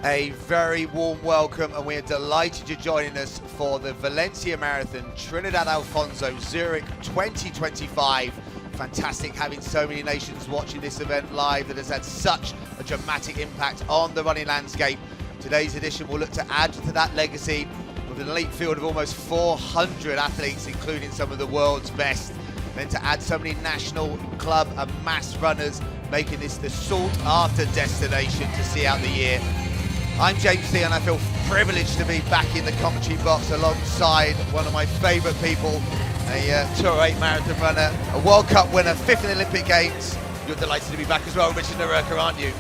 A very warm welcome, and we are delighted you're joining us for the Valencia Marathon Trinidad Alfonso Zurich 2025. Fantastic having so many nations watching this event live that has had such a dramatic impact on the running landscape. Today's edition will look to add to that legacy with an elite field of almost 400 athletes, including some of the world's best. Then to add so many national, club and mass runners, making this the sought-after destination to see out the year. I'm James Lee, and I feel privileged to be back in the commentary box alongside one of my favourite people, a Tour 8 marathon runner, a World Cup winner, 5th in the Olympic Games. You're delighted to be back as well, Richard Narurka, aren't you?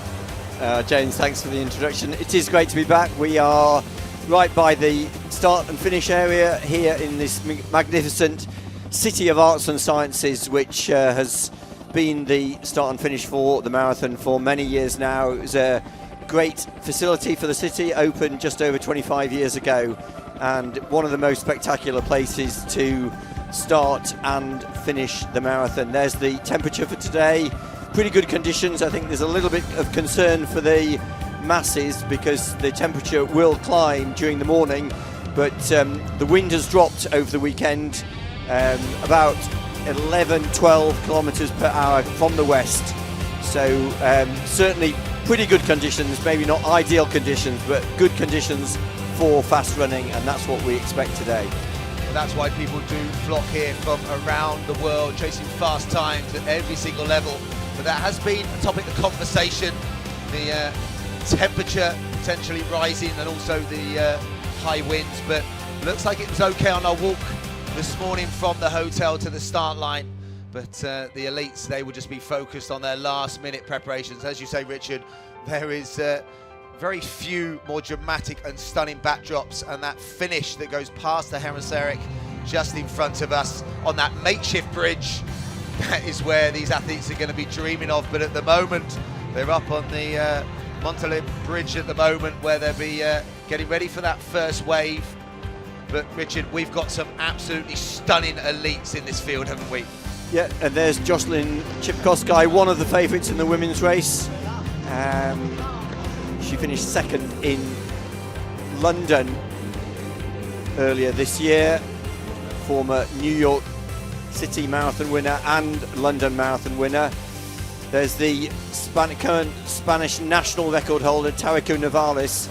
James, thanks for the introduction. It is great to be back. We are right by the start and finish area here in this magnificent city of arts and sciences, which has been the start and finish for the marathon for many years now. It was a great facility for the city, opened just over 25 years ago, and one of the most spectacular places to start and finish the marathon. There's the temperature for today, pretty good conditions. I think there's a little bit of concern for the masses because the temperature will climb during the morning, but the wind has dropped over the weekend, about 11-12 kilometers per hour from the west, so certainly pretty good conditions, maybe not ideal conditions, but good conditions for fast running, and that's what we expect today. Well, that's why people do flock here from around the world, chasing fast times at every single level. But that has been a topic of conversation, the temperature potentially rising and also the high winds, but looks like it was okay on our walk this morning from the hotel to the start line. But the elites, they will just be focused on their last minute preparations. As you say, Richard, there is very few more dramatic and stunning backdrops, and that finish that goes past the Hemispheric just in front of us on that makeshift bridge, that is where these athletes are going to be dreaming of. But at the moment, they're up on the Montalib Bridge at the moment, where they'll be getting ready for that first wave. But Richard, we've got some absolutely stunning elites in this field, haven't we? Yeah, and there's Jocelyn Chipkowski, one of the favourites in the women's race. She finished second in London earlier this year, former New York City Marathon winner and London Marathon winner. There's the current Spanish national record holder, Tariku Navales,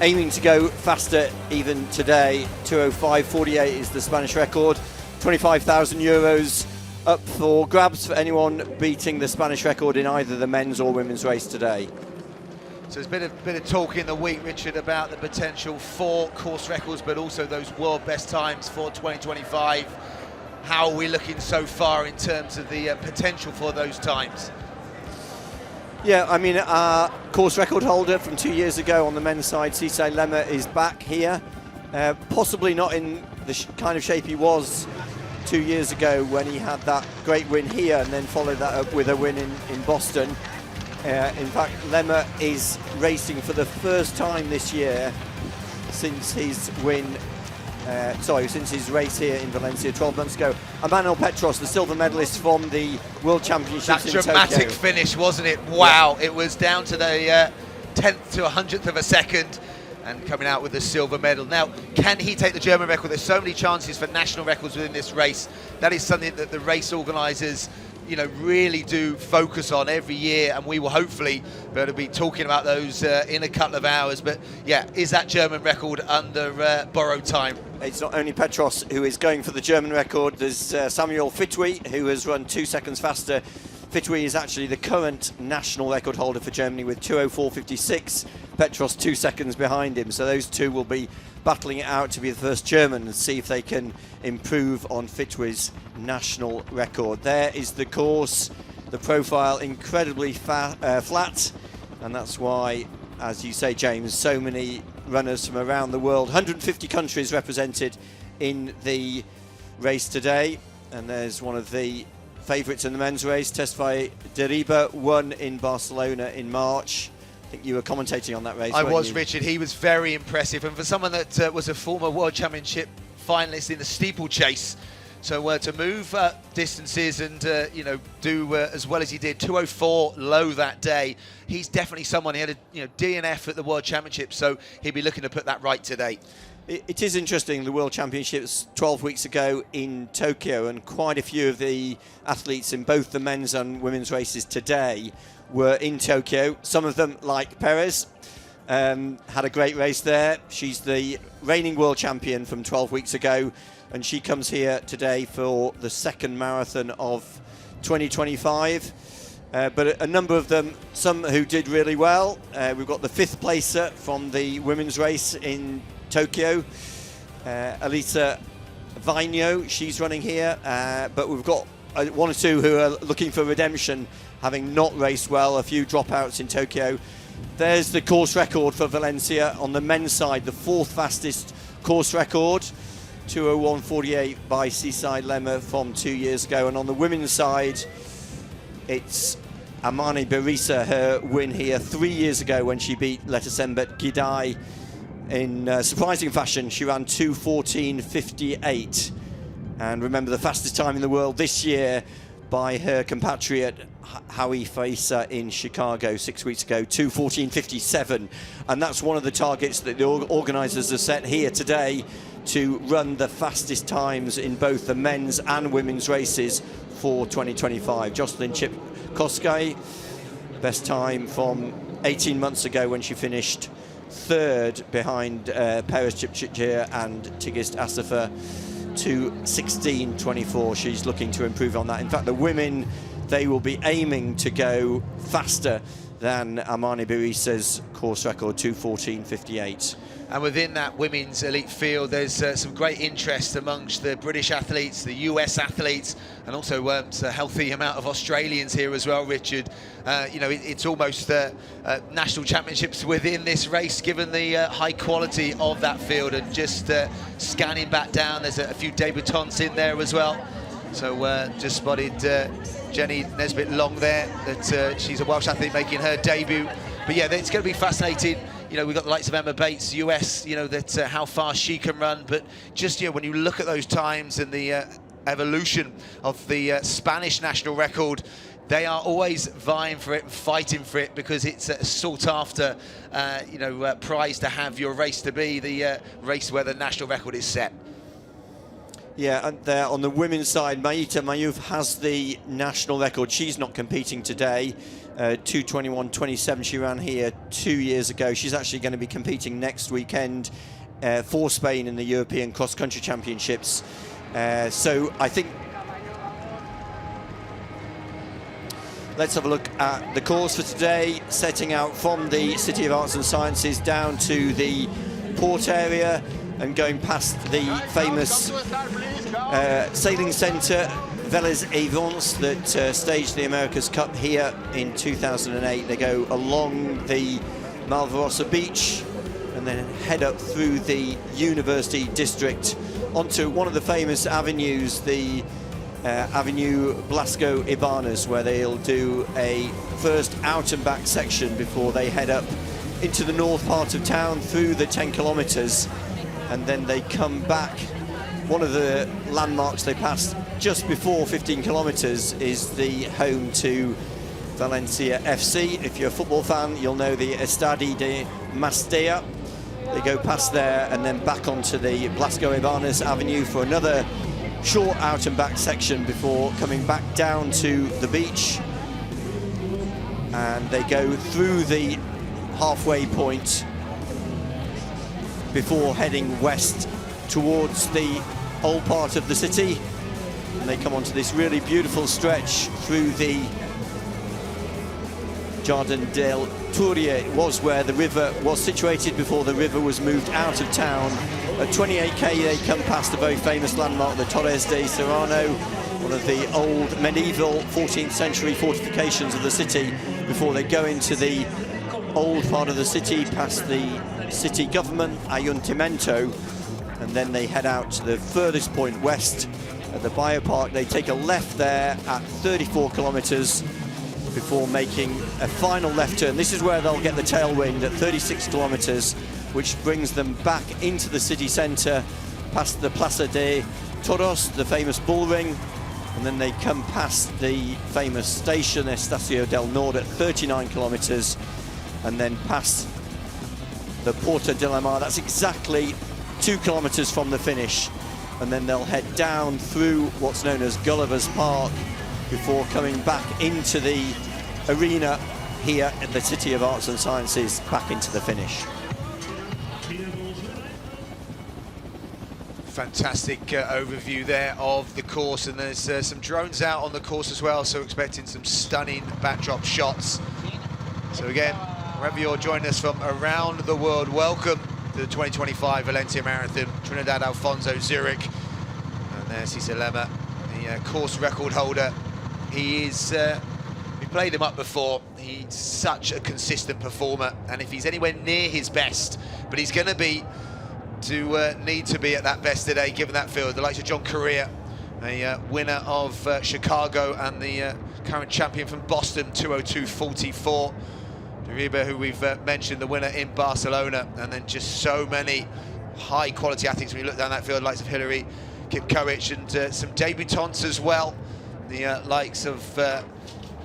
aiming to go faster even today. 2:05.48 is the Spanish record. 25,000 euros up for grabs for anyone beating the Spanish record in either the men's or women's race today. So there's been a bit of talk in the week, Richard, about the potential for course records, but also those world best times for 2025. How are we looking so far in terms of the potential for those times? Yeah, I mean, our course record holder from 2 years ago on the men's side, Cisse Lemmer, is back here. Possibly not in the kind of shape he was 2 years ago when he had that great win here and then followed that up with a win in Boston. In fact, Lemmer is racing for the first time this year since his since his race here in Valencia 12 months ago. Emmanuel Petros, the silver medalist from the World Championships in Tokyo. That dramatic finish, wasn't it? Wow, yeah. It was down to the 10th to 100th of a second and coming out with the silver medal. Now, can he take the German record? There's so many chances for national records within this race. That is something that the race organisers, you know, really do focus on every year, and we will hopefully be able to be talking about those in a couple of hours. But yeah, is that German record under borrowed time? It's not only Petros who is going for the German record. There's Samuel Fitwi, who has run 2 seconds faster. Fitwi is actually the current national record holder for Germany with 2:04.56. Petros 2 seconds behind him. So those two will be battling it out to be the first German and see if they can improve on Fitwi's national record. There is the course, the profile incredibly flat, and that's why, as you say, James, so many runners from around the world, 150 countries represented in the race today. And there's one of the favourites in the men's race, Tesfaye Deriba, won in Barcelona in March. I think you were commentating on that race. I was, you? Richard. He was very impressive, and for someone that was a former World Championship finalist in the steeplechase, So to move distances and you know, do as well as he did, 2:04 low that day, he's definitely someone. He had a DNF at the World Championships, so he'll be looking to put that right today. It is interesting, the World Championships 12 weeks ago in Tokyo, and quite a few of the athletes in both the men's and women's races today were in Tokyo. Some of them, like Perez, had a great race there. She's the reigning world champion from 12 weeks ago, and she comes here today for the second marathon of 2025. But a number of them, some who did really well. We've got the 5th placer from the women's race in Tokyo, Elisa Vigno, she's running here, but we've got one or two who are looking for redemption, having not raced well, a few dropouts in Tokyo. There's the course record for Valencia on the men's side, the 4th fastest course record, 2:01.48 by Seaside Lemmer from 2 years ago. And on the women's side, it's Amani Berisa, her win here 3 years ago when she beat Letasembet Gidai in surprising fashion. She ran 2:14.58, and remember, the fastest time in the world this year by her compatriot Howie Faisa in Chicago 6 weeks ago, 2:14.57, and that's one of the targets that the organisers have set here today, to run the fastest times in both the men's and women's races for 2025. Jocelyn Chipkowski, best time from 18 months ago when she finished 3rd behind Perez Chipchir and Tigist Asafa, 2:16.24. She's looking to improve on that. In fact, the women, they will be aiming to go faster than Amani Berisa's course record, 2:14.58. And within that women's elite field, there's some great interest amongst the British athletes, the US athletes, and also a healthy amount of Australians here as well, Richard. It's almost national championships within this race, given the high quality of that field. And just scanning back down, there's a few debutants in there as well. So just spotted Jenny Nesbitt Long there, that she's a Welsh athlete making her debut. But yeah, it's going to be fascinating. We've got the likes of Emma Bates, US, that how fast she can run. But just, when you look at those times and the evolution of the Spanish national record, they are always vying for it, fighting for it, because it's a sought after, prize to have your race to be the race where the national record is set. Yeah, and there on the women's side, Maïta Mayouf has the national record. She's not competing today. 2:21.27 she ran here 2 years ago. She's actually going to be competing next weekend for Spain in the European cross-country championships. So I think let's have a look at the course for today, setting out from the City of Arts and Sciences down to the port area and going past the famous sailing centre Vélez Evans that staged the America's Cup here in 2008. They go along the Malvarosa beach and then head up through the University District onto one of the famous avenues, the Avenue Blasco Ibanez, where they'll do a first out and back section before they head up into the north part of town through the 10 kilometres, and then they come back. One of the landmarks they passed just before 15 kilometres is the home to Valencia FC. If you're a football fan, you'll know the Estadi de Mastea. They go past there and then back onto the Blasco Ibanez Avenue for another short out and back section before coming back down to the beach. And they go through the halfway point before heading west towards the old part of the city, and they come onto this really beautiful stretch through the Jardin del Turia. It was where the river was situated before the river was moved out of town. At 28k they come past the very famous landmark, the Torres de Serrano, one of the old medieval 14th century fortifications of the city, before they go into the old part of the city past the city government, Ayuntamiento, and then they head out to the furthest point west at the biopark. They take a left there at 34 kilometres before making a final left turn. This is where they'll get the tailwind at 36 kilometres, which brings them back into the city centre, past the Plaza de Toros, the famous bull ring, and then they come past the famous station Estacio del Nord at 39 kilometres, and then past the Porta de la Mar. That's exactly 2 kilometres from the finish, and then they'll head down through what's known as Gulliver's Park before coming back into the arena here in the City of Arts and Sciences, back into the finish. Fantastic overview there of the course, and there's some drones out on the course as well, so expecting some stunning backdrop shots. So again, wherever you're joining us from around the world, welcome to the 2025 Valencia Marathon, Trinidad Alfonso, Zurich. And there's Cisa Lema, the course record holder. He is, we played him up before, he's such a consistent performer, and if he's anywhere near his best, but he's going to be need to be at that best today, given that field. The likes of John Correa, a winner of Chicago, and the current champion from Boston, 2:02:44. Deriba, who we've mentioned, the winner in Barcelona, and then just so many high-quality athletes when you look down that field, likes of Hillary Kipkoech, and some debutants as well. The likes of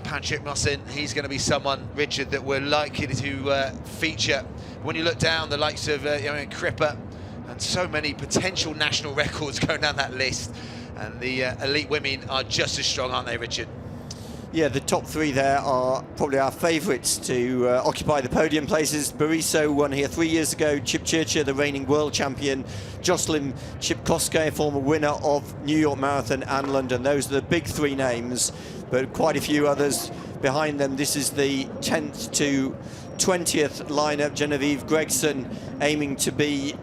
Patrick Mussin. He's going to be someone, Richard, that we're likely to feature. When you look down, the likes of Cripper, and so many potential national records going down that list. And the elite women are just as strong, aren't they, Richard? Yeah, the top 3 there are probably our favourites to occupy the podium places. Bariso won here 3 years ago, Chipchirchir, the reigning world champion, Jocelyn Chipkoska, former winner of New York Marathon and London. Those are the big 3 names, but quite a few others behind them. This is the 10th to 20th lineup. Genevieve Gregson aiming to be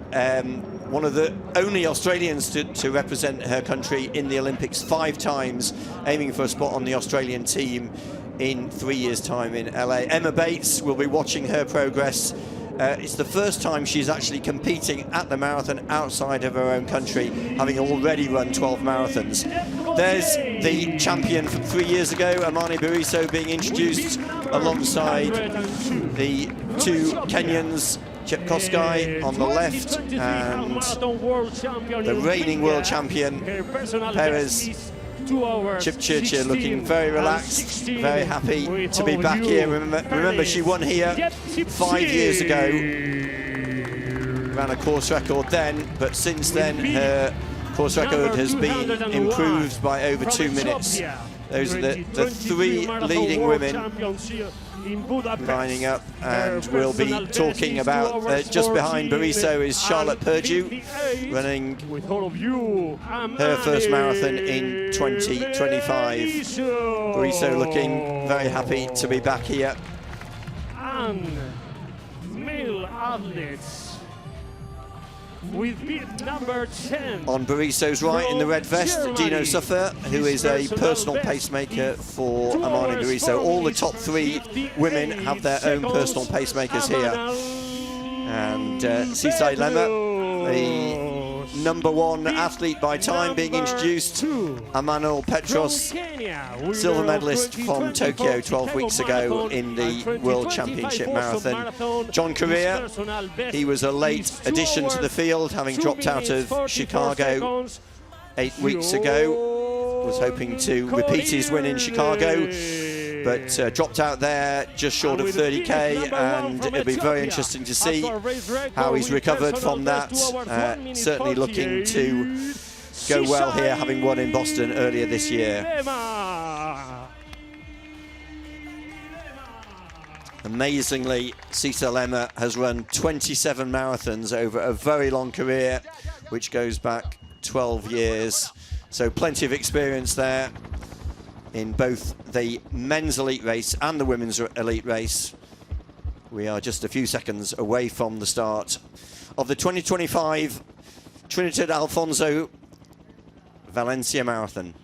one of the only Australians to represent her country in the Olympics 5 times, aiming for a spot on the Australian team in 3 years' time in LA. Emma Bates, will be watching her progress. It's the first time she's actually competing at the marathon outside of her own country, having already run 12 marathons. There's the champion from 3 years ago, Amani Bariso, being introduced alongside the 2 Kenyans, Chepkosgei on the left and the reigning world champion, Perez Chipchirchir, looking very relaxed, very happy to be back here. Remember, she won here 5 years ago, ran a course record then, but since then her course record has been improved by over 2 minutes. Those are the 3 leading women lining up, and we'll be talking about just behind Bariso is Charlotte Purdue, running her first marathon in 2025. Bariso looking very happy to be back here. And male athletes with bid number 10. On Bariso's right in the red vest, Dino Suffer, who is a personal pacemaker for Amani Bariso. All the top 3 women have their own personal pacemakers here. And Sisai Lema, the #1 athlete by time, being introduced. Emmanuel Petros, silver medalist from Tokyo 12 weeks ago in the World Championship Marathon. John Correa, he was a late addition to the field, having dropped out of Chicago 8 weeks ago. Was hoping to repeat his win in Chicago, but dropped out there just short of 30k, and it'll be very interesting to see how he's recovered from that. Certainly looking to go well here, having won in Boston earlier this year. Amazingly, Cisa Lema has run 27 marathons over a very long career, which goes back 12 years. So plenty of experience there in both the men's elite race and the women's elite race. We are just a few seconds away from the start of the 2025 Trinidad Alfonso Valencia Marathon.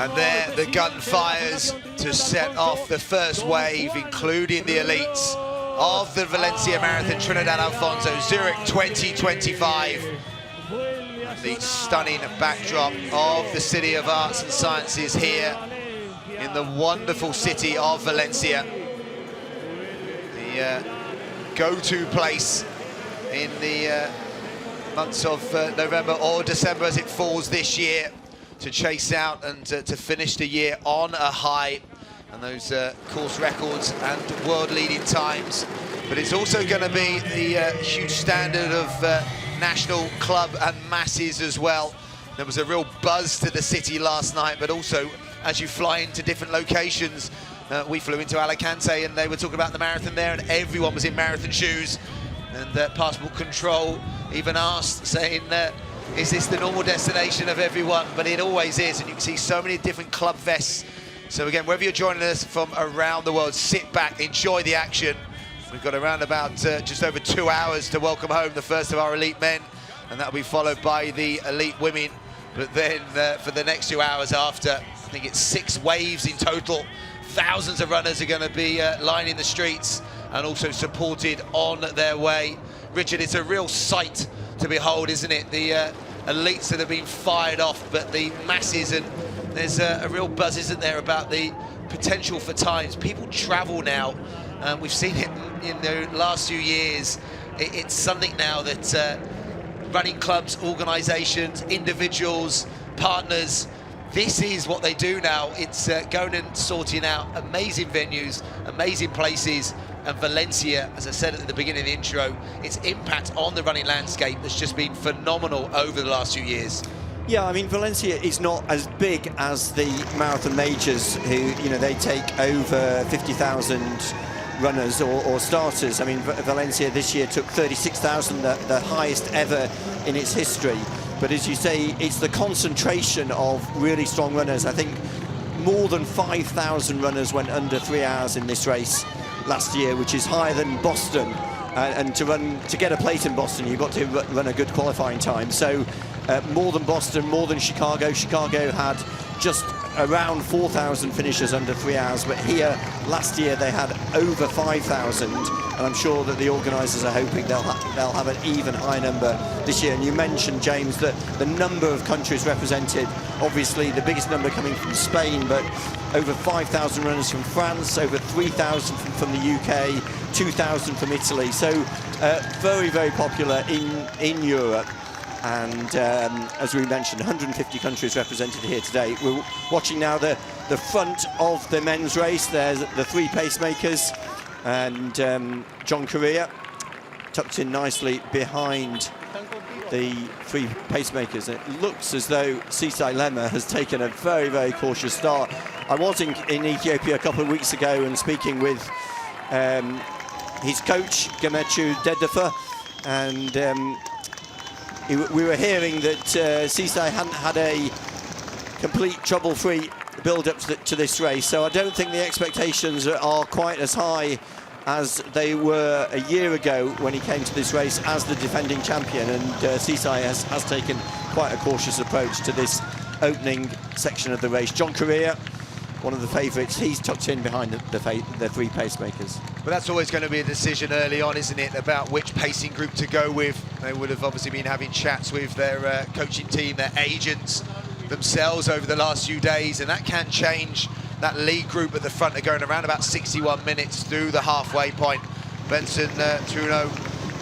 And there the gun fires to set off the first wave, including the elites of the Valencia Marathon Trinidad Alfonso Zurich 2025. The stunning backdrop of the City of Arts and Sciences here in the wonderful city of Valencia. The go-to place in the months of November or December as it falls this year to chase out and to finish the year on a high, and those course records and world-leading times. But it's also going to be the huge standard of national club and masses as well. There was a real buzz to the city last night, but also as you fly into different locations, we flew into Alicante and they were talking about the marathon there, and everyone was in marathon shoes. And passport control even asked, saying, is this the normal destination of everyone? But it always is, and you can see so many different club vests. So again, wherever you're joining us from around the world, sit back, enjoy the action. We've got around about just over 2 hours to welcome home the first of our elite men, and that'll be followed by the elite women. But then for the next 2 hours after, I think it's 6 waves in total. Thousands of runners are going to be lining the streets and also supported on their way. Richard, it's a real sight to behold, isn't it? The elites that have been fired off, but the masses, and there's a real buzz, isn't there, about the potential for times. People travel now. We've seen it in the last few years. It's something now that running clubs, organisations, individuals, partners, this is what they do now. It's going and sorting out amazing venues, amazing places, and Valencia, as I said at the beginning of the intro, its impact on the running landscape has just been phenomenal over the last few years. Yeah, I mean, Valencia is not as big as the marathon majors, who, you know, they take over 50,000 runners or starters. I mean, Valencia this year took 36,000, the highest ever in its history. But as you say, it's the concentration of really strong runners. I think more than 5,000 runners went under 3 hours in this race last year, which is higher than Boston. And to get a place in Boston, you've got to run a good qualifying time. So more than Boston, more than Chicago. Chicago had just around 4,000 finishers under 3 hours, but here last year they had over 5,000, and I'm sure that the organisers are hoping they'll have an even high number this year. And you mentioned, James, that the number of countries represented, obviously the biggest number coming from Spain, but over 5,000 runners from France, over 3,000 from the UK, 2,000 from Italy. So very, very popular in Europe. And as we mentioned, 150 countries represented here today. We're watching now the front of the men's race. There's the 3 pacemakers, and John Correa tucked in nicely behind the 3 pacemakers. It looks as though Sisai Lema has taken a very, very cautious start. I was in Ethiopia a couple of weeks ago and speaking with his coach, Gemechu Dedefa, and we were hearing that Sisai hadn't had a complete trouble-free build-up to this race, so I don't think the expectations are quite as high as they were a year ago when he came to this race as the defending champion, and Sisai has taken quite a cautious approach to this opening section of the race. John Correa, one of the favourites, he's tucked in behind the 3 pacemakers. But that's always going to be a decision early on, isn't it, about which pacing group to go with. They would have obviously been having chats with their coaching team, their agents themselves over the last few days, and that can change. That lead group at the front are going around about 61 minutes through the halfway point. Benson Truno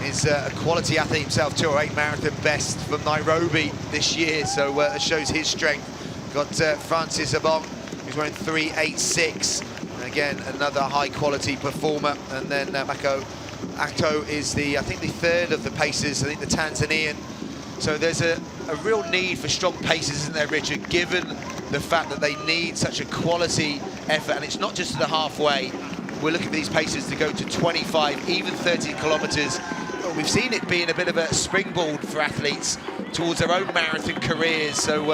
is a quality athlete himself, 2:08 marathon best from Nairobi this year, so it shows his strength. Got Francis Abong, who's wearing 3:86. Again, another high-quality performer. And then Mako Akto is I think the 3rd of the pacers, I think the Tanzanian. So there's a real need for strong pacers, isn't there, Richard, given the fact that they need such a quality effort. And it's not just to the halfway. We're looking for these pacers to go to 25, even 30 kilometres. But we've seen it being a bit of a springboard for athletes towards their own marathon careers. So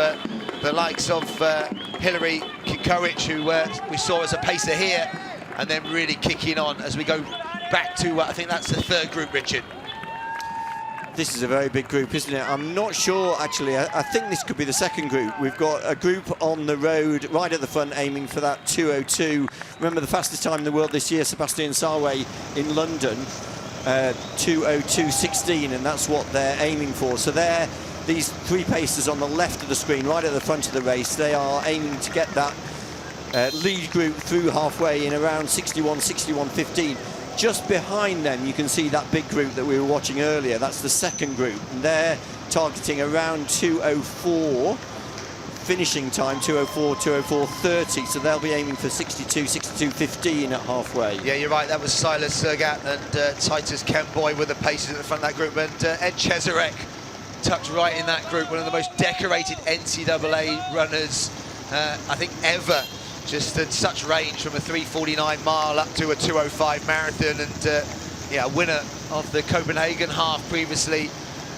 the likes of Hillary Kikovic, who we saw as a pacer here, and then really kicking on as we go back to, I think that's the 3rd group, Richard. This is a very big group, isn't it? I'm not sure, actually. I think this could be the 2nd group. We've got a group on the road right at the front aiming for that 2:02. Remember the fastest time in the world this year, Sebastian Sawe in London, 2:02.16, and that's what they're aiming for. So they're these three pacers on the left of the screen, right at the front of the race, they are aiming to get that lead group through halfway in around 61:15. Just behind them, you can see that big group that we were watching earlier. That's the second group, and they're targeting around 2:04 finishing time, 2:04, 2:04.30. So they'll be aiming for 62:15 at halfway. Yeah, you're right. That was Silas Sergat and Titus Kemboy with the paces at the front of that group, and Ed Chesarek tucked right in that group. One of the most decorated NCAA runners, I think, ever. Just at such range from a 3:49 mile up to a 2:05 marathon, and yeah, winner of the Copenhagen half previously,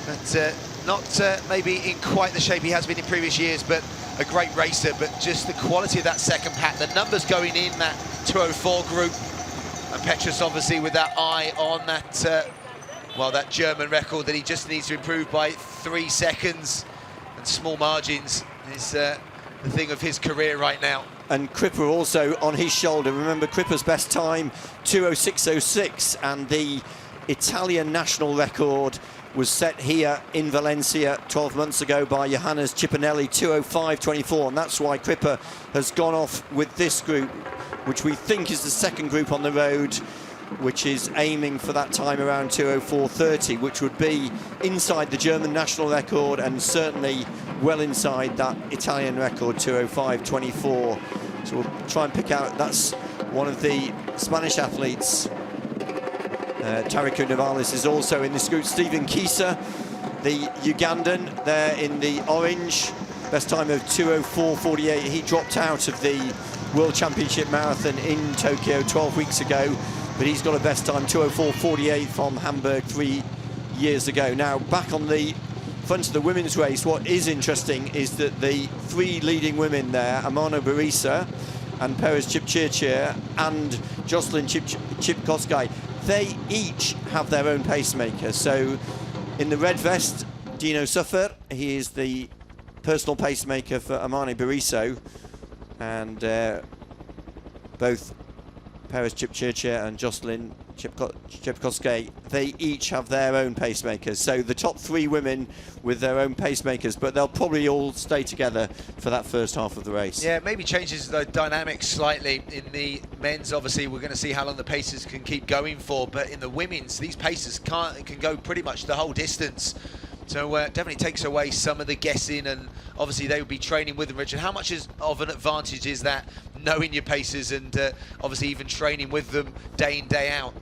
but not maybe in quite the shape he has been in previous years, but a great racer. But just the quality of that second pack, the numbers going in that 2:04 group, and Petrus obviously with that eye on that, well, that German record that he just needs to improve by 3 seconds, and small margins is the thing of his career right now. And Cripper also on his shoulder. Remember, Cripper's best time, 2:06.06, and the Italian national record was set here in Valencia 12 months ago by Johannes Cipanelli, 2:05.24, and that's why Cripper has gone off with this group, which we think is the second group on the road, which is aiming for that time around 2:04.30, which would be inside the German national record and certainly well inside that Italian record, 2:05.24. So we'll try and pick out, that's one of the Spanish athletes. Tariku Navales is also in this group. Stephen Kisa, the Ugandan, there in the orange, best time of 2:04.48. He dropped out of the World Championship Marathon in Tokyo 12 weeks ago, but he's got a best time, 2:04.48 from Hamburg 3 years ago. Now, back on the front of the women's race, what is interesting is that the three leading women there, Amano Barisa and Perez Chipchirchir and Jocelyn Chipkoskai, they each have their own pacemaker. So in the red vest, Dino Suffer, he is the personal pacemaker for Amani Bariso, and both Perez Chipchirchir and Jocelyn Chipkoskai, they each have their own pacemakers. So the top three women with their own pacemakers, but they'll probably all stay together for that first half of the race. Yeah, it maybe changes the dynamics slightly. In the men's, obviously, we're going to see how long the pacers can keep going for, but in the women's, these pacers can go pretty much the whole distance. So definitely takes away some of the guessing, and obviously they would be training with them. Richard, how much of an advantage is that, knowing your pacers and obviously even training with them day in, day out?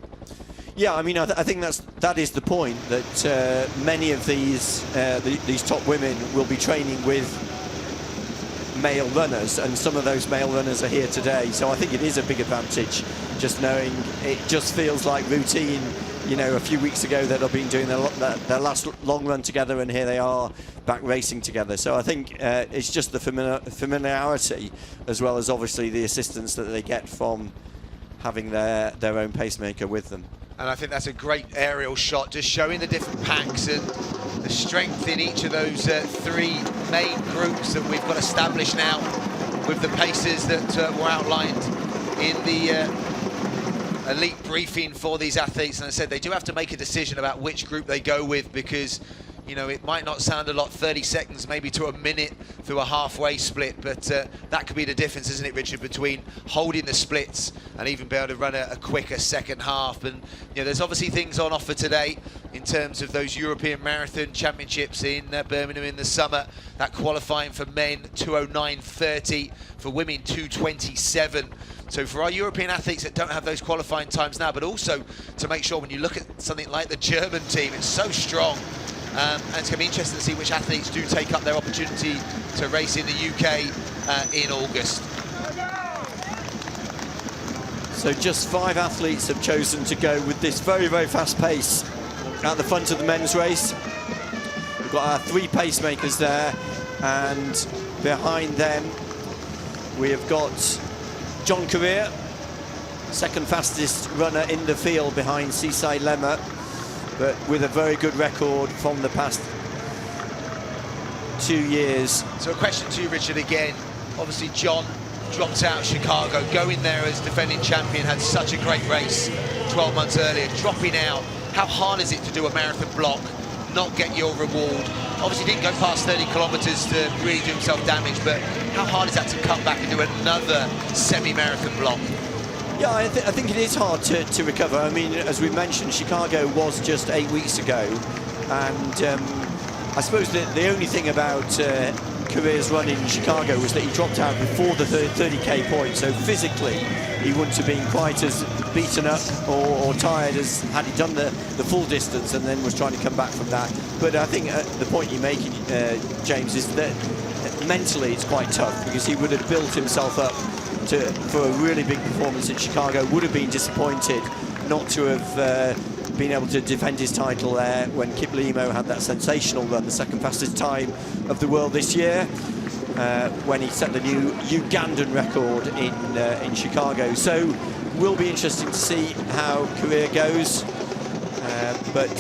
Yeah, I mean, I think that is the point, that many of these top women will be training with male runners, and some of those male runners are here today. So I think it is a big advantage, just knowing it just feels like routine. You know, a few weeks ago they'd have been doing their last long run together, and here they are back racing together. So I think it's just the familiarity, as well as obviously the assistance that they get from having their own pacemaker with them. And I think that's a great aerial shot, just showing the different packs and the strength in each of those three main groups that we've got established now, with the paces that were outlined in the elite briefing for these athletes. And I said they do have to make a decision about which group they go with, because, you know, it might not sound a lot, 30 seconds maybe to a minute through a halfway split, but that could be the difference, isn't it, Richard, between holding the splits and even be able to run a quicker second half. And, you know, there's obviously things on offer today in terms of those European Marathon Championships in Birmingham in the summer. That qualifying for men, 2:09.30, for women, 2:27. So for our European athletes that don't have those qualifying times now, but also to make sure when you look at something like the German team, it's so strong. And it's going to be interesting to see which athletes do take up their opportunity to race in the UK in August. So just 5 athletes have chosen to go with this very, very fast pace at the front of the men's race. We've got our 3 pacemakers there, and behind them we have got John Career, second fastest runner in the field behind Sisai Lemmer, but with a very good record from the past 2 years. So a question to you, Richard, again. Obviously, John dropped out of Chicago, going there as defending champion, had such a great race 12 months earlier, dropping out. How hard is it to do a marathon block, not get your reward. Obviously didn't go past 30 kilometres to really do himself damage, but how hard is that to come back and do another semi-marathon block? Yeah, I think it is hard to recover. I mean, as we mentioned, Chicago was just 8 weeks ago, and I suppose the only thing about Korea's run in Chicago was that he dropped out before the 30k point, so physically he wouldn't have been quite as beaten up or tired as had he done the full distance and then was trying to come back from that. But I think the point you're making, James, is that mentally it's quite tough, because he would have built himself up for a really big performance in Chicago, would have been disappointed not to have been able to defend his title there when Kip Limo had that sensational run, the second fastest time of the world this year, when he set the new Ugandan record in Chicago. So will be interesting to see how Korea goes, but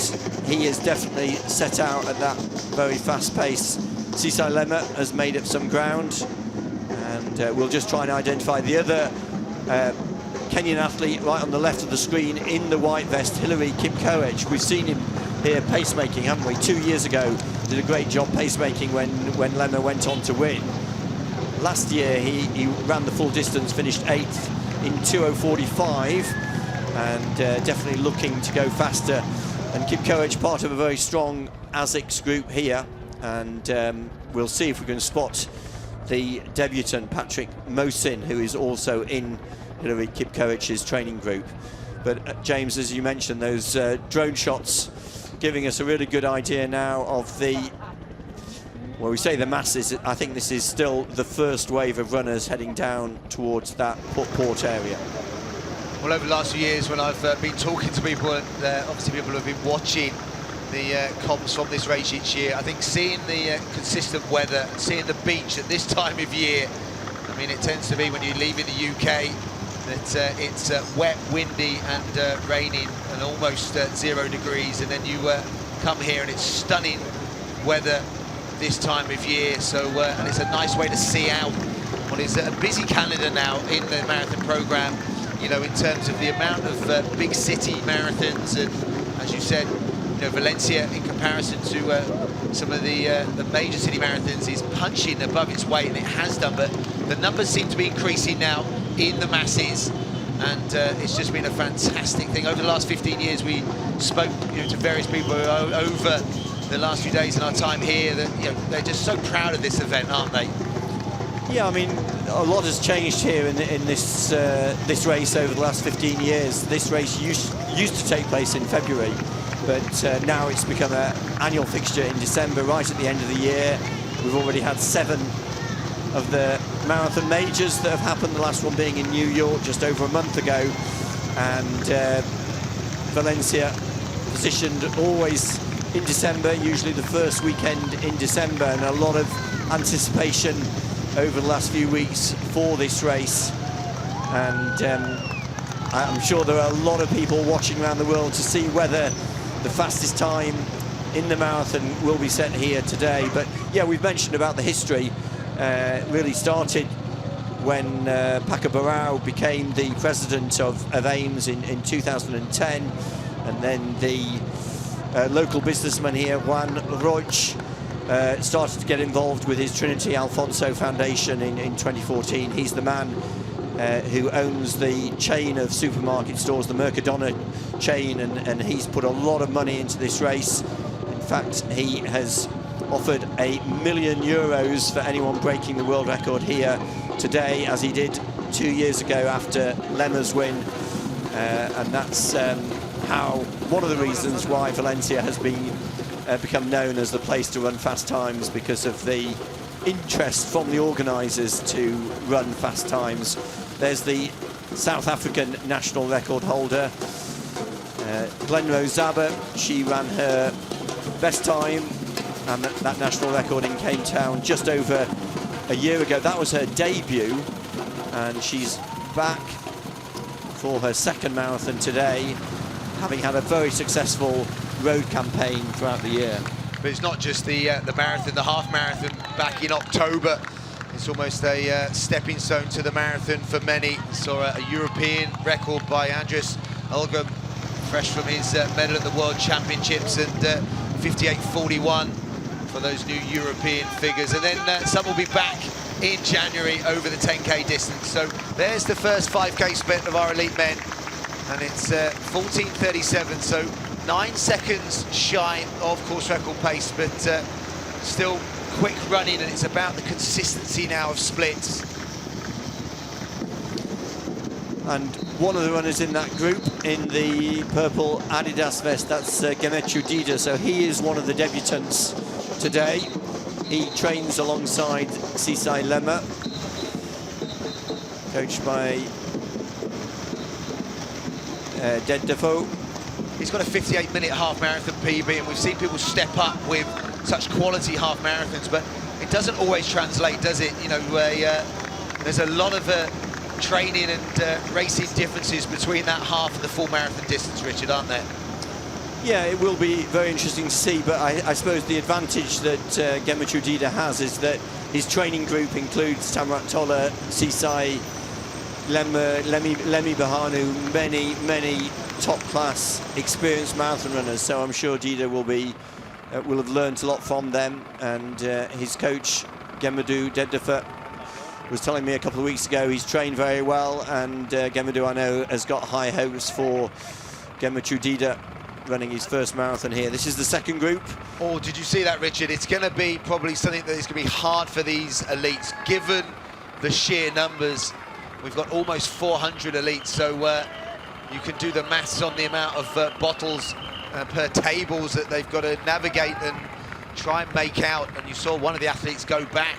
he is definitely set out at that very fast pace. Sisai Lema has made up some ground, and we'll just try and identify the other Kenyan athlete right on the left of the screen in the white vest, Hillary Kipkoech. We've seen him here pacemaking, haven't we? 2 years ago, did a great job pacemaking when Lema went on to win. Last year he ran the full distance, finished 8th in 2:0:45, and definitely looking to go faster. And Kipkoech part of a very strong ASICS group here, and we'll see if we can spot the debutant Patrick Mosin, who is also in Hillary Kipkoech's training group. But James, as you mentioned, those drone shots giving us a really good idea now of the, well, we say the masses. I think this is still the first wave of runners heading down towards that port area. Well, over the last few years, when I've been talking to people, and obviously people have been watching the comps from this race each year, I think seeing the consistent weather, seeing the beach at this time of year, I mean, it tends to be when you leave in the UK that it's wet, windy and raining and almost 0 degrees, and then you come here and it's stunning weather this time of year. So and it's a nice way to see out what is a busy calendar now in the marathon program, you know, in terms of the amount of big city marathons, and as you said, you know, Valencia in comparison to some of the major city marathons is punching above its weight, and it has done, but the numbers seem to be increasing now in the masses, and it's just been a fantastic thing. Over the last 15 years, we spoke, you know, to various people over the last few days in our time here, that, you know, they're just so proud of this event, aren't they? Yeah, I mean, a lot has changed here in this this race over the last 15 years. This race used to take place in February, but now it's become an annual fixture in December, right at the end of the year. We've already had 7 of the marathon majors that have happened, the last one being in New York just over a month ago, and Valencia positioned always in December, usually the first weekend in December, and a lot of anticipation over the last few weeks for this race. And I'm sure there are a lot of people watching around the world to see whether the fastest time in the marathon will be set here today. But yeah, we've mentioned about the history. Really started when Paco Barao became the president of AIMS in 2010, and then the local businessman here, Juan Roig, started to get involved with his Trinity Alfonso Foundation in 2014. He's the man who owns the chain of supermarket stores, the Mercadona chain, and he's put a lot of money into this race. In fact, he has offered €1 million for anyone breaking the world record here today, as he did 2 years ago after Lema's win, and that's one of the reasons why Valencia has been become known as the place to run fast times, because of the interest from the organisers to run fast times. There's the South African national record holder, Glenrose Zaba. She ran her best time and that national record in Cape Town just over a year ago. That was her debut, and she's back for her second marathon today, having had a very successful road campaign throughout the year. But it's not just the marathon, the half marathon back in October. It's almost a stepping stone to the marathon for many. Saw a European record by Andres Olga, fresh from his medal at the World Championships, and 58.41 for those new European figures. And then some will be back in January over the 10K distance. So there's the first 5K split of our elite men. And it's 14.37, so 9 seconds shy of course record pace, but still quick running, and it's about the consistency now of splits. And one of the runners in that group in the purple Adidas vest, that's Gemetru Dida, so he is one of the debutants today. He trains alongside Sisai Lema, coached by Dead Defoe. He's got a 58-minute half marathon PB, and we've seen people step up with such quality half marathons, but it doesn't always translate, does it? You know, there's a lot of training and racing differences between that half and the full marathon distance, Richard, aren't there? Yeah, it will be very interesting to see, but I suppose the advantage that Gemetru Dida has is that his training group includes Tamrat Tola, Sisai Lemi Bahanu, many top-class experienced marathon runners. So I'm sure Dida will have learned a lot from them. And his coach Gemetru Dedefa was telling me a couple of weeks ago he's trained very well, and Gemetru, I know, has got high hopes for Gemetru Dida running his first marathon here. This is the second group. Oh, did you see that, Richard? It's going to be probably something that is going to be hard for these elites, given the sheer numbers. We've got almost 400 elites, so you can do the maths on the amount of bottles per tables that they've got to navigate and try and make out. And you saw one of the athletes go back.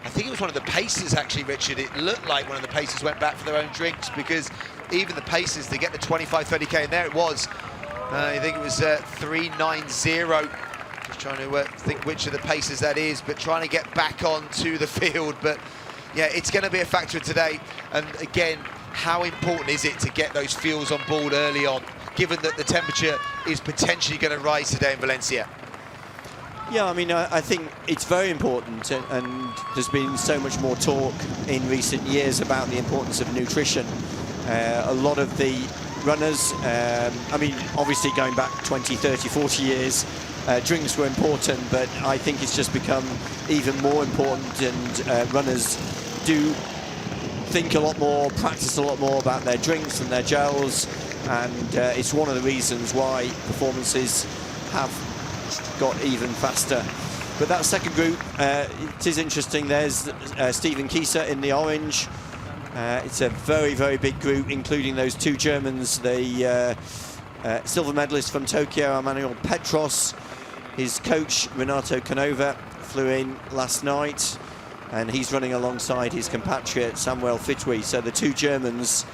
I think it was one of the pacers, actually, Richard. It looked like one of the pacers went back for their own drinks, because even the pacers, they get the 25, 30K, and there it was. I think it was 3:90. Just trying to think which of the pacers that is, but trying to get back onto the field. But yeah, it's going to be a factor today. And again, how important is it to get those fuels on board early on, given that the temperature is potentially going to rise today in Valencia? Yeah, I mean, I think it's very important, and there's been so much more talk in recent years about the importance of nutrition. A lot of the runners, I mean, obviously going back 20, 30, 40 years, drinks were important, but I think it's just become even more important, and runners do think a lot more, practice a lot more about their drinks and their gels, and it's one of the reasons why performances have got even faster. But that second group, it is interesting. There's Stephen Kieser in the orange. It's a very big group, including those two Germans, the silver medalist from Tokyo, Emmanuel Petros. His coach, Renato Canova, flew in last night, and he's running alongside his compatriot, Samuel Fitwi. So the two Germans,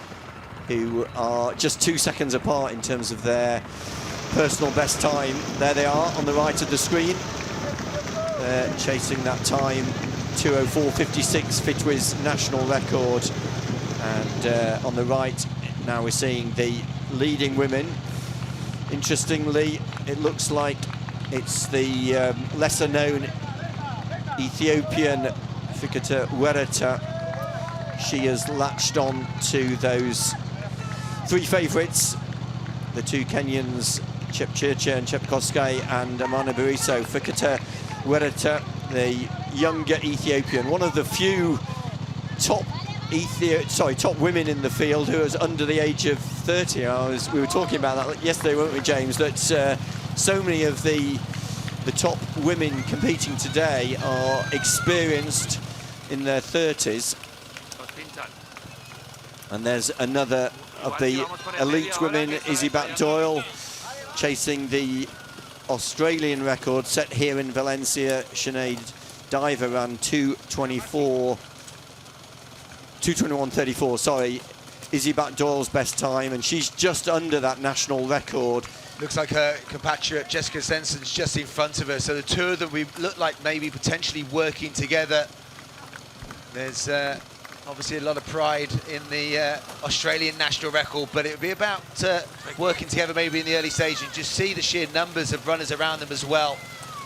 who are just 2 seconds apart in terms of their personal best time. There they are on the right of the screen. They're chasing that time, 2:04.56, Fitwi's national record. And on the right, now we're seeing the leading women. Interestingly, it looks like it's the lesser-known Ethiopian Fikete Wereta. She has latched on to those three favourites, the two Kenyans, Chepchirchir and Chepkosgei, and Amana Bariso. Fikete Wereta, the younger Ethiopian, one of the few top women in the field who is under the age of 30. We were talking about that yesterday, weren't we, James? That so many of the top women competing today are experienced in their 30s. And there's another of the elite women, Izzy Bat-Doyle, chasing the Australian record set here in Valencia. Sinead Diver ran 2:21.34, sorry. Izzy Bat-Doyle's best time, and she's just under that national record. Looks like her compatriot Jessica Senson's just in front of her, so the two of them look like maybe potentially working together. There's obviously a lot of pride in the Australian national record, but it would be about working together maybe in the early stage, and just see the sheer numbers of runners around them as well.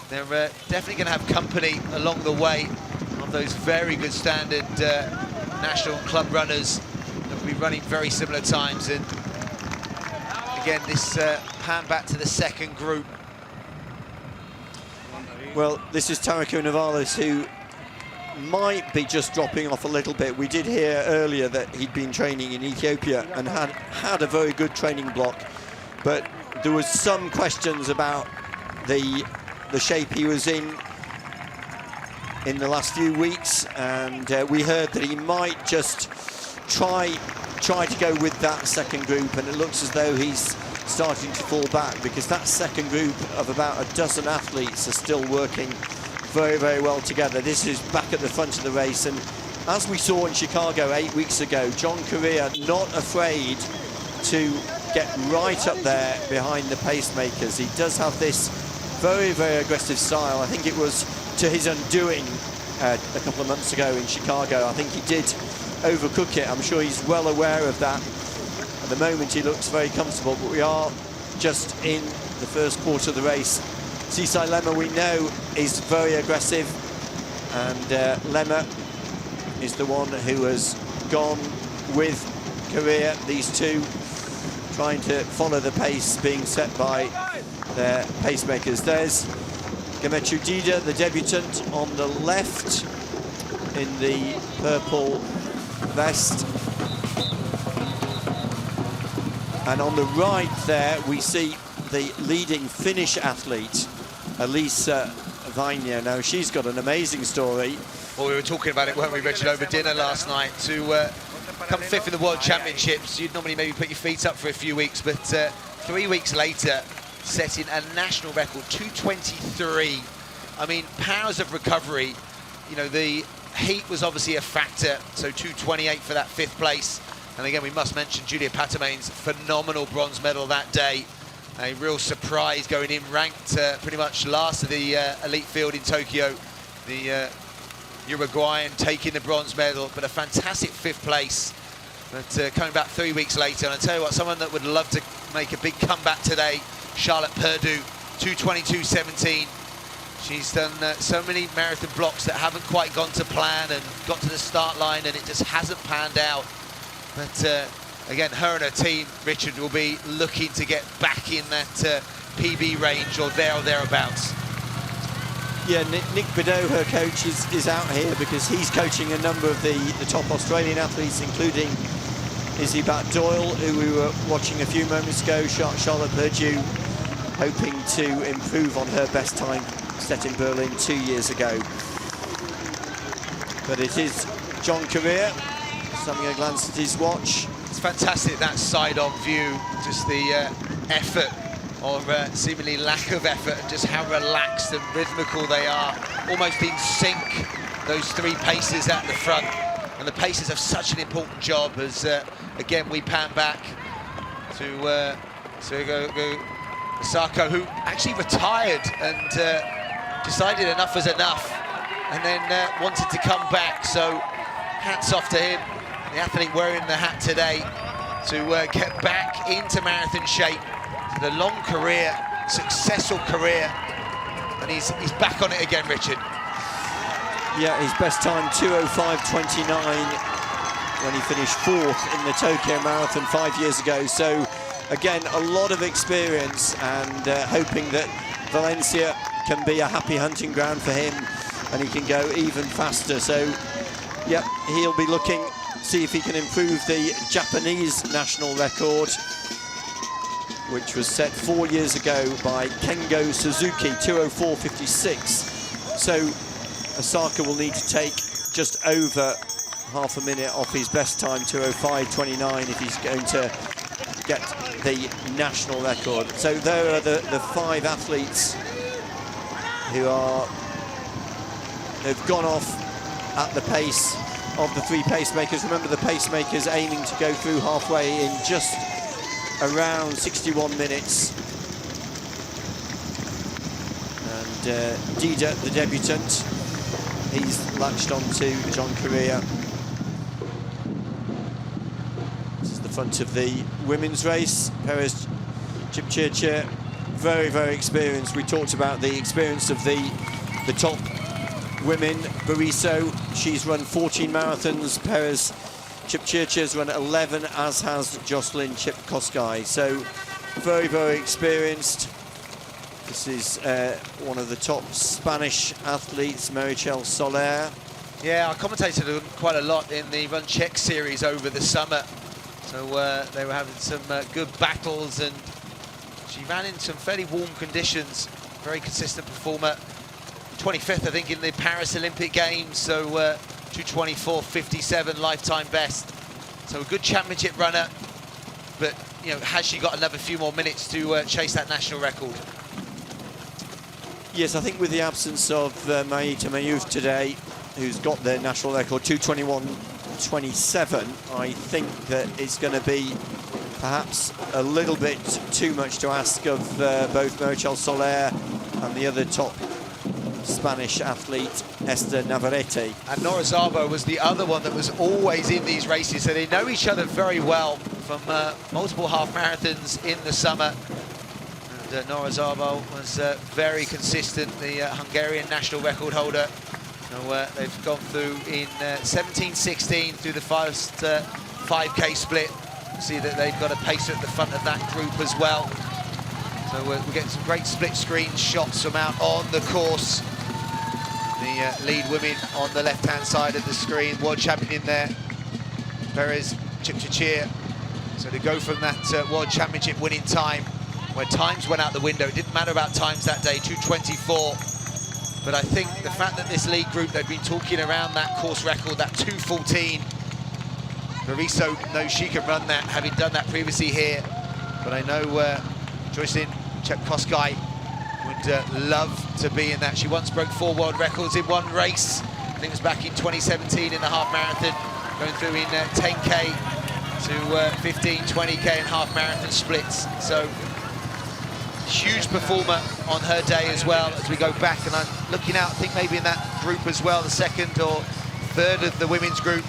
They're definitely going to have company along the way of those very good standard national club runners that will be running very similar times. And again, this pan back to the second group. Well, this is Tariko Navales, who might be just dropping off a little bit. We did hear earlier that he'd been training in Ethiopia and had a very good training block, but there was some questions about the shape he was in the last few weeks, and we heard that he might just try to go with that second group, and it looks as though he's starting to fall back, because that second group of about a dozen athletes are still working very, very well together. This is back at the front of the race, and as we saw in Chicago 8 weeks ago, John Correa not afraid to get right up there behind the pacemakers. He does have this very, very aggressive style. I think it was to his undoing a couple of months ago in Chicago. I think he did overcook it. I'm sure he's well aware of that. At the moment he looks very comfortable, but we are just in the first quarter of the race. Sisai Lema, we know, is very aggressive, and Lema is the one who has gone with Correa. These two trying to follow the pace being set by their pacemakers. There's Gemetru Dida, the debutant, on the left in the purple vest. And on the right there, we see the leading Finnish athlete, Elisa Vainio. Now, she's got an amazing story. Well, we were talking about it, weren't we, Richard, over dinner last night. To come fifth in the World Championships, you'd normally maybe put your feet up for a few weeks, but 3 weeks later, setting a national record, 2:23. I mean, powers of recovery. You know, the heat was obviously a factor, so 2:28 for that fifth place. And again, we must mention Julia Patamain's phenomenal bronze medal that day. A real surprise going in, ranked pretty much last of the elite field in Tokyo. The Uruguayan taking the bronze medal, but a fantastic fifth place. But coming back 3 weeks later, and I tell you what, someone that would love to make a big comeback today, Charlotte Purdue, 2:22.17. She's done so many marathon blocks that haven't quite gone to plan and got to the start line, and it just hasn't panned out. But again, her and her team, Richard, will be looking to get back in that PB range or there or thereabouts. Yeah, Nick Bideau, her coach, is out here because he's coaching a number of the top Australian athletes, including Izzy Bat-Doyle, who we were watching a few moments ago. Charlotte Purdue hoping to improve on her best time set in Berlin 2 years ago. But it is John Correa, just having a glance at his watch. It's fantastic, that side-on view, just the effort, or seemingly lack of effort, and just how relaxed and rhythmical they are, almost in sync, those three paces at the front. And the paces have such an important job as, again, we pan back to Sako, who actually retired and decided enough was enough, and then wanted to come back. So hats off to him, the athlete wearing the hat today, to get back into marathon shape. The long career, successful career, and he's back on it again, Richard. Yeah, his best time 2:05.29 when he finished fourth in the Tokyo Marathon 5 years ago. So again, a lot of experience, and hoping that Valencia can be a happy hunting ground for him and he can go even faster. So yeah, he'll be looking, see if he can improve the Japanese national record, which was set 4 years ago by Kengo Suzuki, 2:04.56. So Osaka will need to take just over half a minute off his best time, 2:05.29, if he's going to get the national record. So there are the five athletes who've gone off at the pace of the three pacemakers. Remember, the pacemakers aiming to go through halfway in just around 61 minutes. And Dida, the debutant, he's latched onto John Correa. This is the front of the women's race. Perez Chipchirchir, very, very experienced. We talked about the experience of the top women. Bariso, she's run 14 marathons. Perez Chipchirchir's run 11, as has Jocelyn Chipkosgei. So very, very experienced. This is one of the top Spanish athletes, Meritxell Soler. Yeah, I commentated quite a lot in the Run Czech series over the summer. So they were having some good battles, and she ran in some fairly warm conditions. Very consistent performer. 25th, I think, in the Paris Olympic Games. So 2:24.57 lifetime best. So a good championship runner. But, you know, has she got another few more minutes to chase that national record? Yes, I think with the absence of Maïta Mayouf today, who's got the national record, 2:21.27, I think that it's going to be perhaps a little bit too much to ask of both Meritxell Soler and the other top Spanish athlete, Esther Navarrete. And Nora Szabo was the other one that was always in these races, so they know each other very well from multiple half marathons in the summer. And Nora Szabo was very consistent, the Hungarian national record holder. So they've gone through in 17:16 through the first 5K split. See that they've got a pacer at the front of that group as well. So we're getting some great split screen shots from out on the course. The lead women on the left-hand side of the screen, world champion in there, Perez Chipchachir. So to go from that world championship winning time, where times went out the window, it didn't matter about times that day, 2:24. But I think the fact that this lead group, they've been talking around that course record, that 2:14. Mariso knows she can run that, having done that previously here. But I know Joycelyn Chepkosgei would love to be in that. She once broke 4 world records in one race. I think it was back in 2017 in the half marathon, going through in 10K to 15, 20K and half marathon splits. So huge performer on her day as well. As we go back, and I'm looking out, I think maybe in that group as well, the second or third of the women's group,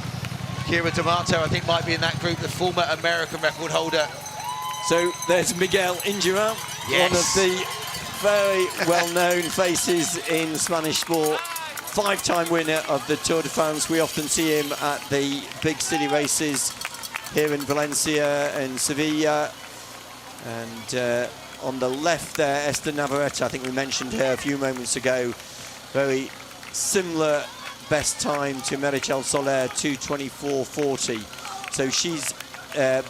Kira D'Amato, I think, might be in that group, the former American record holder. So there's Miguel Indurain, yes, one of the very well-known faces in Spanish sport, 5-time winner of the Tour de France. We often see him at the big city races here in Valencia and Sevilla. And on the left there, Esther Navarrete, I think we mentioned her a few moments ago, very similar best time to Meritxell Soler, 2:24.40. So she's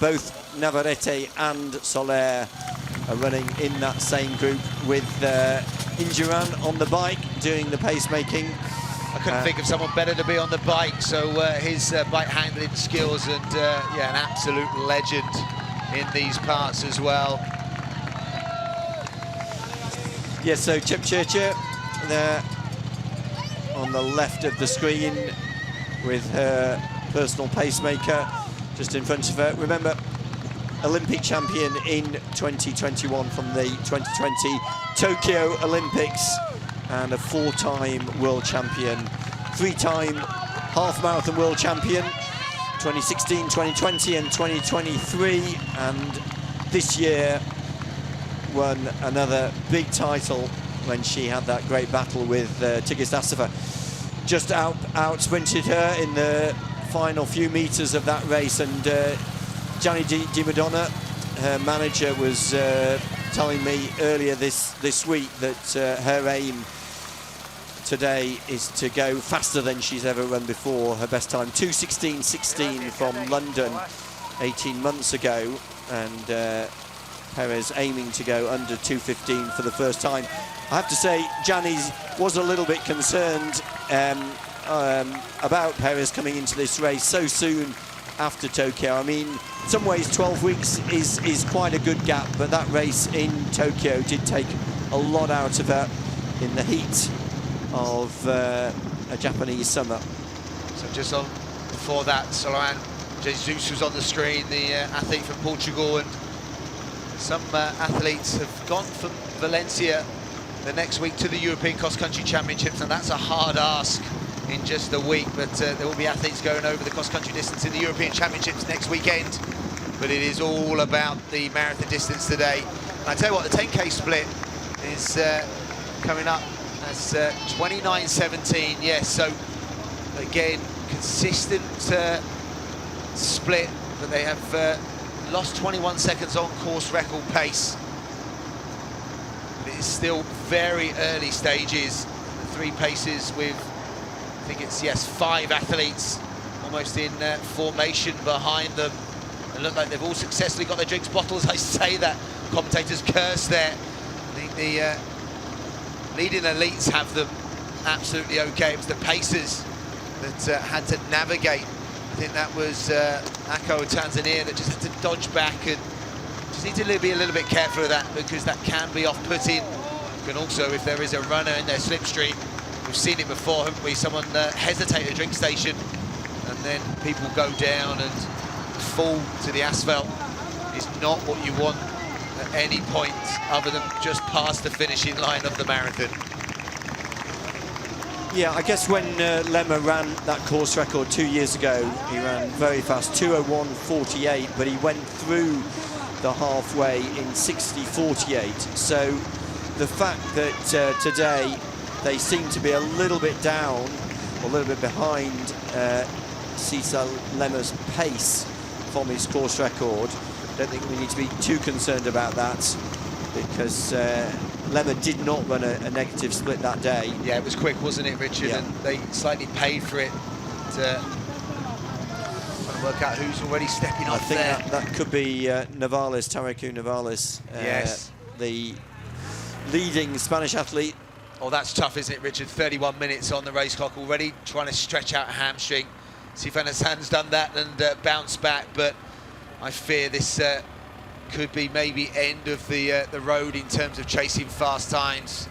both Navarrete and Soler are running in that same group, with Indurain on the bike doing the pacemaking. I couldn't think of someone better to be on the bike, so his bike handling skills, and yeah, an absolute legend in these parts as well. Yeah, so Chepchirchir there on the left of the screen with her personal pacemaker just in front of her. Remember, Olympic champion in 2021 from the 2020 Tokyo Olympics, and a 4-time world champion, 3-time half marathon world champion, 2016, 2020 and 2023, and this year won another big title when she had that great battle with Tigist Assefa. Just out-sprinted her in the final few meters of that race, and Gianni Di Madonna, her manager, was telling me earlier this week that her aim today is to go faster than she's ever run before. Her best time, 2:16.16 from London 18 months ago, and Perez aiming to go under 2:15 for the first time. I have to say, Gianni was a little bit concerned about Perez coming into this race so soon after Tokyo. I mean, in some ways 12 weeks is quite a good gap, but that race in Tokyo did take a lot out of her in the heat of a Japanese summer. So just on before that, Soloane Jesus was on the screen, the athlete from Portugal, and some athletes have gone from Valencia the next week to the European Cross Country Championships, and that's a hard ask in just a week, but there will be athletes going over the cross country distance in the European Championships next weekend. But it is all about the marathon distance today. And I tell you what, the 10K split is coming up as 29.17. Yes, so again, consistent split, but they have lost 21 seconds on course record pace. But it's still very early stages. The 3 paces with, I think it's, yes, 5 athletes almost in formation behind them. They look like they've all successfully got their drinks bottles. I say that, commentators curse there. The leading elites have them absolutely okay. It was the pacers that had to navigate. I think that was Ako Tanzania that just had to dodge back, and just need to be a little bit careful of that, because that can be off-putting. And also, if there is a runner in their slipstream, we've seen it before, haven't we? Someone hesitate at a drink station, and then people go down and fall to the asphalt. Is not what you want at any point other than just past the finishing line of the marathon. Yeah, I guess when Lemma ran that course record 2 years ago, he ran very fast, 2:01.48, but he went through the halfway in 60.48. So the fact that today they seem to be a little bit down, a little bit behind Cesar Lemma's pace from his course record, I don't think we need to be too concerned about that, because Lemma did not run a negative split that day. Yeah, it was quick, wasn't it, Richard? Yeah. And they slightly paid for it. Trying to work out who's already stepping I off think there. that could be Navales, Tariku Navales, Yes. the leading Spanish athlete. Oh, that's tough, isn't it, Richard? 31 minutes on the race clock already, trying to stretch out a hamstring. Sifan Hassan's done that and bounced back, but I fear this could be maybe end of the road in terms of chasing fast times.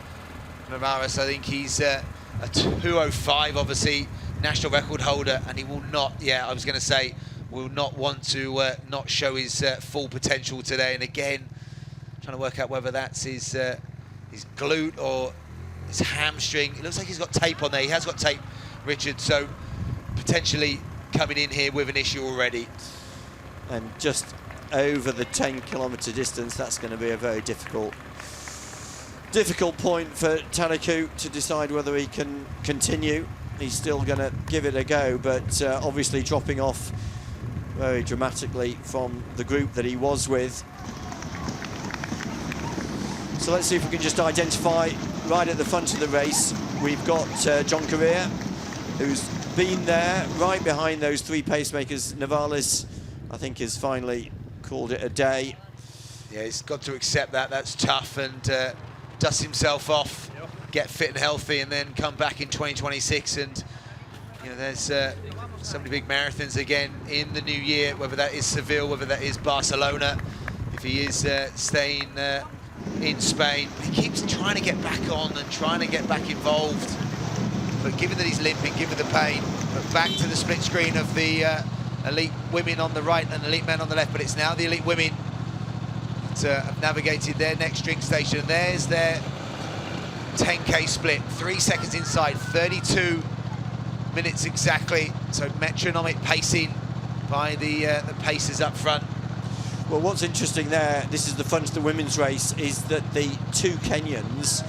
Navares, I think he's a 2:05, obviously, national record holder, and he will not, I was going to say, will not want to not show his full potential today. And again, trying to work out whether that's his glute or his hamstring. It looks like he's got tape on there. He has got tape, Richard, so potentially coming in here with an issue already. And just over the 10-kilometre distance, that's going to be a very difficult point for Tariku to decide whether he can continue. He's still going to give it a go, but obviously dropping off very dramatically from the group that he was with. So let's see if we can just identify right at the front of the race. We've got John Correa, who's been there right behind those 3 pacemakers. Navales, I think, has finally called it a day. Yeah, he's got to accept that. That's tough, and dust himself off, get fit and healthy, and then come back in 2026. And you know, there's so many big marathons again in the new year, whether that is Seville, whether that is Barcelona. If he is staying in Spain, he keeps trying to get back on and trying to get back involved. But given that he's limping, given the pain, but back to the split screen of the elite women on the right and elite men on the left, but it's now the elite women that have navigated their next drink station. And there's their 10K split, 3 seconds inside, 32 minutes exactly. So metronomic pacing by the pacers up front. Well, what's interesting there, this is the front of the women's race, is that the 2 Kenyans,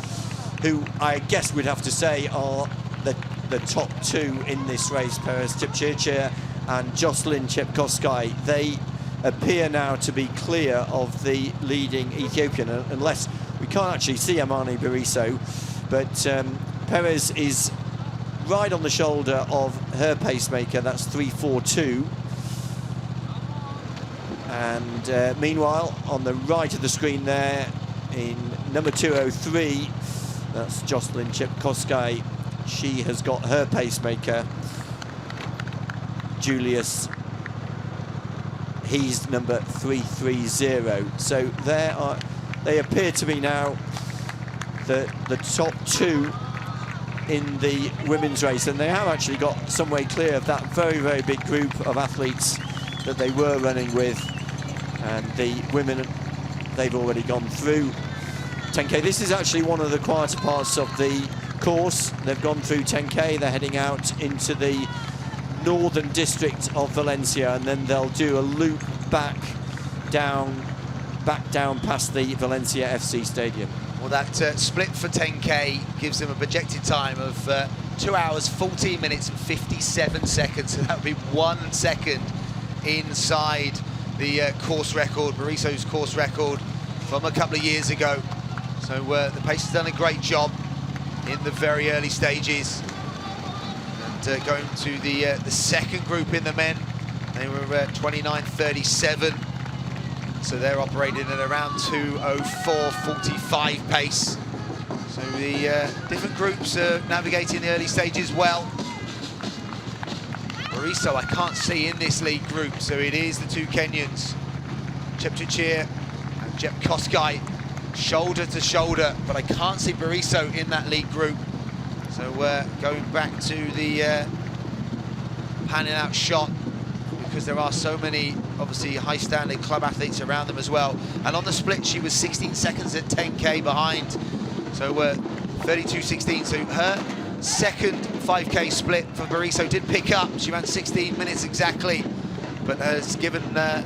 who I guess we'd have to say are the top 2 in this race, Perez Chepchirchir and Jocelyn Chepkosgei, they appear now to be clear of the leading Ethiopian, unless we can't actually see Amani Bariso, but Perez is right on the shoulder of her pacemaker, that's 3:42. And meanwhile, on the right of the screen there, in number 203, that's Jocelyn Chepkosgei. She has got her pacemaker, Julius. He's number 330. So they appear to be now the top 2 in the women's race, and they have actually got some way clear of that very, very big group of athletes that they were running with. And the women, they've already gone through 10K. This is actually one of the quieter parts of the course. They've gone through 10K, they're heading out into the northern district of Valencia, and then they'll do a loop back down past the Valencia FC stadium. Well, that split for 10K gives them a projected time of 2 hours, 14 minutes and 57 seconds. So that would be 1 second inside the course record, Bariso's course record from a couple of years ago. So the pace has done a great job in the very early stages. And going to the second group in the men, they were 29.37. So they're operating at around 2:04.45 pace. So the different groups are navigating the early stages well. Bariso I can't see in this lead group, so it is the two Kenyans, Chepchirchir and Jep Kosgei, shoulder to shoulder, but I can't see Bariso in that lead group. So going back to the panning out shot, because there are so many, obviously, high standing club athletes around them as well. And on the split, she was 16 seconds at 10K behind. So 32.16, so her second 5K split for Bariso did pick up. She ran 16 minutes exactly, but has given the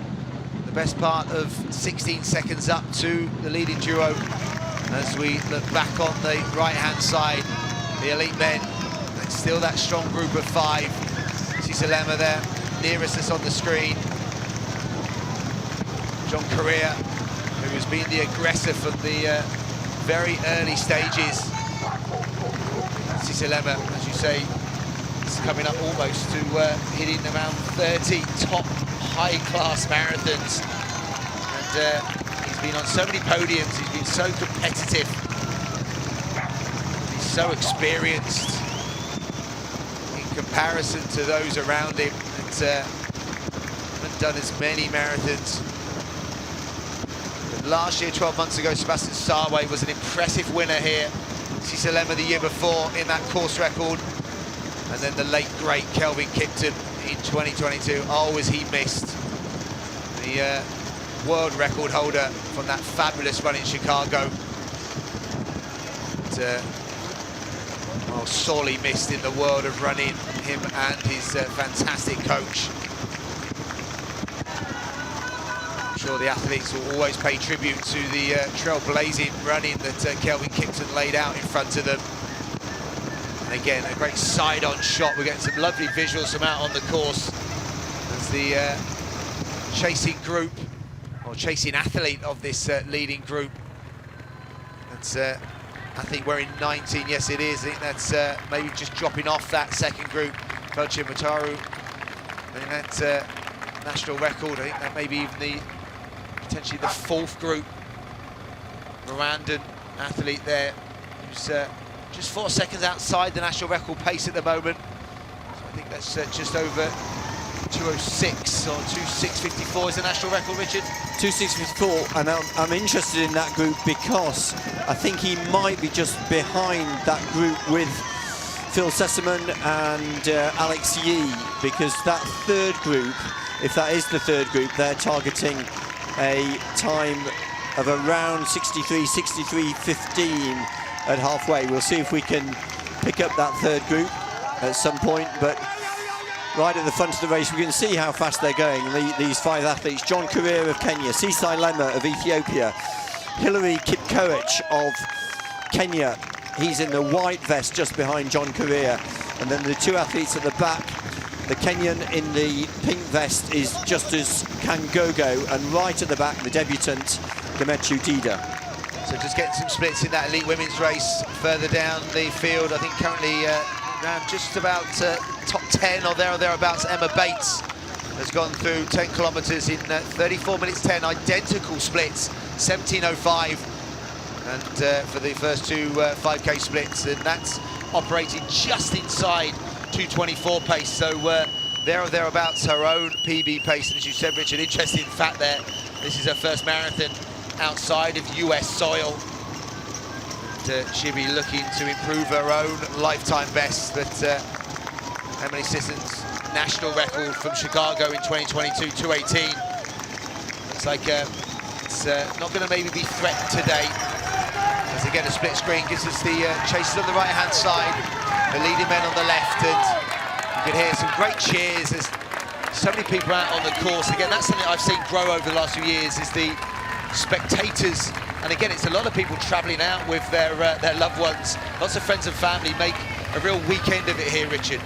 best part of 16 seconds up to the leading duo. As we look back on the right-hand side, the elite men, it's still that strong group of 5. Sisalema there, nearest us on the screen. John Correa, who has been the aggressor from the very early stages. Sisalema, as you say, is coming up almost to hitting around 30 top high-class marathons. And he's been on so many podiums, he's been so competitive. He's so experienced in comparison to those around him that haven't done as many marathons. But last year, 12 months ago, Sebastian Sarway was an impressive winner here. Sisalema the year before in that course record. And then the late, great Kelvin Kipton in 2022. Oh, was he missed. The world record holder from that fabulous run in Chicago. But, well, sorely missed in the world of running, him and his fantastic coach. I'm sure the athletes will always pay tribute to the trailblazing running that Kelvin Kipton laid out in front of them. And again, a great side-on shot. We're getting some lovely visuals from out on the course as the chasing group, or chasing athlete of this leading group. That's, I think we're in 19, yes it is. I think that's maybe just dropping off that second group. Felche Mutaru, I think that's national record. I think that may be even potentially the fourth group. Rwandan athlete there, who's just 4 seconds outside the national record pace at the moment. So I think that's just over 2:06 or 2:06.54 is the national record, Richard. 2:06.54, and I'm interested in that group because I think he might be just behind that group with Phil Sessamon and Alex Yee, because that third group, if that is the third group, they're targeting a time of around 63:15 at halfway. We'll see if we can pick up that third group at some point, but right at the front of the race, we can see how fast they're going, these 5 athletes. John Correa of Kenya, Sisalema of Ethiopia, Hilary Kipkoech of Kenya. He's in the white vest just behind John Correa. And then the 2 athletes at the back, the Kenyan in the pink vest is Justus Kangogo, and right at the back, the debutant, Gemechu Dida. So just getting some splits in that elite women's race further down the field. I think currently around just about top 10 or thereabouts. Emma Bates has gone through 10 kilometers in 34 minutes 10, identical splits, 17:05, and for the first 2 5K splits, and that's operating just inside 2:24 pace. So there or thereabouts her own PB pace. And as you said, Richard, interesting fact there, this is her first marathon outside of US soil. And she'll be looking to improve her own lifetime best. But Emily Sisson's national record from Chicago in 2022, 2:18. Looks like it's not going to maybe be threatened today. As again, a split screen gives us the chasers on the right-hand side, the leading men on the left, and you can hear some great cheers. There's so many people out on the course. Again, that's something I've seen grow over the last few years, is the spectators. And again, it's a lot of people travelling out with their loved ones. Lots of friends and family make a real weekend of it here, Richard.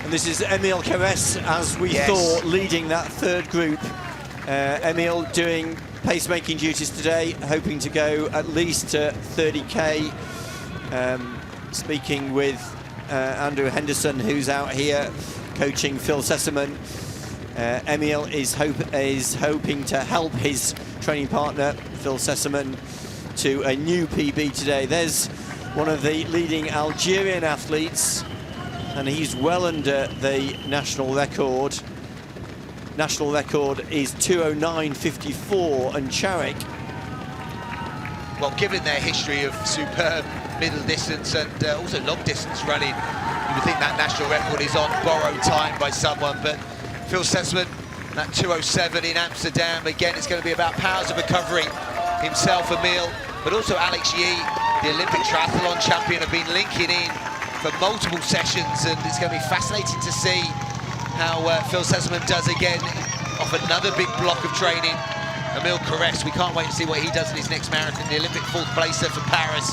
And this is Emile Caresse, as we thought, leading that third group. Emile doing pacemaking duties today, hoping to go at least to 30k. Speaking with Andrew Henderson, who's out here coaching Phil Sessamon. Emil is hoping to help his training partner, Phil Sessamon, to a new PB today. There's one of the leading Algerian athletes, and he's well under the national record. National record is 2:09.54, and Charik. Well, given their history of superb middle distance and also long distance running, you would think that national record is on borrowed time by someone, but Phil Sessamon, that 2:07 in Amsterdam, again, it's going to be about powers of recovery. Himself, Emil, but also Alex Yee, the Olympic triathlon champion, have been linking in for multiple sessions, and it's going to be fascinating to see how Phil Sessamon does again off another big block of training. Emil Caress, we can't wait to see what he does in his next marathon, the Olympic fourth placer for Paris.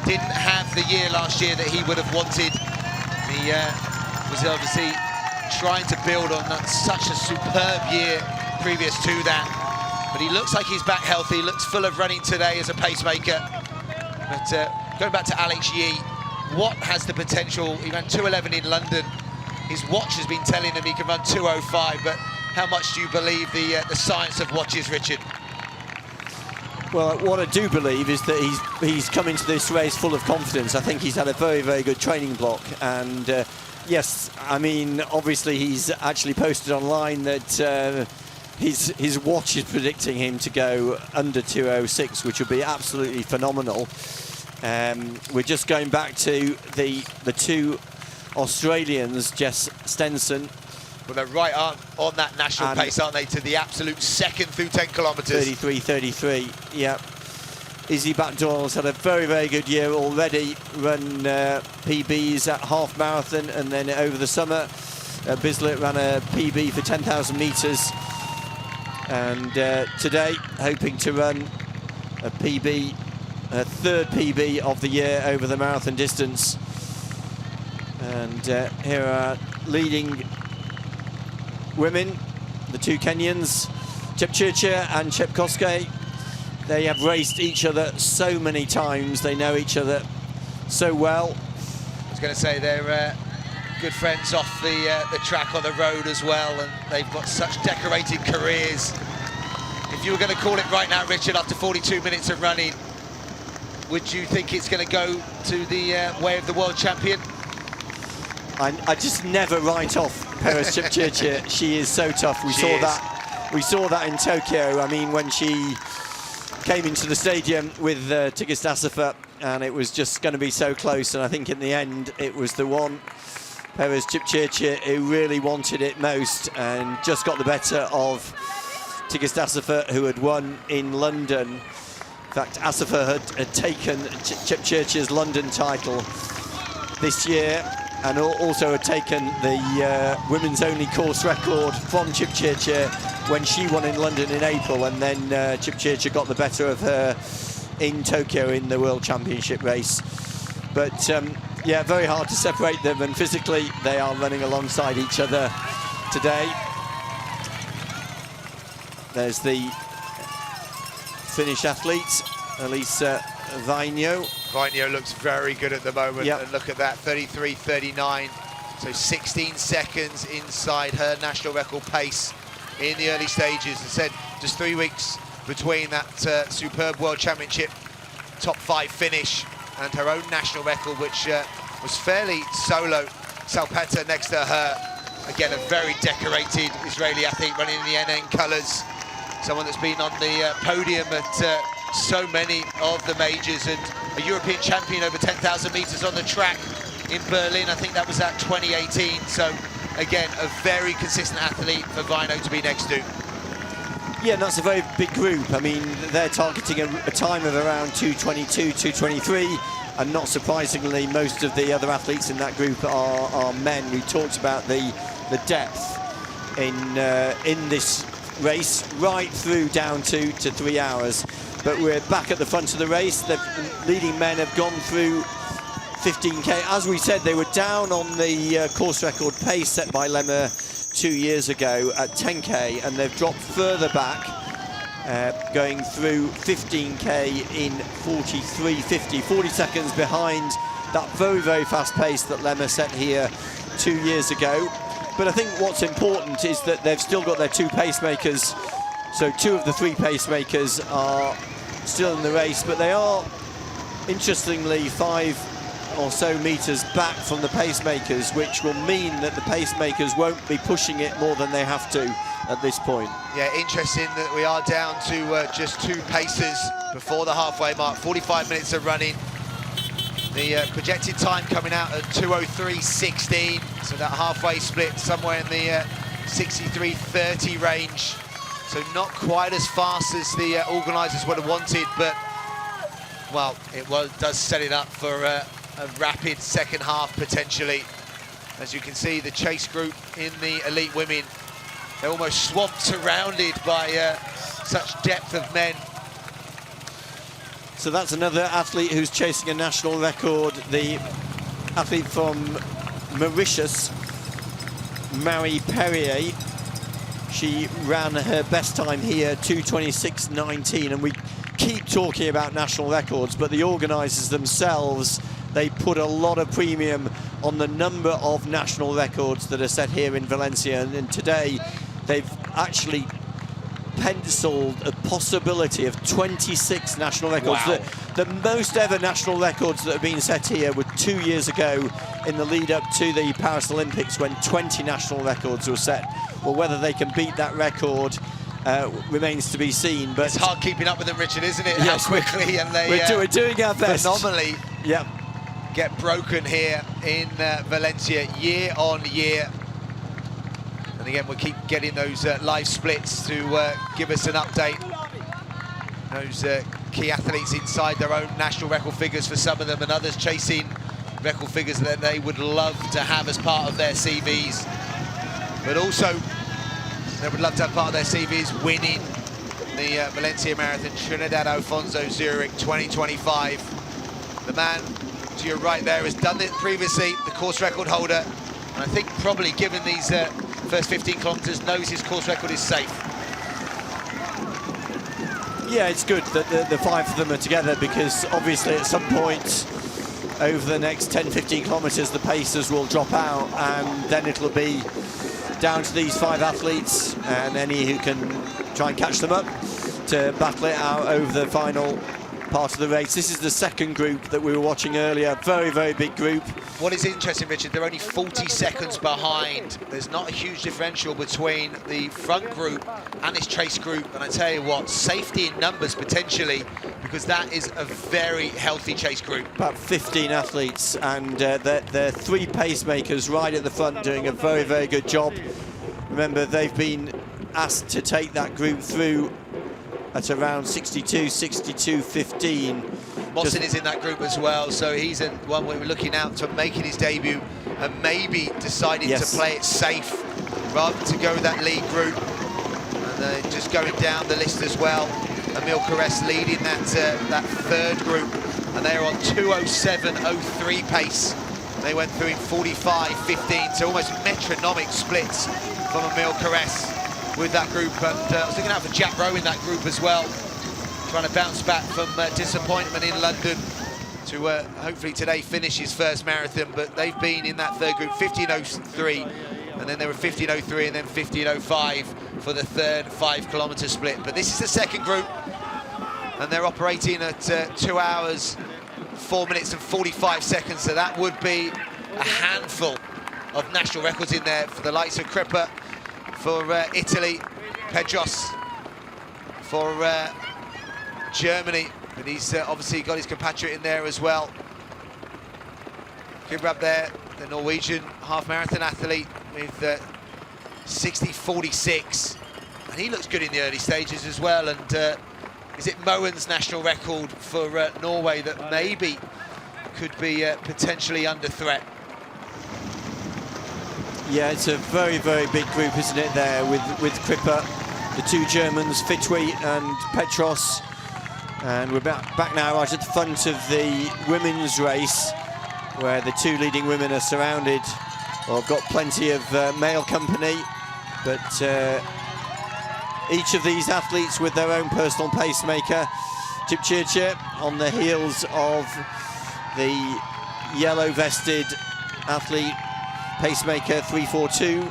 Didn't have the year last year that he would have wanted. He was obviously trying to build on that, such a superb year previous to that. But he looks like he's back healthy, looks full of running today as a pacemaker. But going back to Alex Yee, what has the potential? He ran 2:11 in London. His watch has been telling him he can run 2:05, but how much do you believe the science of watches, Richard? Well, what I do believe is that he's come into this race full of confidence. I think he's had a very, very good training block, and yes, I mean, obviously he's actually posted online that his watch is predicting him to go under 2:06, which would be absolutely phenomenal. We're just going back to the two Australians, Jess Stenson. Well, they're right on that national pace, aren't they, to the absolute second through 10 kilometres. 33.33, yeah. Izzy Batdoyle's had a very, very good year already, run PBs at half marathon, and then over the summer, Bislett ran a PB for 10,000 metres. And today, hoping to run a PB, a third PB of the year over the marathon distance. And here are leading women, the two Kenyans, Chepchirchir and Chepkoskei. They have raced each other so many times. They know each other so well. I was going to say they're good friends off the track on the road as well, and they've got such decorated careers. If you were going to call it right now, Richard, after 42 minutes of running, would you think it's going to go to the way of the world champion? I just never write off Perez Chepchirchir. She is so tough. We saw that in Tokyo. I mean, when she came into the stadium with Tigist Assefa, and it was just going to be so close. And I think in the end, it was the one, Perez Chepchirchir, who really wanted it most and just got the better of Tigist Assefa, who had won in London. In fact, Assefa had taken Chepchirchir's London title this year, and also had taken the women's only course record from Chepchirchir when she won in London in April, and then Chepchirchir got the better of her in Tokyo in the World Championship race. But yeah, very hard to separate them, and physically they are running alongside each other today. There's the Finnish athlete, Elisa Vainio. Vainio looks very good at the moment, yep. And look at that, 33.39, so 16 seconds inside her national record pace in the early stages. As I said, just 3 weeks between that superb World Championship top 5 finish and her own national record, which was fairly solo. Salpeta next to her, again a very decorated Israeli athlete running in the ENG colours, someone that's been on the podium at so many of the majors, and a European champion over 10,000 metres on the track in Berlin. I think that was at 2018. So again, a very consistent athlete for Vainio to be next to. Yeah, and that's a very big group. I mean, they're targeting a time of around 2:22, 2:23, and not surprisingly, most of the other athletes in that group are men. We talked about the depth in this race, right through down to 3 hours. But we're back at the front of the race. The leading men have gone through 15k. As we said, they were down on the course record pace set by Lemmer 2 years ago at 10k, and they've dropped further back going through 15k in 43.50, 40 seconds behind that very, very fast pace that Lemma set here 2 years ago. But I think what's important is that they've still got their two pacemakers. So 2 of the 3 pacemakers are still in the race, but they are, interestingly, 5 or so meters back from the pacemakers, which will mean that the pacemakers won't be pushing it more than they have to at this point. Yeah, interesting that we are down to just 2 paces before the halfway mark. 45 minutes of running. The projected time coming out at 2:03.16, so that halfway split somewhere in the 63.30 range. So not quite as fast as the organisers would have wanted, but well, it does set it up for a rapid second half potentially. As you can see, the chase group in the elite women, they're almost swamped, surrounded by such depth of men. So that's another athlete who's chasing a national record, the athlete from Mauritius, Marie Perrier. She ran her best time here, 2:26.19, and we keep talking about national records, but the organisers themselves, they put a lot of premium on the number of national records that are set here in Valencia, and today they've actually penciled a possibility of 26 national records. Wow. The most ever national records that have been set here were 2 years ago in the lead up to the Paris Olympics, when 20 national records were set. Well, whether they can beat that record remains to be seen. But it's hard keeping up with them, Richard, isn't it? Yes, how quickly and they we're doing our best. Phenomenally Yeah. get broken here in Valencia year on year. And again, we'll keep getting those live splits to give us an update. Those key athletes inside their own national record figures for some of them, and others chasing record figures that they would love to have as part of their CVs. But also, they would love to have part of their CVs winning the Valencia Marathon Trinidad Alfonso Zurich 2025. The man to your right there has done it previously, the course record holder, and I think probably given these first 15 kilometers knows his course record is safe. Yeah, it's good that the 5 of them are together, because obviously at some point over the next 10-15 kilometers the pacers will drop out, and then it'll be down to these 5 athletes and any who can try and catch them up to battle it out over the final part of the race. This is the second group that we were watching earlier. Very, very big group. What is interesting, Richard, they're only 40 seconds behind. There's not a huge differential between the front group and this chase group. And I tell you what, safety in numbers potentially, because that is a very healthy chase group. About 15 athletes, and they're 3 pacemakers right at the front doing a very, very good job. Remember, they've been asked to take that group through at around 62.15. Mossin is in that group as well, so he's one we were looking out to making his debut and maybe deciding to play it safe rather than to go with that lead group. And just going down the list as well, Emile Carres leading that third group, and they're on 2:07.03 pace. They went through in 45.15, so almost metronomic splits from Emile Carres with that group. And I was looking out for Jack Rowe in that group as well, trying to bounce back from disappointment in London to hopefully today finish his first marathon. But they've been in that third group, 15:03, and then they were 15:03 and then 15:05 for the third 5-kilometer split. But this is the second group, and they're operating at 2 hours, 4 minutes and 45 seconds. So that would be a handful of national records in there for the likes of Crippa, for Italy, Pedros for Germany, but he's obviously got his compatriot in there as well. Kibrab there, the Norwegian half-marathon athlete with 60.46, and he looks good in the early stages as well. And is it Moen's national record for Norway that maybe could be potentially under threat? Yeah, it's a very, very big group, isn't it, there with Crippa, the 2 Germans, Fitwi and Petros. And we're back now right at the front of the women's race, where the 2 leading women are surrounded, or got plenty of male company, but each of these athletes with their own personal pacemaker. Chipchirchir on the heels of the yellow-vested athlete pacemaker 342,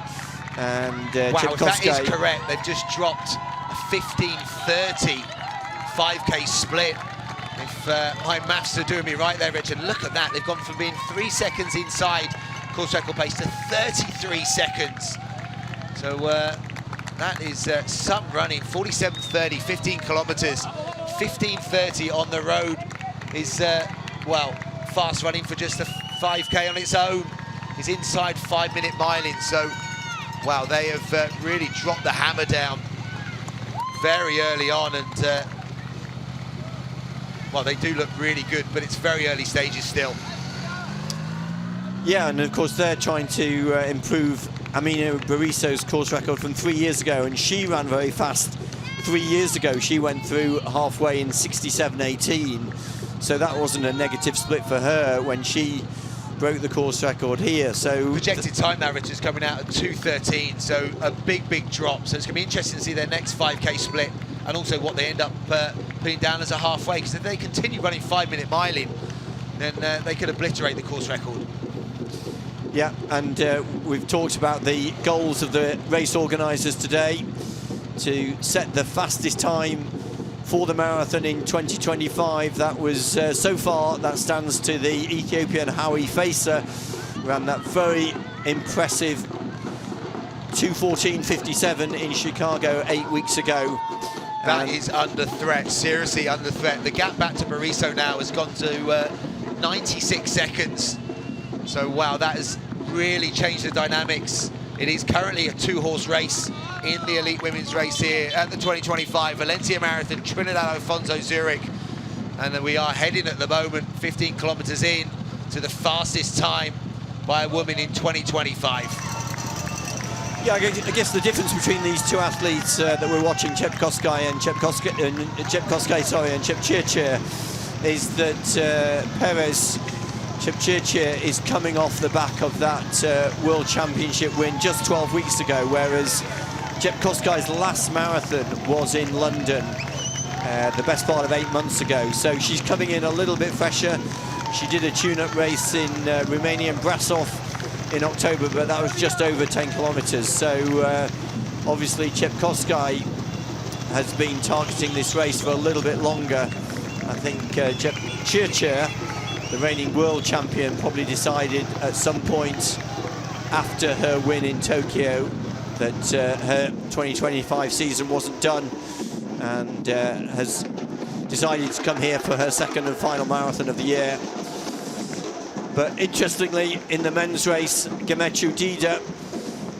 and wow, if that is Chepkosgei. correct, they've just dropped a 15:30 5K split. If my maths are doing me right there, Richard, look at that. They've gone from being 3 seconds inside course record pace to 33 seconds. So that is some running. 47:30, 15 kilometers, 15:30 on the road is, well, fast running for just a 5K on its own. Is inside 5-minute miling. So, wow, they have really dropped the hammer down very early on, and well, they do look really good, but it's very early stages still. Yeah, and of course they're trying to improve Amina Barisso's course record from 3 years ago, and she ran very fast 3 years ago. She went through halfway in 67:18, so that wasn't a negative split for her when she broke the course record here. So projected time now, Richard, is coming out at 2:13, so a big drop. So it's going to be interesting to see their next 5K split, and also what they end up putting down as a halfway, because if they continue running 5-minute miling, then they could obliterate the course record. Yeah, and we've talked about the goals of the race organisers today, to set the fastest time for the marathon in 2025. That was, so far, that stands to the Ethiopian Howie Facer, ran that very impressive 2:14:57 in Chicago 8 weeks ago. That is under threat, seriously under threat. The gap back to Barisso now has gone to 96 seconds. So, wow, that has really changed the dynamics. It is currently a 2-horse race in the elite women's race here at the 2025 Valencia Marathon, Trinidad Alfonso Zurich. And we are heading at the moment 15 kilometers in to the fastest time by a woman in 2025. Yeah, I guess the difference between these two athletes that we're watching, Chepkosgei and Chepchirchir, is that Perez Chepchirchir is coming off the back of that World Championship win just 12 weeks ago, whereas Chepkosgei's last marathon was in London the best part of 8 months ago. So she's coming in a little bit fresher. She did a tune-up race in Romania and Brasov in October, but that was just over 10 kilometers. So obviously Chepkosgei has been targeting this race for a little bit longer. I think Chepchirchir, the reigning world champion, probably decided at some point after her win in Tokyo that her 2025 season wasn't done, and has decided to come here for her second and final marathon of the year. But interestingly, in the men's race, Gemechu Dida,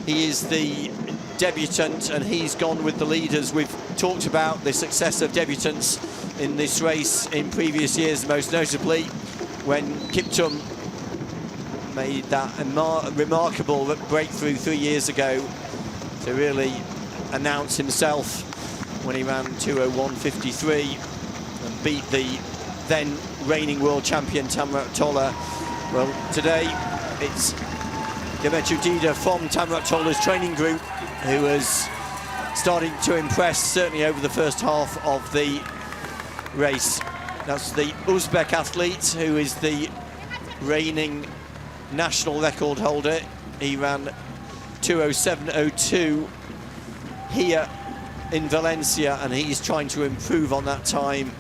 he is the debutant, and he's gone with the leaders. We've talked about the success of debutants in this race in previous years, most notably when Kiptum made that remarkable breakthrough 3 years ago to really announce himself when he ran 2:01:53 and beat the then reigning world champion Tamrat Tola. Well, today it's Gemechu Dida from Tamrat Tola's training group who is starting to impress, certainly over the first half of the race. That's the Uzbek athlete who is the reigning national record holder. He ran 2:07:02 here in Valencia, and he's trying to improve on that time.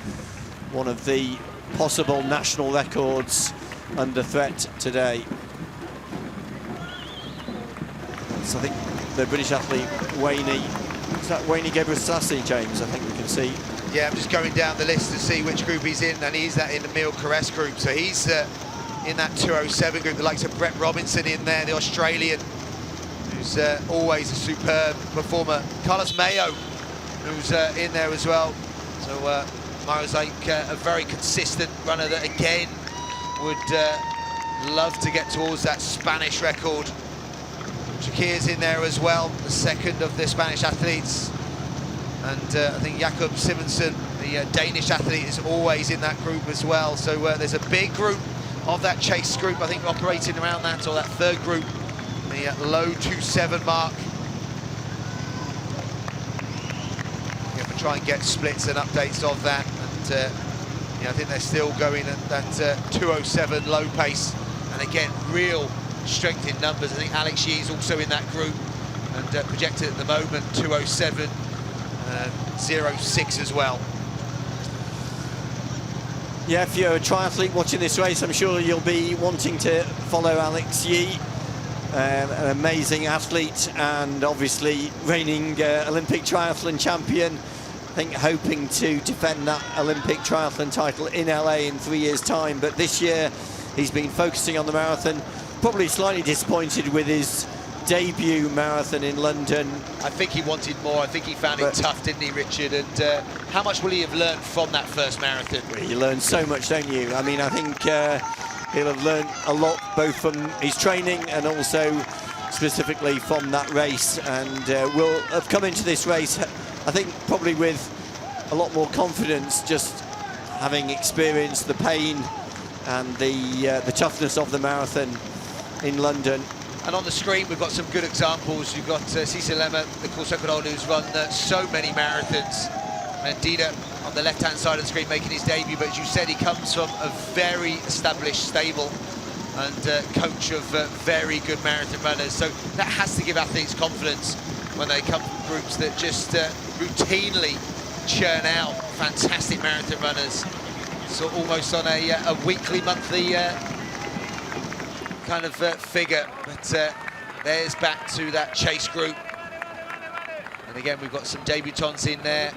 One of the possible national records under threat today. So I think the British athlete Wayne, is that Wayne Gebrselassie, James? I think we can see. Yeah, I'm just going down the list to see which group he's in, and he's in the Emil Caress group. So he's in that 2:07 group. The likes of Brett Robinson in there, the Australian, who's always a superb performer. Carlos Mayo, who's in there as well. So Mayo's like a very consistent runner that, again, would love to get towards that Spanish record. Shakir's in there as well, the second of the Spanish athletes. And I think Jakob Simonsen, the Danish athlete, is always in that group as well. So there's a big group of that chase group, I think, operating around that, or that third group, the low 2:07 mark. We'll try and get splits and updates of that. And I think they're still going at that 2:07 low pace. And again, real strength in numbers. I think Alex Yee is also in that group and projected at the moment 2:07, 0:6 as well. Yeah, if you're a triathlete watching this race, I'm sure you'll be wanting to follow Alex Yee, an amazing athlete and obviously reigning Olympic triathlon champion. I think hoping to defend that Olympic triathlon title in LA in 3 years' time. But this year, he's been focusing on the marathon. Probably slightly disappointed with his debut marathon in London. I think he wanted more. I think he found it tough, didn't he, Richard? And how much will he have learned from that first marathon? You learn so much, don't you? I mean, I think he'll have learned a lot, both from his training and also specifically from that race. And will have come into this race, I think, probably with a lot more confidence, just having experienced the pain and the toughness of the marathon in London. And on the screen, we've got some good examples. You've got Cecil Lemmer, the course record holder, who's run so many marathons. And Dida on the left-hand side of the screen making his debut. But as you said, he comes from a very established stable and coach of very good marathon runners. So that has to give athletes confidence when they come from groups that just routinely churn out fantastic marathon runners. So almost on a weekly, monthly kind of figure. But there's back to that chase group. And again, we've got some debutants in there.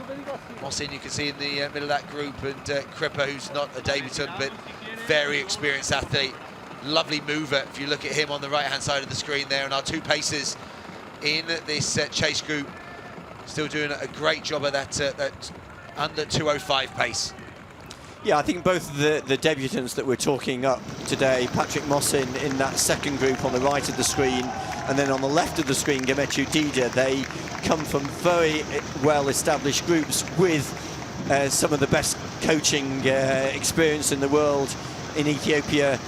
Mosin, you can see in the middle of that group, and Cripper, who's not a debutant, but very experienced athlete. Lovely mover, if you look at him on the right-hand side of the screen there. And our two pacers in this chase group, still doing a great job of that under 2:05 pace. Yeah, I think both of the debutants that we're talking up today, Patrick Mosin in that second group on the right of the screen, and then on the left of the screen, Gemechu Dida, they come from very well-established groups with some of the best coaching experience in the world. In Ethiopia,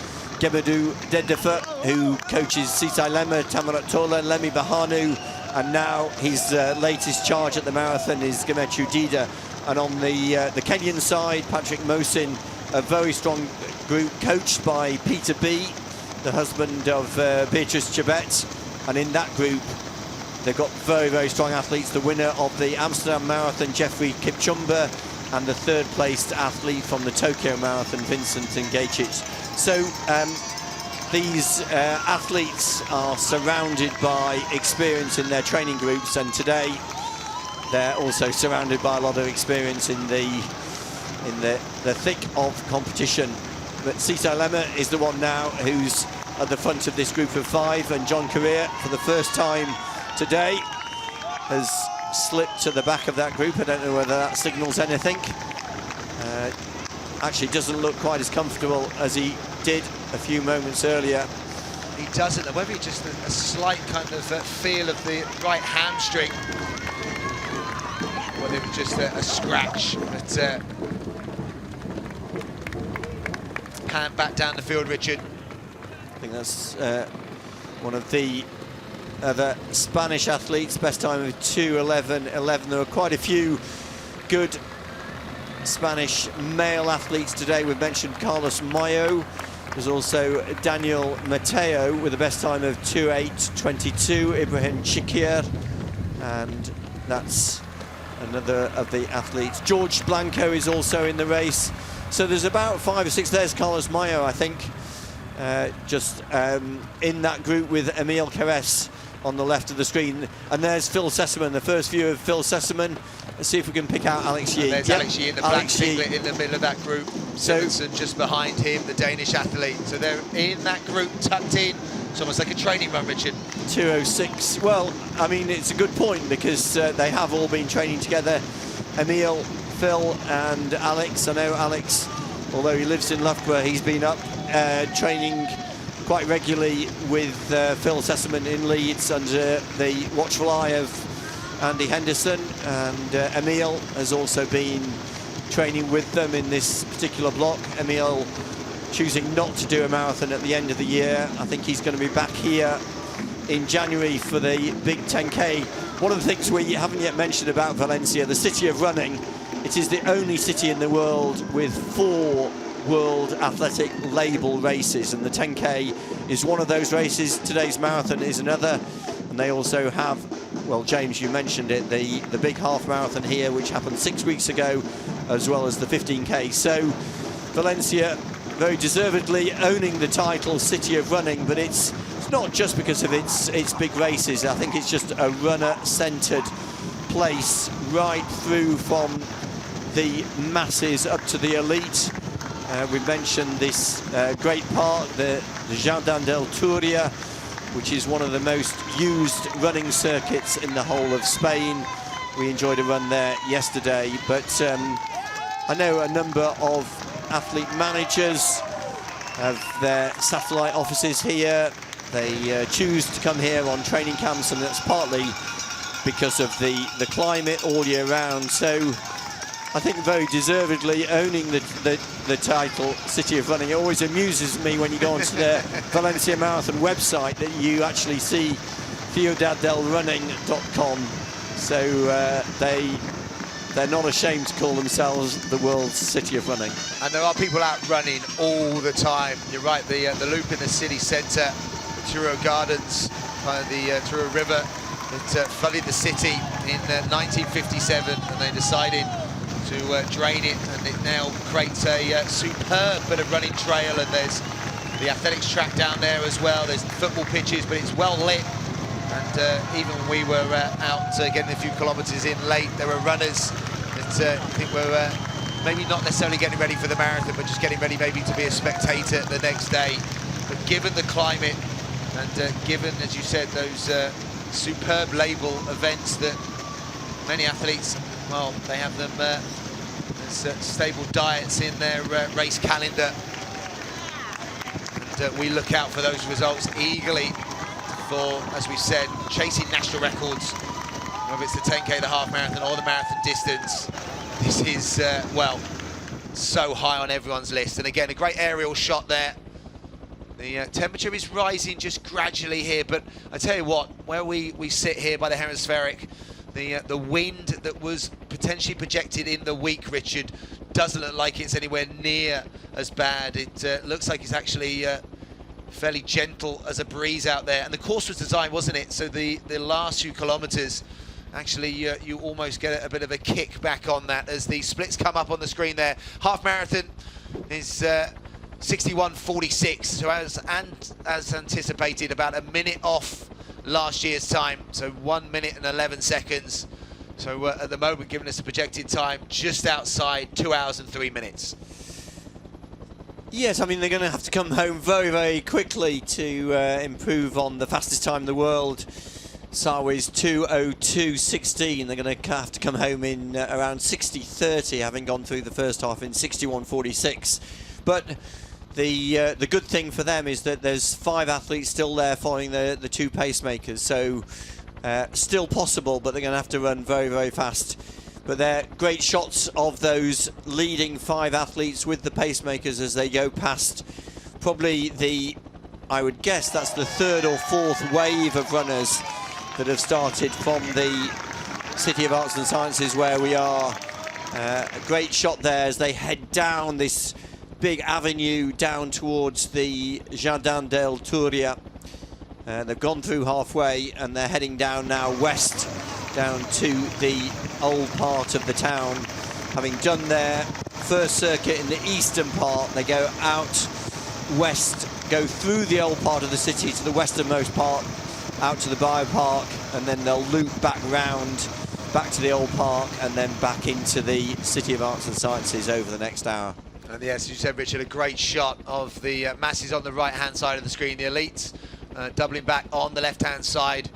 Gemedu Dedefer, who coaches Sisai Lemmer, Tamarat Tola, and Lemi Bahanu, and now his latest charge at the marathon is Gemechu Dida. And on the Kenyan side, Patrick Mosin, a very strong group coached by Peter B, the husband of Beatrice Chebet. And in that group, they've got very, very strong athletes. The winner of the Amsterdam Marathon, Jeffrey Kipchumba, and the third-placed athlete from the Tokyo Marathon, Vincent Ngachit. So these athletes are surrounded by experience in their training groups, and today they're also surrounded by a lot of experience in the thick of competition. But Sisai Lemmer is the one now who's at the front of this group of five, and John Correa, for the first time today, has slipped to the back of that group. I don't know whether that signals anything. Actually doesn't look quite as comfortable as he did a few moments earlier. He doesn't, and whether it's just a slight kind of feel of the right hamstring, whether it was just a scratch. But hand back down the field, Richard. I think that's one of the other Spanish athletes, best time of 2:11.11. There were quite a few good Spanish male athletes today. We've mentioned Carlos Mayo. There's also Daniel Mateo with the best time of 2:8.22, Ibrahim Chikir, and that's another of the athletes. George Blanco is also in the race. So there's about 5 or 6. There's Carlos Mayo, I think, just in that group with Emil Carres on the left of the screen. And there's Phil Sesseman, the first view of Phil Sesseman. Let's see if we can pick out Alex Yee. There's Alex Yee in the black singlet in the middle of that group. Simonson just behind him, the Danish athlete. So they're in that group, tucked in. It's almost like a training run, Richard. 2:06. Well, I mean, it's a good point because they have all been training together. Emil, Phil and Alex. I know Alex, although he lives in Loughborough, he's been up training quite regularly with Phil Sesseman in Leeds under the watchful eye of Andy Henderson, and Emil has also been training with them in this particular block. Emil choosing not to do a marathon at the end of the year. I think he's going to be back here in January for the big 10K one of the things we haven't yet mentioned about Valencia, the city of running, it is the only city in the world with 4 World Athletic Label races, and the 10K is one of those races. Today's marathon is another, and they also have, well, James, you mentioned it, the big half marathon here, which happened 6 weeks ago, as well as the 15K. So Valencia very deservedly owning the title City of Running, but it's not just because of its big races. I think it's just a runner-centred place right through from the masses up to the elite. We mentioned this great park, the Jardin del Turia, which is one of the most used running circuits in the whole of Spain. We enjoyed a run there yesterday, but I know a number of athlete managers have their satellite offices here. They choose to come here on training camps, and that's partly because of the climate all year round. So I think very deservedly owning the title City of Running. It always amuses me when you go onto the Valencia Marathon website that you actually see ciudadelrunning.com. So they're not ashamed to call themselves the world's City of Running. And there are people out running all the time. You're right, the loop in the city centre, the Turo Gardens, the Turo River, that flooded the city in 1957, and they decided to drain it, and it now creates a superb bit of running trail. And there's the athletics track down there as well. There's football pitches, but it's well lit. And even when we were out getting a few kilometres in late, there were runners that I think were maybe not necessarily getting ready for the marathon, but just getting ready maybe to be a spectator the next day. But given the climate and given, as you said, those superb label events that many athletes, well, they have them as stable diets in their race calendar. And we look out for those results eagerly for, as we said, chasing national records, whether it's the 10K, the half marathon, or the marathon distance. This is, well, so high on everyone's list. And again, a great aerial shot there. The temperature is rising just gradually here, but I tell you what, where we sit here by the hemispheric, the wind that was potentially projected in the week, Richard, doesn't look like it's anywhere near as bad. It looks like it's actually fairly gentle as a breeze out there. And the course was designed, wasn't it? So the last few kilometres, actually you almost get a bit of a kick back on that as the splits come up on the screen there. Half marathon is 61:46, so as anticipated, about a minute off last year's time, so 1 minute and 11 seconds. So at the moment, giving us a projected time just outside 2 hours and 3 minutes. Yes, I mean, they're going to have to come home very, very quickly to improve on the fastest time in the world. Sarwi's 2:02:16. They're going to have to come home in around 60:30, having gone through the first half in 61:46. But the good thing for them is that there's 5 athletes still there following the 2 pacemakers. So still possible, but they're going to have to run very, very fast. But they're great shots of those leading 5 athletes with the pacemakers as they go past probably I would guess that's the 3rd or 4th wave of runners that have started from the City of Arts and Sciences where we are. A great shot there as they head down this big avenue down towards the Jardin del Turia. They've gone through halfway and they're heading down now west, down to the old part of the town. Having done their first circuit in the eastern part, they go out west, go through the old part of the city to the westernmost part, out to the biopark, and then they'll loop back round, back to the old park, and then back into the City of Arts and Sciences over the next hour. And yes, as you said, Richard, a great shot of the masses on the right-hand side of the screen, the elites doubling back on the left-hand side.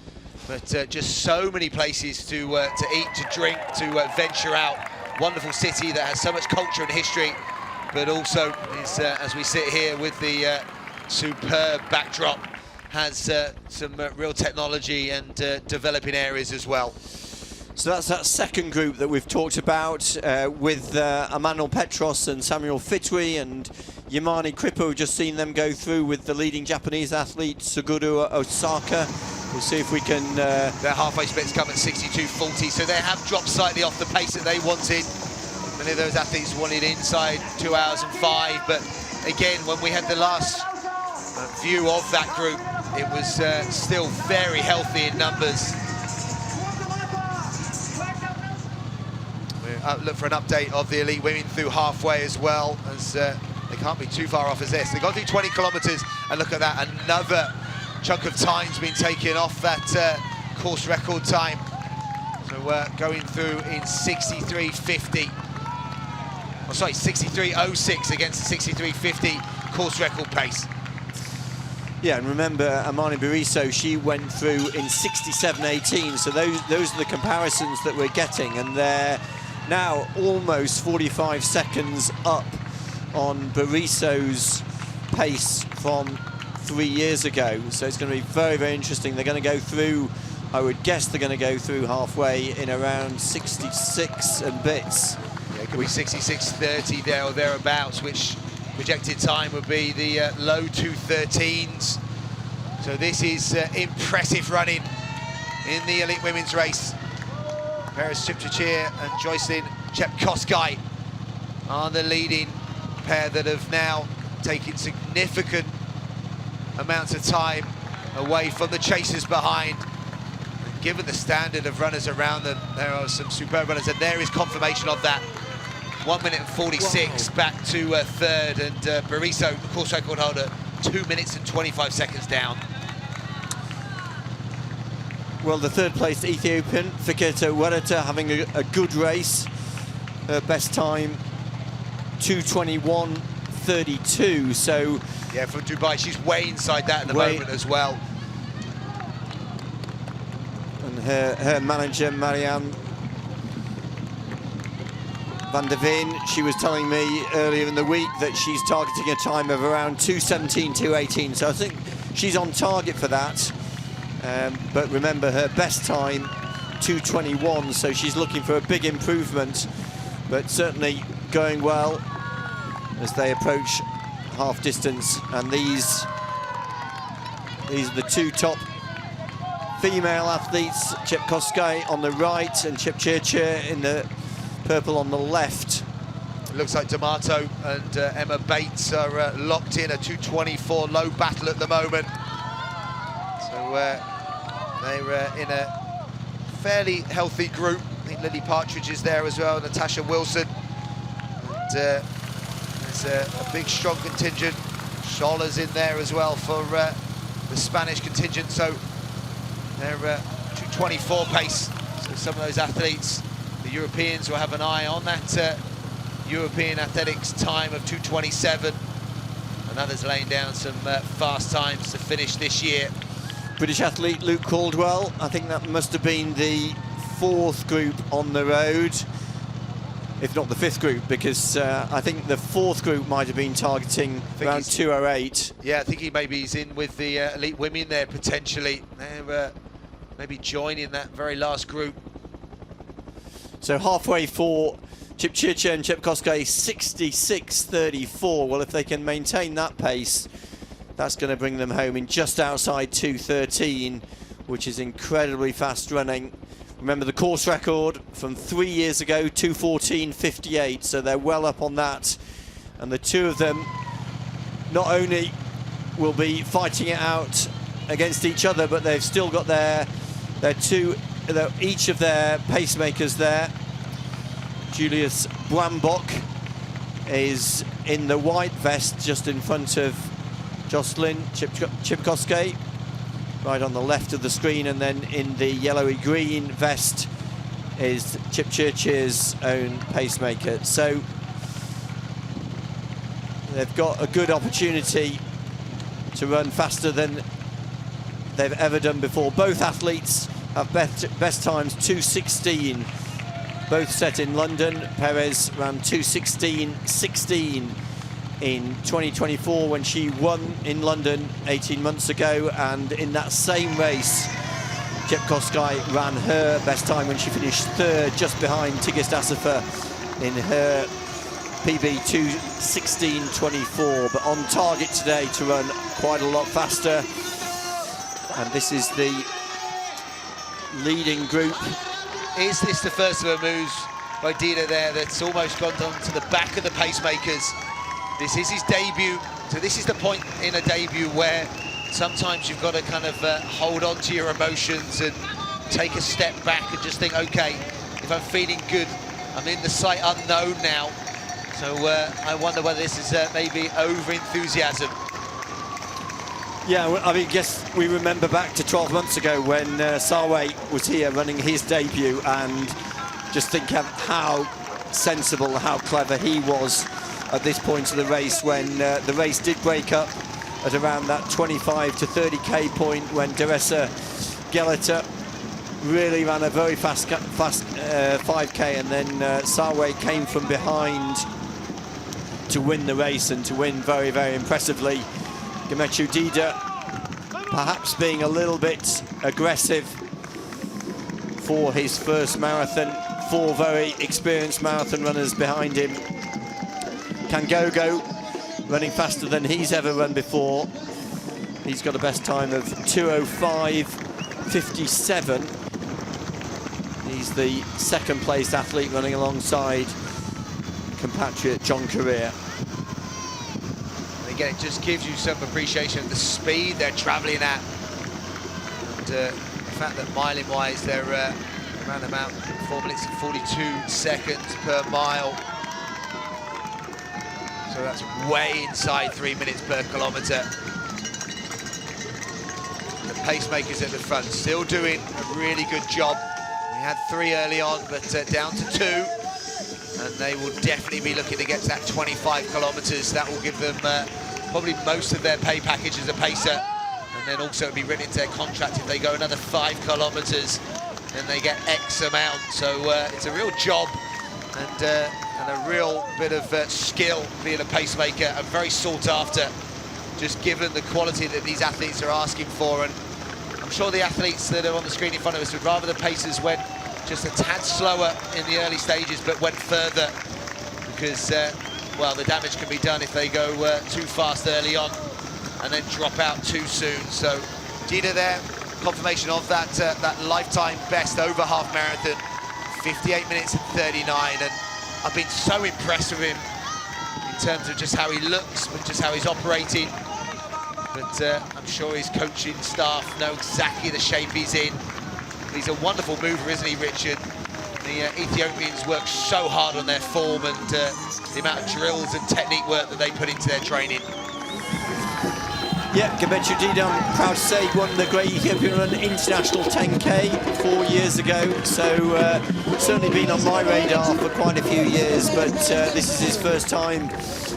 But just so many places to eat, to drink, to venture out. Wonderful city that has so much culture and history, but also is, as we sit here with the superb backdrop, has some real technology and developing areas as well. So that's that second group that we've talked about with Emmanuel Petros and Samuel Fitwi and Yamani Kripo. We've just seen them go through with the leading Japanese athlete Suguru Osaka We'll see if we can... Their halfway splits come at 62.40, so they have dropped slightly off the pace that they wanted. Many of those athletes wanted inside 2 hours and 5, but again, when we had the last view of that group, it was still very healthy in numbers. We'll look for an update of the elite women through halfway as well, as they can't be too far off as this. They've gone through 20 kilometres, and look at that, another chunk of time's been taken off that course record time. So we're going through in 63.50. Oh, sorry, 63.06 against the 63.50 course record pace. Yeah, and remember, Amani Bariso, she went through in 67.18, so those are the comparisons that we're getting, and they're now almost 45 seconds up on Bariso's pace from 3 years ago. So it's going to be very, very interesting. They're going to go through, I would guess they're going to go through halfway in around 66 and bits. Yeah, it could be 66.30 there or thereabouts, which projected time would be the low 2:13s. So this is impressive running in the elite women's race. Perez Chipchachir and Joycelyn Chepkosgei are the leading pair that have now taken significant amounts of time away from the chasers behind. And given the standard of runners around them, there are some superb runners, and there is confirmation of that. 1 minute and 46 back to third, and Bariso, the course record holder, 2 minutes and 25 seconds down. Well, the third place Ethiopian, Fikirto Wereta, having a good race. Her best time, 2:21.32, so... Yeah, from Dubai, she's way inside that at the moment as well. And her manager, Marianne van der Veen, she was telling me earlier in the week that she's targeting a time of around 2:17, 2:18, so I think she's on target for that. But remember, her best time, 2:21, so she's looking for a big improvement, but certainly going well as they approach half distance. And these are the two top female athletes, Chepkosgei on the right and Chepchirchir in the purple on the left. It looks like D'Amato and Emma Bates are locked in, a 2:24 low battle at the moment. So they're in a fairly healthy group. I think Lily Partridge is there as well, Natasha Wilson. And there's a big strong contingent. Schola's in there as well for the Spanish contingent. So they're 2:24 pace. So some of those athletes, the Europeans, will have an eye on that European athletics time of 2:27. And others laying down some fast times to finish this year. British athlete Luke Caldwell, I think that must have been the fourth group on the road, if not the fifth group, because I think the fourth group might have been targeting around 2:08. Yeah, I think he's in with the elite women there potentially. They're maybe joining that very last group. So halfway for Chepchirchir and Chepkosgei, 66.34. Well, if they can maintain that pace, that's going to bring them home in just outside 2:13, which is incredibly fast running. Remember the course record from 3 years ago, 2:14.58, so they're well up on that. And the two of them not only will be fighting it out against each other, but they've still got each of their pacemakers there. Julius Brambok is in the white vest just in front of Joycelyn Chepkosgei, right on the left of the screen, and then in the yellowy green vest is Chepchirchir's own pacemaker. So they've got a good opportunity to run faster than they've ever done before. Both athletes have best times 2:16, both set in London. Perez ran 2:16.16 in 2024 when she won in London 18 months ago, and in that same race Chepkosgei ran her best time when she finished third, just behind Tigist Assefa in her PB 2:16.24, but on target today to run quite a lot faster. And this is the leading group. Is this the first of her moves by Dida there that's almost gone down to the back of the pacemakers? This is his debut, so this is the point in a debut where sometimes you've got to kind of hold on to your emotions and take a step back and just think, okay, if I'm feeling good, I'm in the sight unknown now. So I wonder whether this is maybe over-enthusiasm. Yeah, well, I mean, guess we remember back to 12 months ago when Sarway was here running his debut, and just think of how sensible, how clever he was at this point of the race when the race did break up at around that 25 to 30k point when Deresa Geleta really ran a very fast 5k, and then Sarway came from behind to win the race, and to win very, very impressively. Gemechu Dida perhaps being a little bit aggressive for his first marathon. 4 very experienced marathon runners behind him. Kangogo running faster than he's ever run before. He's got a best time of 2:05.57. He's the second place athlete running alongside compatriot John Career. Again, it just gives you some appreciation of the speed they're travelling at. And the fact that miling-wise, they're around about 4 minutes and 42 seconds per mile. So that's way inside 3 minutes per kilometre. The pacemakers at the front still doing a really good job. We had 3 early on, but down to 2. And they will definitely be looking to get to that 25 kilometres. That will give them probably most of their pay package as a pacer, and then also it'll be written into their contract if they go another 5 kilometres, then they get X amount. So it's a real job and a real bit of skill being a pacemaker, and very sought after, just given the quality that these athletes are asking for. And I'm sure the athletes that are on the screen in front of us would rather the pacers went just a tad slower in the early stages, but went further, because, well, the damage can be done if they go too fast early on and then drop out too soon. So Dida there, confirmation of that that lifetime best over half marathon, 58 minutes and 39, and I've been so impressed with him in terms of just how he looks, but just how he's operating. But I'm sure his coaching staff know exactly the shape he's in. He's a wonderful mover, isn't he, Richard? The Ethiopians work so hard on their form, and the amount of drills and technique work that they put into their training. Yeah, Gemechu Dida, I'm proud to say, won the Great Ethiopian Run International 10K 4 years ago, so certainly been on my radar for quite a few years, but this is his first time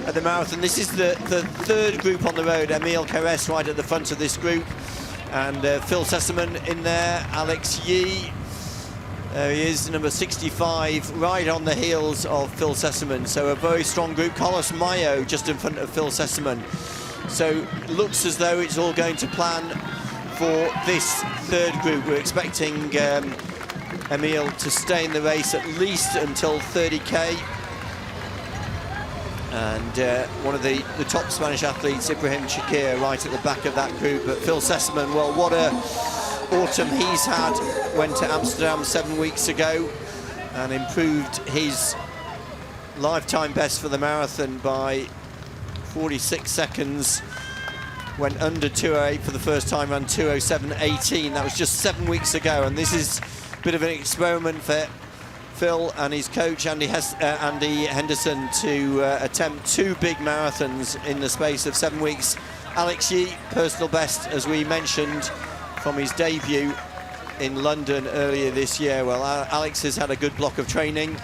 at the marathon. This is the third group on the road. Emile Keres right at the front of this group, and Phil Sessamon in there, Alex Yee, there he is, number 65, right on the heels of Phil Sessamon. So a very strong group. Carlos Mayo just in front of Phil Sessamon. So looks as though it's all going to plan for this third group. We're expecting Emile to stay in the race at least until 30k. And one of the top Spanish athletes, Ibrahim Chakir, right at the back of that group. But Phil Sessamon, well, what a autumn he's had. Went to Amsterdam 7 weeks ago and improved his lifetime best for the marathon by 46 seconds. Went under 2:08 for the first time, ran 2:07.18. That was just 7 weeks ago, and this is a bit of an experiment for Phil and his coach Andy Henderson to attempt 2 big marathons in the space of 7 weeks. Alex Yee, personal best, as we mentioned, from his debut in London earlier this year. Well, Alex has had a good block of training,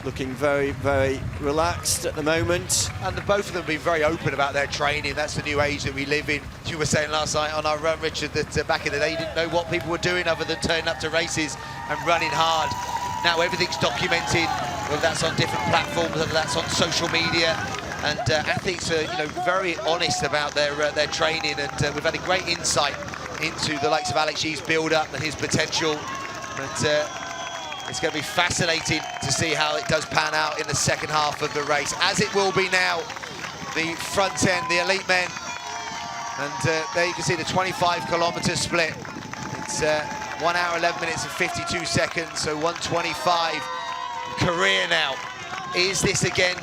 looking very, very relaxed at the moment. And both of them have been very open about their training. That's the new age that we live in. You were saying last night on our run, Richard, that back in the day you didn't know what people were doing other than turning up to races and running hard. Now everything's documented, whether that's on different platforms, whether that's on social media, and athletes are, you know, very honest about their training, and we've had a great insight into the likes of Alex Yee's build-up and his potential. But it's going to be fascinating to see how it does pan out in the second half of the race, as it will be now. The front end, the elite men, and there you can see the 25-kilometre split. It's 1 hour, 11 minutes and 52 seconds, so 1:25. Career now. Is this again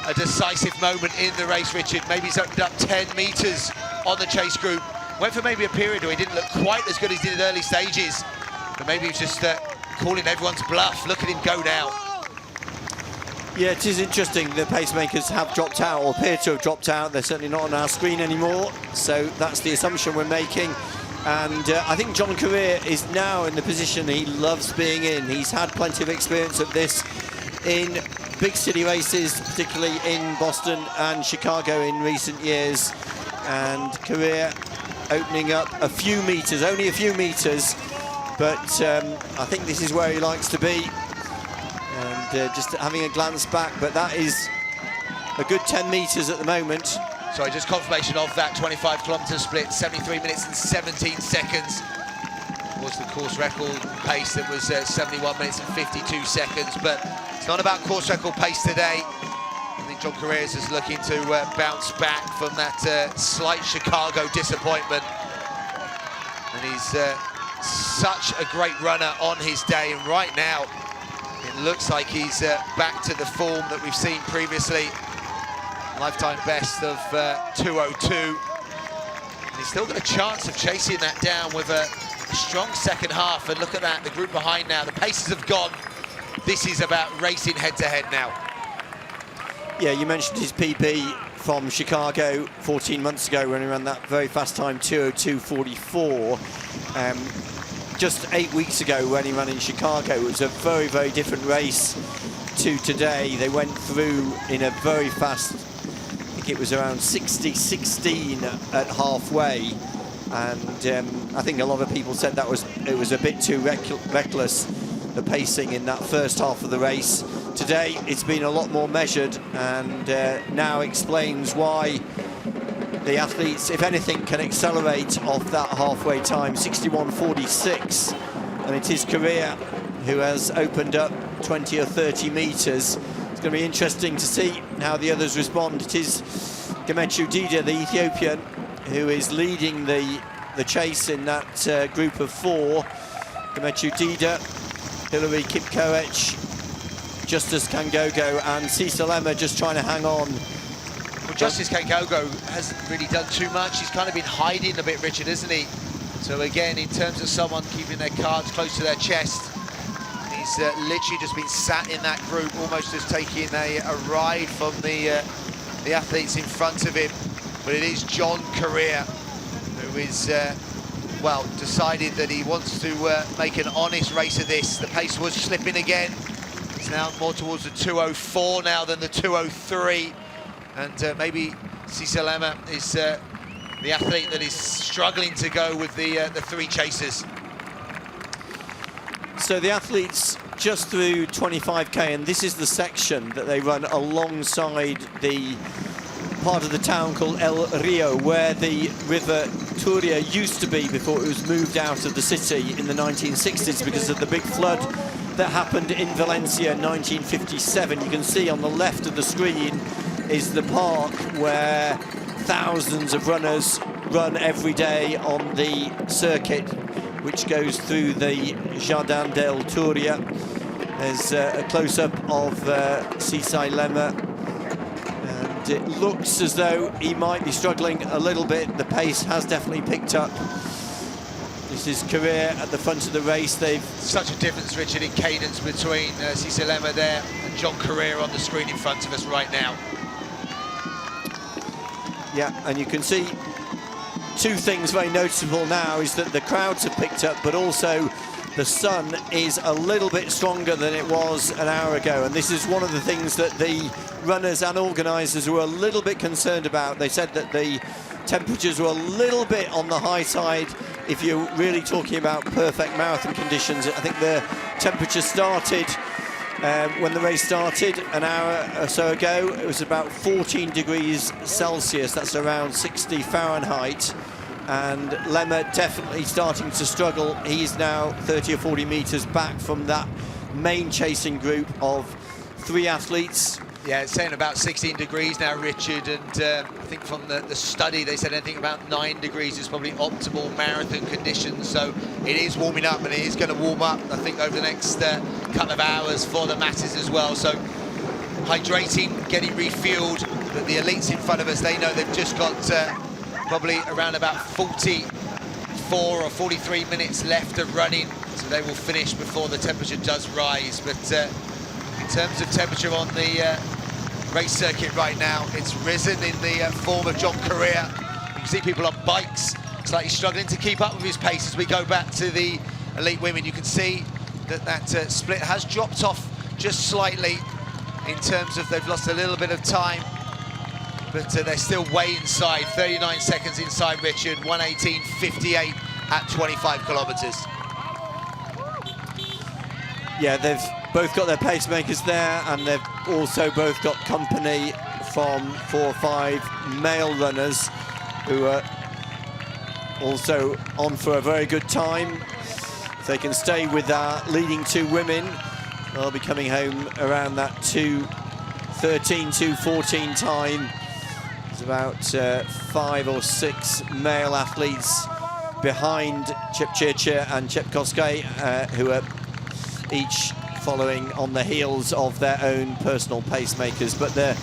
a decisive moment in the race, Richard? Maybe he's opened up 10 metres on the chase group. Went for maybe a period where he didn't look quite as good as he did in early stages, but maybe he was just calling everyone's bluff. Look at him go now. Yeah, it is interesting. The pacemakers have dropped out, or appear to have dropped out. They're certainly not on our screen anymore, so that's the assumption we're making. And I think John Career is now in the position he loves being in. He's had plenty of experience of this in big city races, particularly in Boston and Chicago in recent years. And Career opening up a few metres, only a few metres, but I think this is where he likes to be. And just having a glance back, but that is a good 10 metres at the moment. Sorry, just confirmation of that 25-kilometre split, 73 minutes and 17 seconds was the course record pace. That was 71 minutes and 52 seconds, but it's not about course record pace today. I think John Career is just looking to bounce back from that slight Chicago disappointment. And he's such a great runner on his day, and right now it looks like he's back to the form that we've seen previously. Lifetime best of 2:02. And he's still got a chance of chasing that down with a strong second half. And look at that, the group behind now, the paces have gone. This is about racing head-to-head now. Yeah, you mentioned his PB from Chicago 14 months ago when he ran that very fast time, 2:02.44. Just 8 weeks ago when he ran in Chicago, it was a very, very different race to today. They went through in a very fast, I think it was around 60-16 at halfway. And I think a lot of people said that it was a bit too reckless, the pacing in that first half of the race. Today, it's been a lot more measured, and now explains why the athletes, if anything, can accelerate off that halfway time, 61.46. And it is Career who has opened up 20 or 30 metres. It's going to be interesting to see how the others respond. It is Gemechu Dida, the Ethiopian, who is leading the chase in that group of four. Gemechu Dida, Hillary Kipkoech, Justus Kangogo, and Cecil Emma just trying to hang on. Well, Justice Kangogo hasn't really done too much. He's kind of been hiding a bit, Richard, isn't he? So again, in terms of someone keeping their cards close to their chest, he's literally just been sat in that group, almost just taking a ride from the athletes in front of him. But it is John Career who is, well, decided that he wants to make an honest race of this. The pace was slipping again. It's now more towards the 2:04 now than the 2:03. And maybe Cecil Emma is the athlete that is struggling to go with the three chasers. So the athletes just through 25k, and this is the section that they run alongside the part of the town called El Rio, where the river Turia used to be before it was moved out of the city in the 1960s because of the big flood that happened in Valencia in 1957. You can see on the left of the screen is the park where thousands of runners run every day on the circuit, which goes through the Jardin del Turia. There's a close-up of Cecil Lema, and it looks as though he might be struggling a little bit. The pace has definitely picked up. This is Career at the front of the race. They've such a difference, Richard, in cadence between Cecil Lema there and John Career on the screen in front of us right now. Yeah, and you can see two things very noticeable now is that the crowds have picked up, but also the sun is a little bit stronger than it was an hour ago. And this is one of the things that the runners and organisers were a little bit concerned about. They said that the temperatures were a little bit on the high side if you're really talking about perfect marathon conditions. I think the temperature started when the race started an hour or so ago. It was about 14 degrees Celsius, that's around 60 Fahrenheit. And Lema definitely starting to struggle. He's now 30 or 40 metres back from that main chasing group of three athletes. Yeah, it's saying about 16 degrees now, Richard, and I think from the study they said anything about 9 degrees is probably optimal marathon conditions, so it is warming up, and it is going to warm up, I think, over the next couple of hours for the masses as well. So hydrating, getting refueled, but the elites in front of us, they know they've just got probably around about 44 or 43 minutes left of running, so they will finish before the temperature does rise. But in terms of temperature on the race circuit right now, it's risen in the form of John Correa. You can see people on bikes slightly struggling to keep up with his pace. As we go back to the elite women, you can see that split has dropped off just slightly in terms of they've lost a little bit of time, but they're still way inside. 39 seconds inside, Richard. 1:18.58 at 25 kilometres. Yeah, they've both got their pacemakers there, and they've also both got company from 4 or 5 male runners who are also on for a very good time. If they can stay with our leading 2 women, they'll be coming home around that 2:13, 2:14 time. There's about 5 or 6 male athletes behind Chepchirchir and Chepkoskay, who are each following on the heels of their own personal pacemakers. But the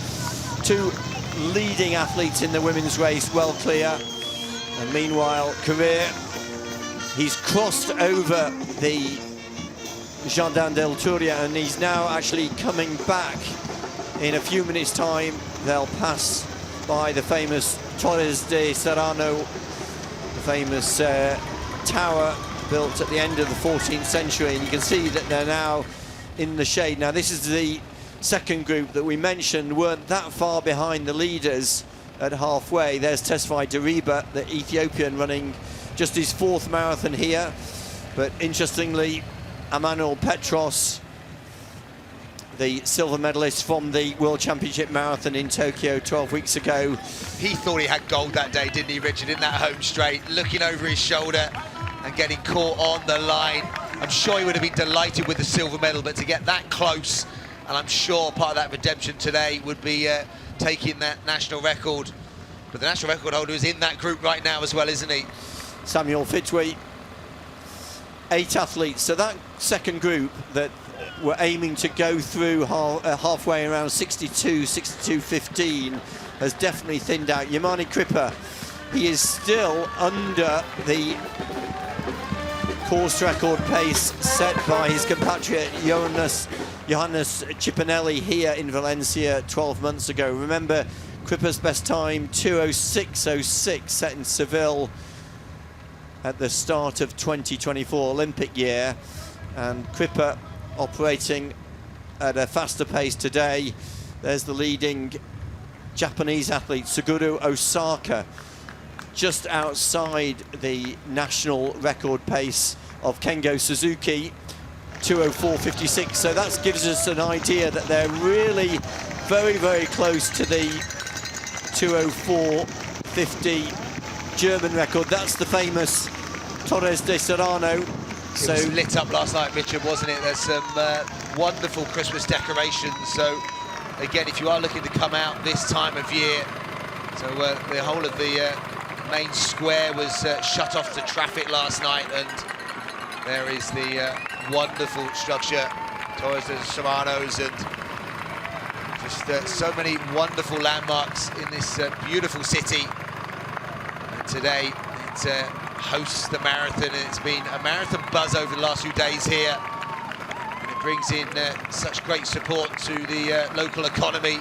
2 leading athletes in the women's race well clear. And meanwhile, Correa, he's crossed over the Jardin del Turia, and he's now actually coming back. In a few minutes' time, they'll pass by the famous Torres de Serrano, the famous tower built at the end of the 14th century, and you can see that they're now in the shade. Now, this is the second group that we mentioned weren't that far behind the leaders at halfway. There's Tesfaye Deriba, the Ethiopian, running just his 4th marathon here. But interestingly, Emmanuel Petros, the silver medalist from the World Championship Marathon in Tokyo 12 weeks ago. He thought he had gold that day, didn't he, Richard, in that home straight, looking over his shoulder and getting caught on the line. I'm sure he would have been delighted with the silver medal, but to get that close, and I'm sure part of that redemption today would be taking that national record. But the national record holder is in that group right now as well, isn't he? Samuel Fitwi. 8 athletes. So that second group that were aiming to go through halfway around 62, 62.15 has definitely thinned out. Yamani Crippa, he is still under the course record pace set by his compatriot Johannes Cipanelli here in Valencia 12 months ago. Remember, Crippa's best time 2:06.06 set in Seville at the start of 2024 Olympic year, and Crippa operating at a faster pace today. There's the leading Japanese athlete, Suguru Osaka, just outside the national record pace of Kengo Suzuki, 2:04.56. So that gives us an idea that they're really very, very close to the 2:04.50 German record. That's the famous Torres de Serrano. It was lit up last night, Richard, wasn't it? There's some wonderful Christmas decorations. So again, if you are looking to come out this time of year, so the whole of the main square was shut off to traffic last night, and there is the wonderful structure, Torres de Serranos, and just so many wonderful landmarks in this beautiful city. And today it hosts the marathon, and it's been a marathon buzz over the last few days here, and it brings in such great support to the local economy.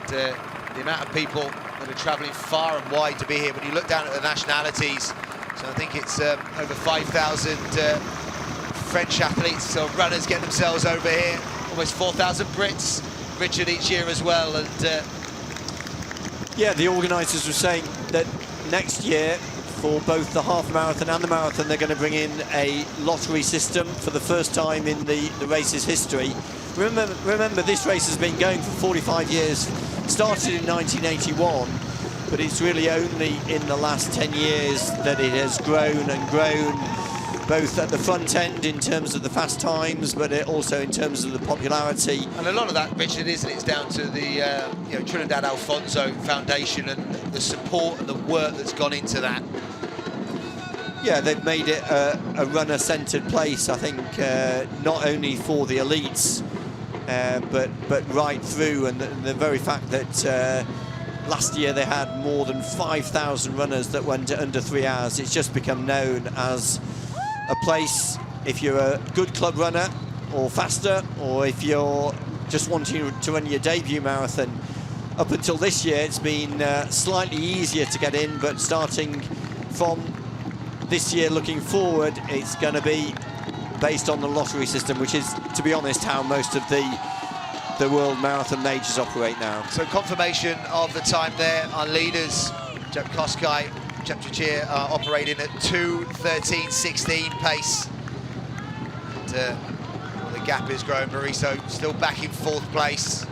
And, the amount of people that are travelling far and wide to be here. When you look down at the nationalities, so I think it's over 5,000 French athletes or runners get themselves over here. Almost 4,000 Brits, Richard, each year as well. And yeah, the organisers were saying that next year, for both the half marathon and the marathon, they're going to bring in a lottery system for the first time in the race's history. Remember, this race has been going for 45 years, started in 1981, but it's really only in the last 10 years that it has grown and grown. both at the front end in terms of the fast times, but also in terms of the popularity. And a lot of that, Richard, it's down to the Trinidad Alfonso Foundation and the support and the work that's gone into that. Yeah, they've made it a runner-centred place, I think, not only for the elites, but right through, and the very fact that last year they had more than 5,000 runners that went under 3 hours. It's just become known as a place, if you're a good club runner or faster, or if you're just wanting to run your debut marathon. Up until this year, it's been slightly easier to get in, but starting from this year looking forward, it's going to be based on the lottery system, which is, to be honest, how most of the world marathon majors operate now. So confirmation of the time there. Our leaders, Jeb Koskay, Jeb Chachir, are operating at 2:13.16 pace. And, the gap is growing. Mariso still back in 4th place.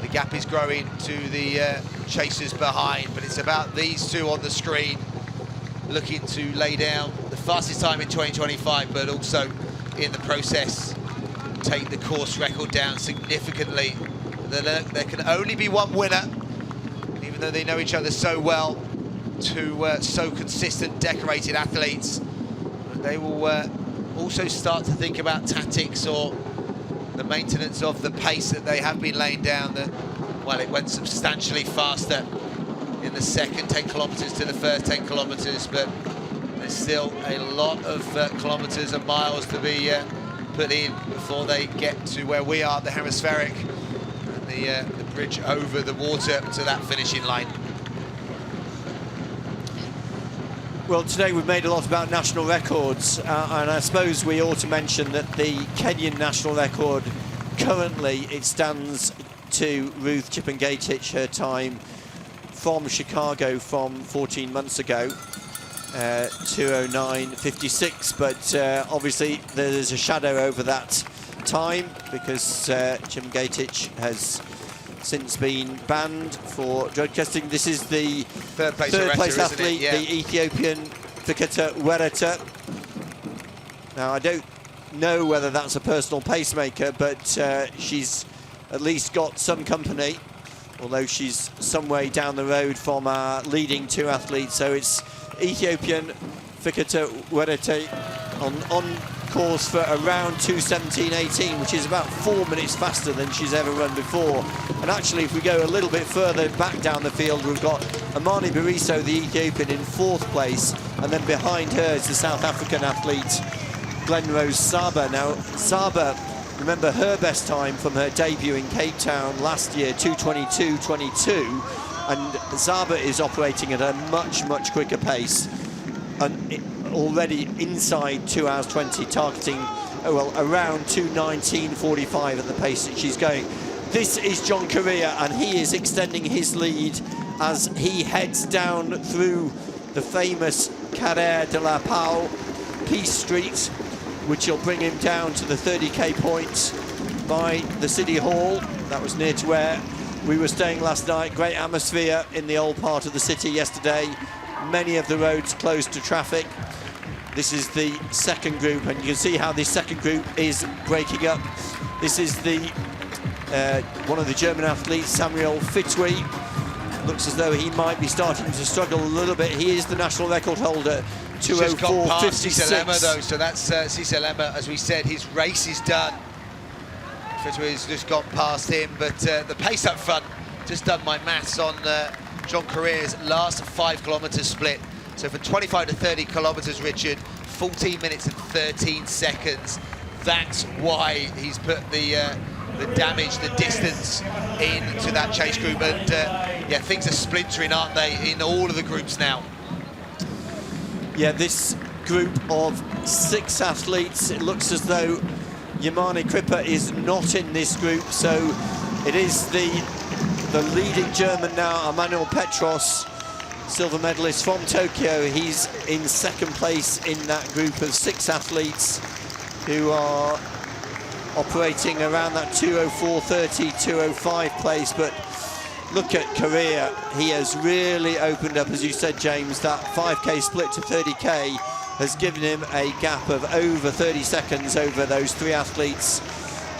The gap is growing to the chasers behind, but it's about these two on the screen looking to lay down the fastest time in 2025, but also in the process take the course record down significantly. There can only be one winner, even though they know each other so well. Two so consistent, decorated athletes. But they will also start to think about tactics or the maintenance of the pace that they have been laying down. That, well, it went substantially faster in the second 10 kilometres to the first 10 kilometres, but there's still a lot of kilometres and miles to be put in before they get to where we are, the hemispheric, and the bridge over the water to that finishing line. Well, today we've made a lot about national records, and I suppose we ought to mention that the Kenyan national record, currently it stands to Ruth Chepngetich, her time from Chicago from 14 months ago, 2:09.56, but obviously there's a shadow over that time because Chepngetich has since been banned for drug testing. This is the third place athlete, yeah. the Ethiopian Fiketa Wereta. Now, I don't know whether that's a personal pacemaker, but she's at least got some company, although she's some way down the road from our leading two athletes. So it's Ethiopian Fiketa Wereta on course for around 2:17.18, which is about 4 minutes faster than she's ever run before. And actually, if we go a little bit further back down the field, we've got Amani Bariso, the Ethiopian, in 4th place, and then behind her is the South African athlete Glenrose Saba. Now, Saba, remember her best time from her debut in Cape Town last year, 2:22.22, and Saba is operating at a much quicker pace, and already inside 2 hours 20, targeting around 2:19.45 at the pace that she's going. This is John Correa, and he is extending his lead as he heads down through the famous Carrère de la Pau, Peace Street, which will bring him down to the 30k points by the City Hall. That was near to where we were staying last night. Great atmosphere in the old part of the city yesterday. Many of the roads closed to traffic. This is the second group, and you can see how this second group is breaking up. This is the one of the German athletes, Samuel Fitwi. Looks as though he might be starting to struggle a little bit. He is the national record holder, 2:04.56. Cisalema though, so that's Cisalema, as we said, his race is done. Fitwi's just gone past him, but the pace up front, just done my maths on John Correa's last 5 kilometre split. So from 25 to 30 kilometres, Richard, 14 minutes and 13 seconds. That's why he's put the damage, the distance into that chase group. And yeah, things are splintering, aren't they, in all of the groups now? Yeah, this group of 6 athletes, it looks as though Yamane Krippa is not in this group. So it is the leading German now, Emmanuel Petros, silver medalist from Tokyo. He's in 2nd place in that group of 6 athletes who are operating around that 2:04.30, 2:05 place. But look at Correa. He has really opened up, as you said, James, that 5k split to 30k. has given him a gap of over 30 seconds over those 3 athletes,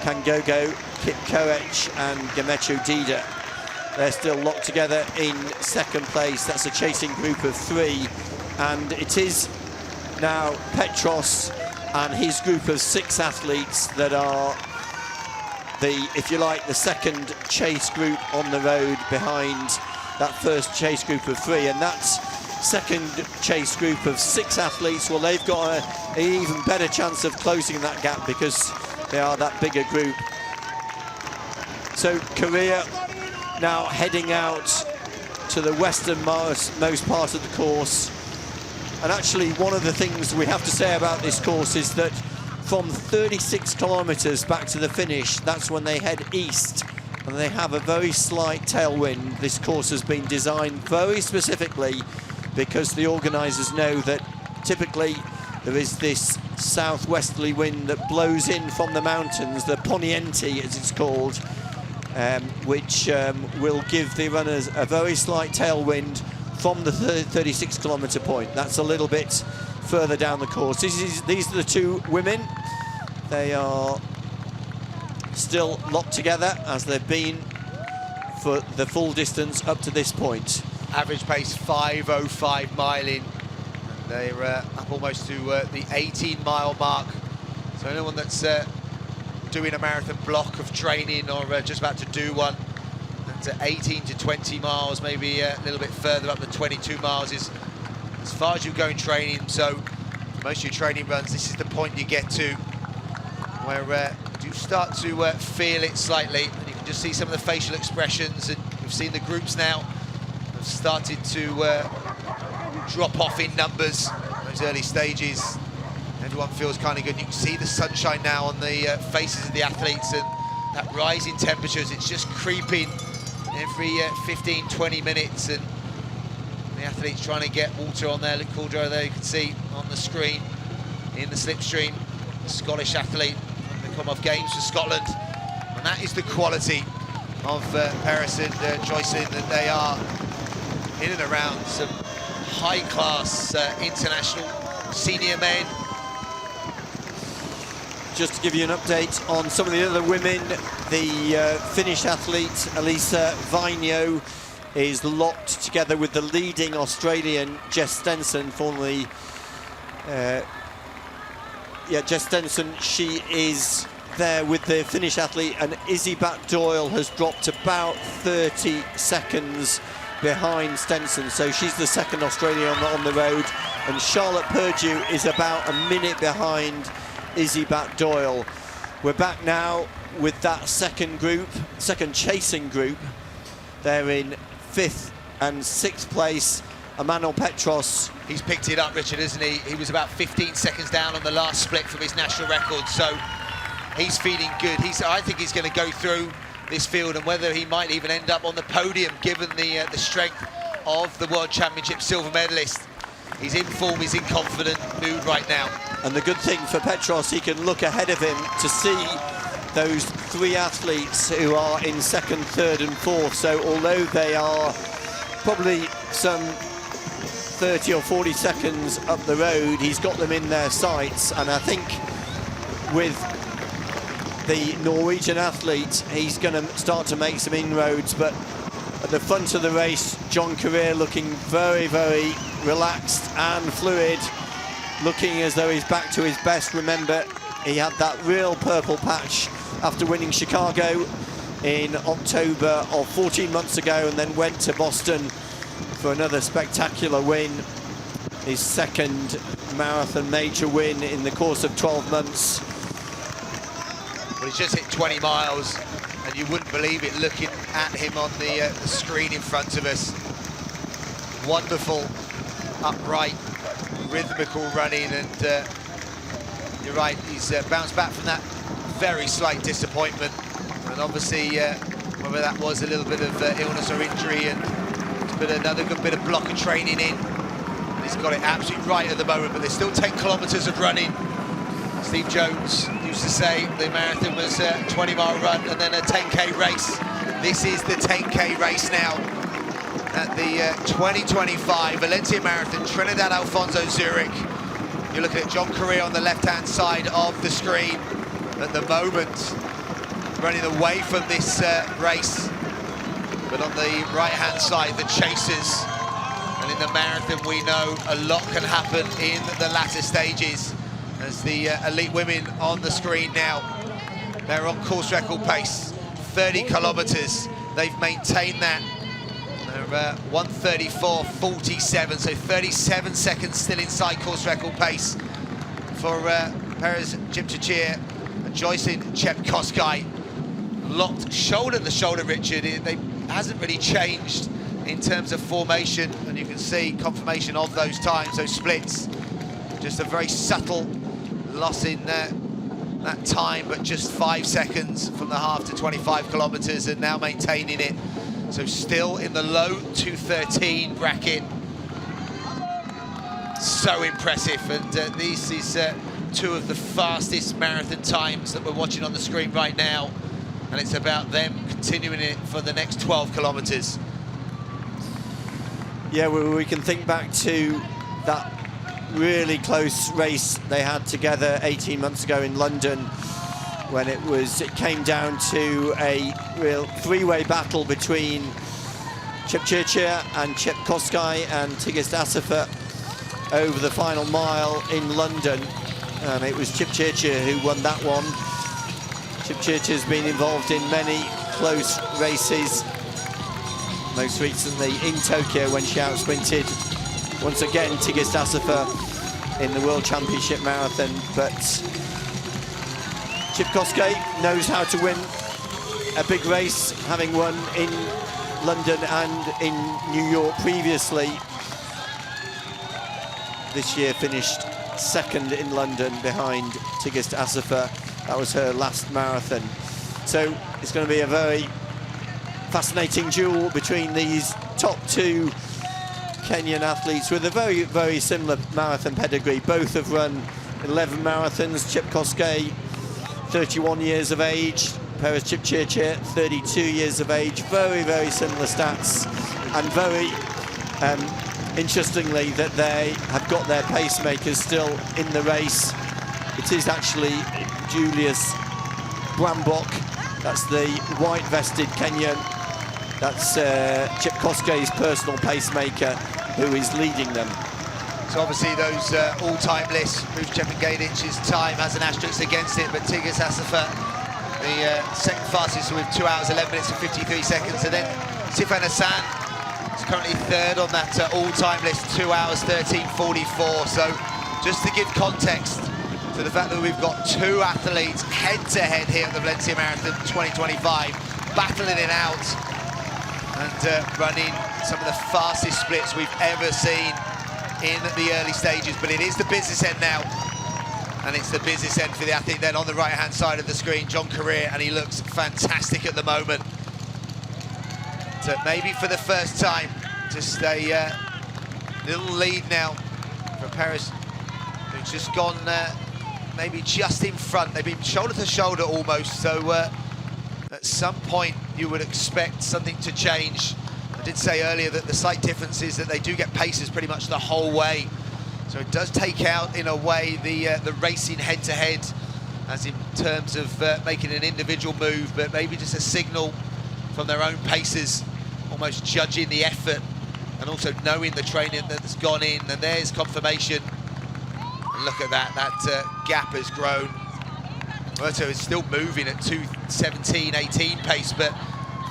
Kangogo, Kip Koech and Gemetru Dida. They're still locked together in second place. That's a chasing group of 3, and it is now Petros and his group of 6 athletes that are the, if you like, the second chase group on the road behind that first chase group of 3. And that's second chase group of 6 athletes, well, they've got an even better chance of closing that gap because they are that bigger group. So Korea now heading out to the westernmost part of the course. And actually, one of the things we have to say about this course is that from 36 kilometers back to the finish, that's when they head east, and they have a very slight tailwind. This course has been designed very specifically because the organisers know that typically there is this southwesterly wind that blows in from the mountains, the poniente as it's called, which will give the runners a very slight tailwind from the 36 kilometre point. That's a little bit further down the course. These are the 2 women. They are still locked together as they've been for the full distance up to this point. Average pace 5:05 miling. They're up almost to the 18-mile mark. So anyone that's doing a marathon block of training or just about to do one, that's 18 to 20 miles, maybe a little bit further up, the 22 miles is as far as you go in training. So for most of your training runs, this is the point you get to where you start to feel it slightly, and you can just see some of the facial expressions, and you've seen the groups now have started to drop off in numbers. Those early stages, everyone feels kind of good. You can see the sunshine now on the faces of the athletes, and that rise in temperatures, it's just creeping every 15-20 minutes, and the athletes trying to get water on there. Luke Caldwell there, you can see on the screen in the slipstream, the Scottish athlete from the Commonwealth Games for Scotland, and that is the quality of Paris and Joycelyn, that they are in and around some high-class international senior men. Just to give you an update on some of the other women, the Finnish athlete Elisa Vainio is locked together with the leading Australian Jess Stenson, formerly Jess Stenson. She is there with the Finnish athlete, and Izzy Bat-Doyle has dropped about 30 seconds behind Stenson, so she's the second Australian on the road, and Charlotte Purdue is about a minute behind Izzy Bat-Doyle. We're back now with that second chasing group. They're in 5th and 6th place. Emmanuel Petros. He's picked it up, Richard, isn't he? He was about 15 seconds down on the last split from his national record, so he's feeling good. I think he's going to go through this field, and whether he might even end up on the podium given the strength of the World Championship silver medalist. He's in form, he's in confident mood right now. And the good thing for Petros, he can look ahead of him to see those 3 athletes who are in 2nd, 3rd and 4th. So although they are probably some 30 or 40 seconds up the road, he's got them in their sights. And I think with the Norwegian athlete, he's going to start to make some inroads. But at the front of the race, John Career looking very, very relaxed and fluid, looking as though he's back to his best. Remember, he had that real purple patch after winning Chicago in October of 14 months ago, and then went to Boston for another spectacular win, his 2nd marathon major win in the course of 12 months. Well, he's just hit 20 miles, and you wouldn't believe it looking at him on the screen in front of us. Wonderful, upright, rhythmical running, and you're right, he's bounced back from that very slight disappointment, and obviously whether that was a little bit of illness or injury, and to put another good bit of block of training in, and he's got it absolutely right at the moment. But there's still 10 kilometers of running. Steve Jones used to say the marathon was a 20-mile run and then a 10k race. This is the 10k race now at the 2025 Valencia Marathon, Trinidad Alfonso, Zurich. You're looking at John Correa on the left-hand side of the screen at the moment, running away from this race. But on the right-hand side, the chasers. And in the marathon, we know a lot can happen in the latter stages. As the elite women on the screen now, they're on course record pace, 30 kilometers. They've maintained that. They're 1:34.47, so 37 seconds still inside course record pace for Perez Jepchirchir and Joycin Chepkosgei. Locked shoulder to shoulder, Richard. It hasn't really changed in terms of formation, and you can see confirmation of those times, those splits. Just a very subtle loss in that time, but just 5 seconds from the half to 25 kilometers, and now maintaining it. So still in the low 2:13 bracket. So impressive, and this is two of the fastest marathon times that we're watching on the screen right now, and it's about them continuing it for the next 12 kilometers. Yeah, we can think back to that really close race they had together 18 months ago in London, when it came down to a real three-way battle between Jepchirchir and Chepkosgei and Tigist Assefa over the final mile in London, and it was Jepchirchir who won that one. Jepchirchir's been involved in many close races, most recently in Tokyo when she out-sprinted once again Tigist Assefa in the World Championship Marathon. But Chepkosgei knows how to win a big race, having won in London and in New York previously. This year finished second in London behind Tigist Assefa. That was her last marathon. So it's going to be a very fascinating duel between these top two Kenyan athletes with a very, very similar marathon pedigree. Both have run 11 marathons. Chepkosgei, 31 years of age. Perez Jepchirchir, 32 years of age. Very, very similar stats, and very interestingly that they have got their pacemakers still in the race. It is actually Julius Gwambok, that's the white-vested Kenyan. That's Chepkosgei's personal pacemaker who is leading them. So obviously those all-time lists, Ruth Chepngetich time has an asterisk against it, but Tigist Assefa, the second fastest with 2 hours, 11 minutes and 53 seconds. And then Sifan Hassan is currently third on that all-time list, 2 hours, 13:44. So just to give context to the fact that we've got two athletes head-to-head here at the Valencia Marathon 2025, battling it out and running some of the fastest splits we've ever seen in the early stages. But it is the business end now, and it's the business end for the athlete then on the right-hand side of the screen, John Correa, and he looks fantastic at the moment. So maybe for the first time, just a little lead now for Perez, who's just gone maybe just in front. They've been shoulder to shoulder almost, so at some point you would expect something to change. I did say earlier that the slight difference is that they do get paces pretty much the whole way, so it does take out in a way the racing head-to-head, as in terms of making an individual move, but maybe just a signal from their own paces, almost judging the effort and also knowing the training that's gone in. And there's confirmation. And look at that, gap has grown. Muerto is still moving at 2:17.18 pace, but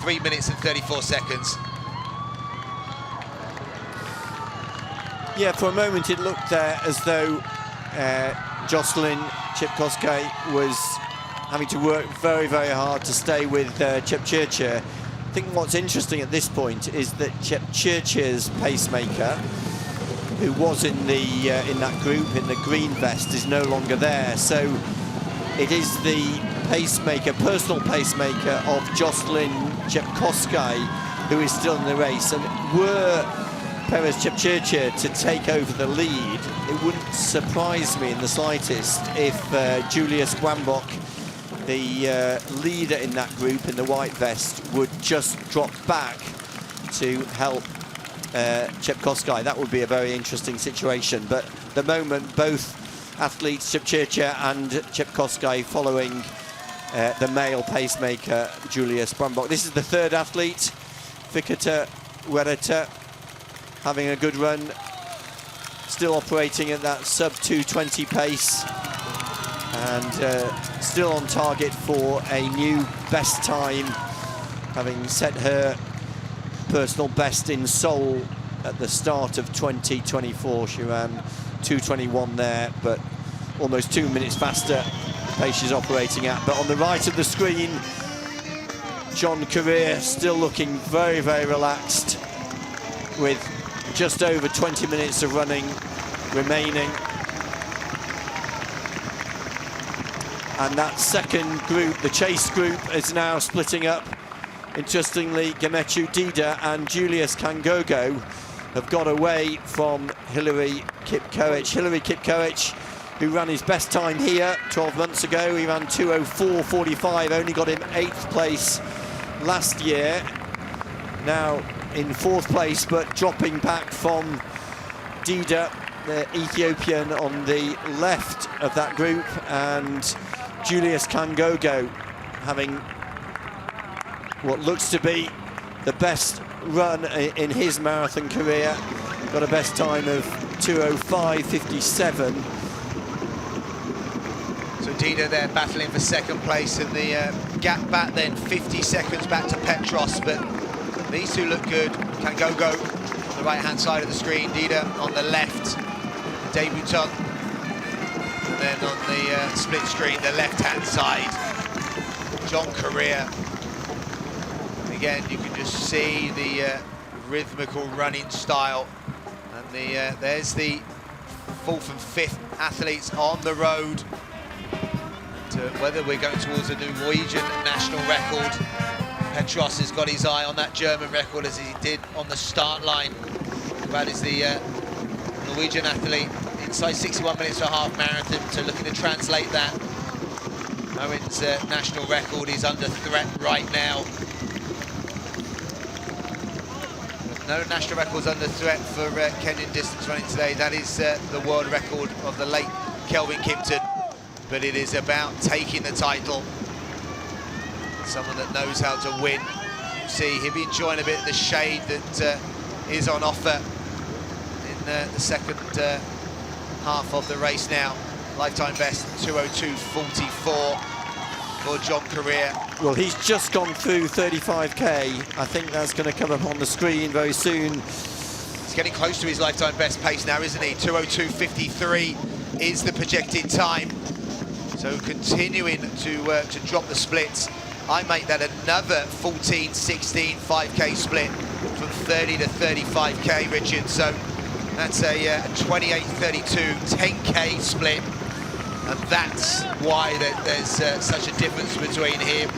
3 minutes and 34 seconds. Yeah, for a moment it looked as though Jocelyn Chepkosgei was having to work very, very hard to stay with Jepchirchir. I think what's interesting at this point is that Jepchirchir's pacemaker, who was in that group in the green vest, is no longer there. So it is the pacemaker, personal pacemaker of Jocelyn Chepkosgei, who is still in the race. And were Perez Jepchirchir to take over the lead, it wouldn't surprise me in the slightest if Julius Gwambok, the leader in that group in the white vest, would just drop back to help Chepkosgei. That would be a very interesting situation. But at the moment, both athletes, Chepchirchir and Chepkosgei, following the male pacemaker, Julius Brambach. This is the third athlete, Fikata Wereta, having a good run, still operating at that sub 220 pace, and still on target for a new best time, having set her personal best in Seoul at the start of 2024. She ran 2:21 there, but almost 2 minutes faster pace she's operating at. But on the right of the screen, John Career still looking very, very relaxed, with just over 20 minutes of running remaining. And that second group, the chase group, is now splitting up. Interestingly, Gemechu Dida and Julius Kangogo have got away from Hillary Kipkoech. Hillary Kipkoech, who ran his best time here 12 months ago. He ran 2:04.45, only got him 8th place last year. Now in 4th place, but dropping back from Dida, the Ethiopian, on the left of that group, and Julius Kangogo having what looks to be the best run in his marathon career. Got a best time of 2:05.57. So Dida there battling for second place, and the gap back then 50 seconds back to Petros, but these two look good. Kangogo on the right-hand side of the screen, Dida on the left, the debutant. And then on the split screen, the left-hand side, John Career. Again, you can just see the rhythmical running style. And there's the 4th and 5th athletes on the road. And, whether we're going towards a new Norwegian national record, Petros has got his eye on that German record, as he did on the start line. That is the Norwegian athlete inside 61 minutes for a half marathon, to looking to translate that. Owen's national record is under threat right now. No national records under threat for Kenyan distance running today. That is the world record of the late Kelvin Kipton. But it is about taking the title. Someone that knows how to win. You see, he'll be enjoying a bit of the shade that is on offer in the second half of the race now. Lifetime best 2:02.44 for John Career. Well, he's just gone through 35k. I think that's going to come up on the screen very soon. He's getting close to his lifetime best pace now, isn't he? 2:02.53 is the projected time. So continuing to drop the splits. I make that another 14-16 5k split from 30 to 35k, Richard. So that's a 28-32 10k split. And that's why there's such a difference between him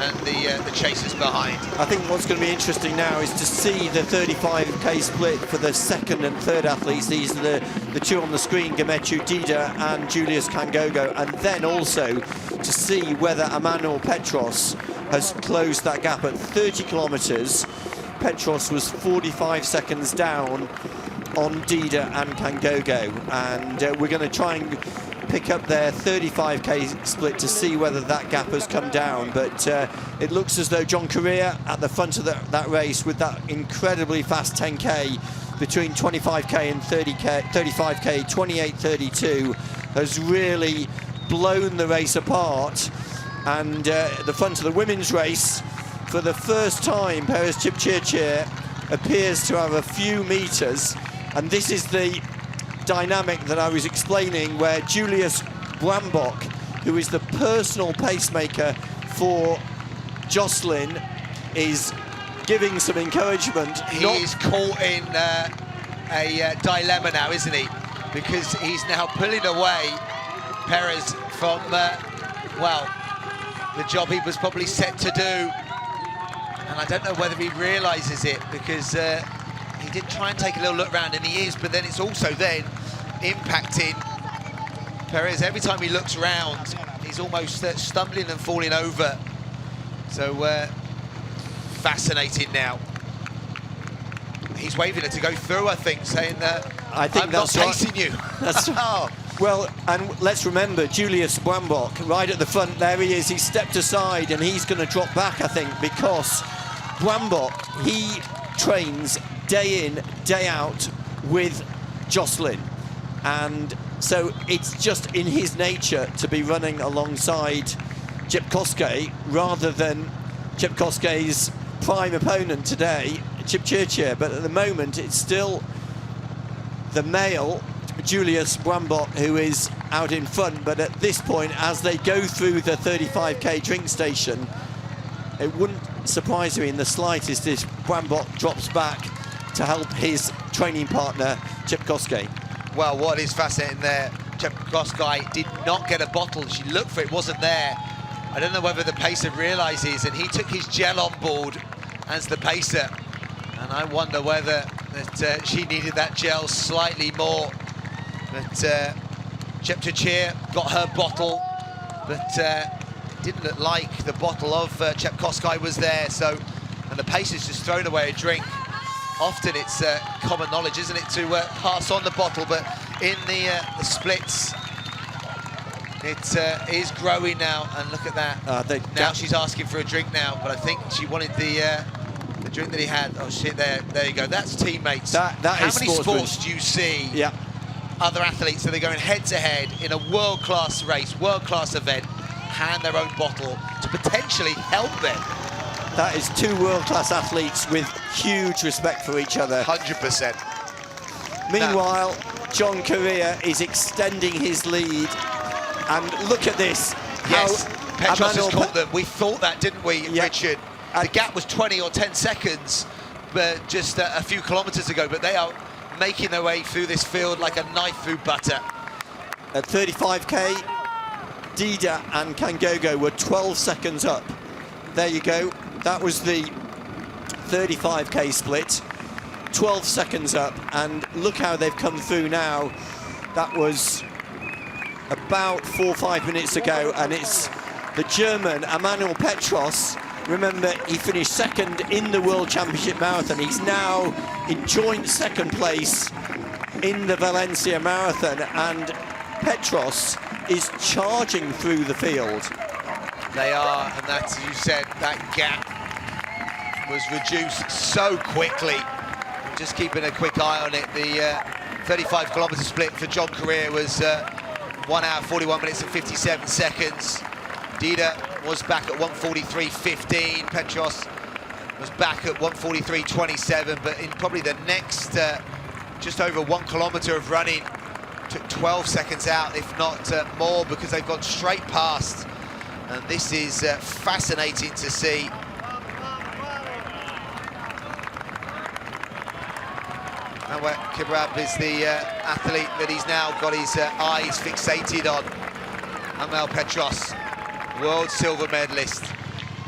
and the chasers behind. I think what's going to be interesting now is to see the 35k split for the second and third athletes. These are the two on the screen, Gemechu Dida and Julius Kangogo, and then also to see whether Emmanuel Petros has closed that gap at 30 kilometres. Petros was 45 seconds down on Dida and Kangogo, and we're going to try and pick up their 35k split to see whether that gap has come down. But it looks as though John Career at the front of that race, with that incredibly fast 10k between 25k and 35k, 28:32, has really blown the race apart. And the front of the women's race, for the first time, Perez Chepchirchir appears to have a few meters, and this is the dynamic that I was explaining, where Julius Brambach, who is the personal pacemaker for Jocelyn, is giving some encouragement. He's caught in a dilemma now, isn't he? Because he's now pulling away Perez from, well, the job he was probably set to do. And I don't know whether he realises it, because he did try and take a little look round, and he is, but then it's also then impacting Perez. Every time he looks round, he's almost stumbling and falling over. So fascinating now. He's waving her to go through, I think, saying that I'm not chasing you. That's oh, Well, and let's remember, Julius Brambach, right at the front, there he is, he stepped aside and he's going to drop back, I think, because Brambach, he trains day in, day out with Jocelyn. And so it's just in his nature to be running alongside Chepkosgei rather than Chepkosgei's prime opponent today, Kipchirchir. But at the moment, it's still the male, Julius Brambach, who is out in front. But at this point, as they go through the 35k drink station, it wouldn't surprise me in the slightest if Brambach drops back to help his training partner, Chepkosgei. Well, what is fascinating there, Chepkosgei did not get a bottle. She looked for it, wasn't there. I don't know whether the pacer realises, and he took his gel on board as the pacer. And I wonder whether that she needed that gel slightly more. But Kipchirchir got her bottle, but didn't look like the bottle of Chepkosgei was there. So, and the pacer's just thrown away a drink. Often it's common knowledge, isn't it, to pass on the bottle, but in the splits, it is growing now, and look at that. Now she's asking for a drink now, but I think she wanted the drink that he had. Oh shit, there you go. That's teammates. How many sports do you see other athletes that are going head-to-head in a world-class race, world-class event, hand their own bottle to potentially help them? That is two world-class athletes with huge respect for each other. 100%. Meanwhile, John Correa is extending his lead. And look at this. Yes, Petros has caught them. We thought that, didn't we, Richard? The gap was 20 or 10 seconds but just a few kilometres ago, but they are making their way through this field like a knife through butter. At 35k, Dida and Kangogo were 12 seconds up. There you go. That was the 35k split. 12 seconds up, and look how they've come through now. That was about 4 or 5 minutes ago, and it's the German Emanuel Petros. Remember, he finished second in the World Championship Marathon. He's now in joint second place in the Valencia Marathon, and Petros is charging through the field. They are, and that's, as you said, that gap was reduced so quickly. Just keeping a quick eye on it. The 35-kilometre split for John Correa was 1 hour, 41 minutes and 57 seconds. Dida was back at 1:43.15. Petros was back at 1:43.27, but in probably the next just over 1 kilometre of running, took 12 seconds out, if not more, because they've gone straight past. And this is fascinating to see. Anwar Kibrab is the athlete that he's now got his eyes fixated on. Emanuel Petros, world silver medalist.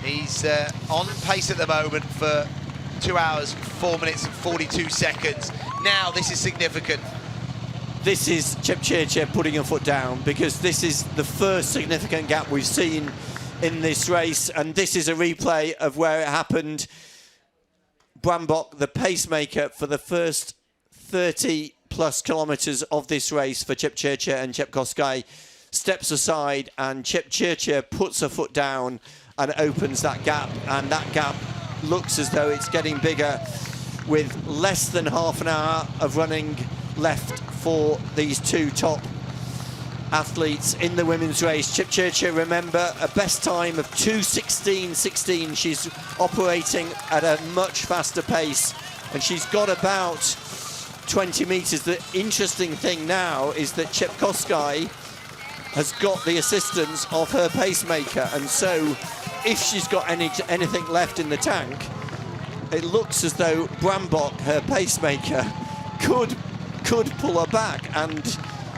He's on pace at the moment for 2 hours, 4 minutes and 42 seconds. Now this is significant. This is Kipchirchir putting a foot down, because this is the first significant gap we've seen in this race, and this is a replay of where it happened. Brambach, the pacemaker for the first 30 plus kilometres of this race for Kipchirchir and Chepkosgei, steps aside, and Kipchirchir puts her foot down and opens that gap, and that gap looks as though it's getting bigger with less than half an hour of running left for these two top athletes in the women's race. Kipchirchir, remember, a best time of 2:16.16. She's operating at a much faster pace, and she's got about 20 metres. The interesting thing now is that Chepkosgei has got the assistance of her pacemaker, and so if she's got anything left in the tank, it looks as though Brambach, her pacemaker, could pull her back. And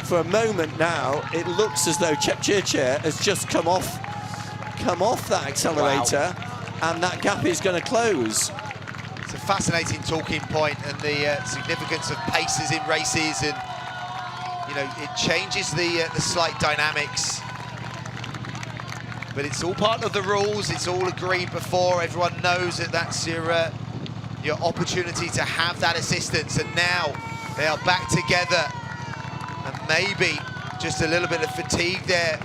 for a moment now, it looks as though Kipchirchir has just come off that accelerator, and that gap is going to close. It's a fascinating talking point, and the significance of paces in races, and you know, it changes the slight dynamics. But it's all part of the rules. It's all agreed before. Everyone knows that that's your opportunity to have that assistance, and now they are back together. And maybe, just a little bit of fatigue there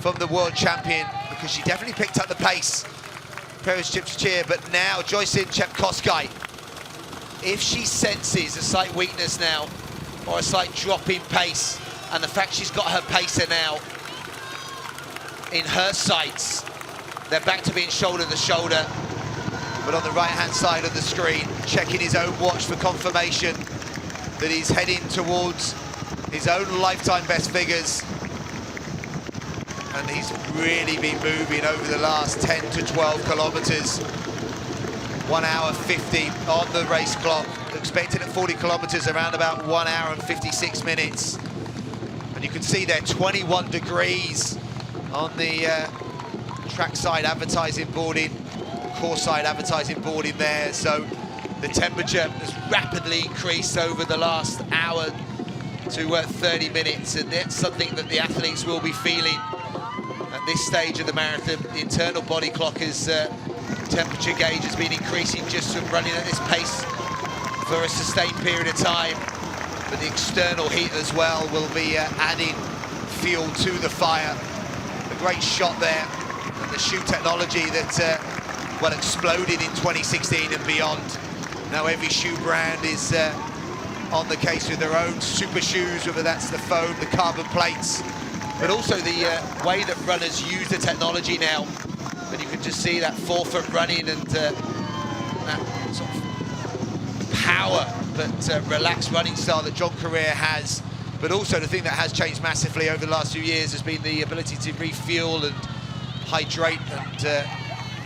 from the world champion, because she definitely picked up the pace, Perez Chepchirchir. But now Joycelyn Chepkosgei, if she senses a slight weakness now or a slight drop in pace, and the fact she's got her pacer now in her sights, they're back to being shoulder to shoulder. But on the right-hand side of the screen, checking his own watch for confirmation that he's heading towards his own lifetime best figures. And he's really been moving over the last 10 to 12 kilometers. 1 hour 50 on the race clock, expected at 40 kilometers around about 1 hour and 56 minutes. And you can see there 21 degrees on the trackside advertising boarding, course side advertising boarding there. So the temperature has rapidly increased over the last hour to 30 minutes, and that's something that the athletes will be feeling at this stage of the marathon. The internal body clock is temperature gauge has been increasing just from running at this pace for a sustained period of time, but the external heat as well will be adding fuel to the fire. A great shot there, and the shoe technology that well exploded in 2016 and beyond. Now every shoe brand is on the case with their own super shoes, whether that's the foam, the carbon plates, but also the way that runners use the technology now. And you can just see that forefoot running and that sort of power but relaxed running style that John Career has. But also the thing that has changed massively over the last few years has been the ability to refuel and hydrate, and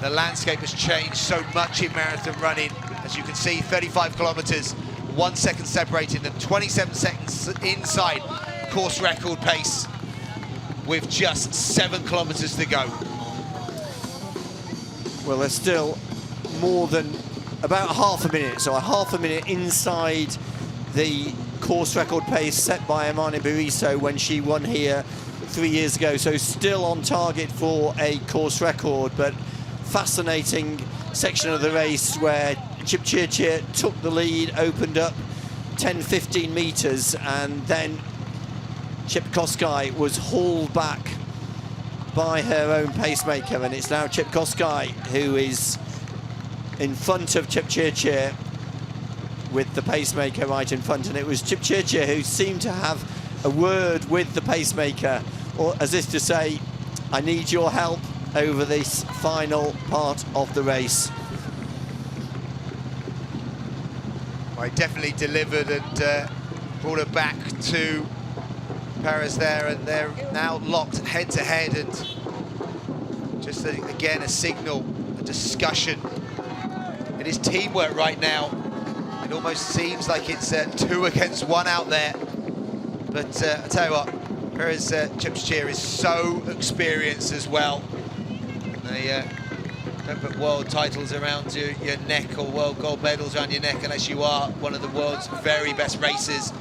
the landscape has changed so much in marathon running. As you can see, 35 kilometers, 1 second separating them, 27 seconds inside course record pace with just 7 kilometers to go. Well, there's still more than about half a minute, so a half a minute inside the course record pace set by Amane Buriso when she won here 3 years ago, so still on target for a course record. But fascinating section of the race where Chepchirchir took the lead, opened up 10-15 meters, and then Chepkosgei was hauled back by her own pacemaker, and it's now Chepkosgei who is in front of Chepchirchir with the pacemaker right in front. And it was Chepchirchir who seemed to have a word with the pacemaker, or as if to say, I need your help over this final part of the race. I definitely delivered and brought her back to Perez there, and they're now locked head to head, and just again a signal, a discussion. It is teamwork right now. It almost seems like it's 2 against 1 out there, but I tell you what, Perez Chepchirchir is so experienced as well. They don't put world titles around your neck or world gold medals around your neck unless you are one of the world's very best racers.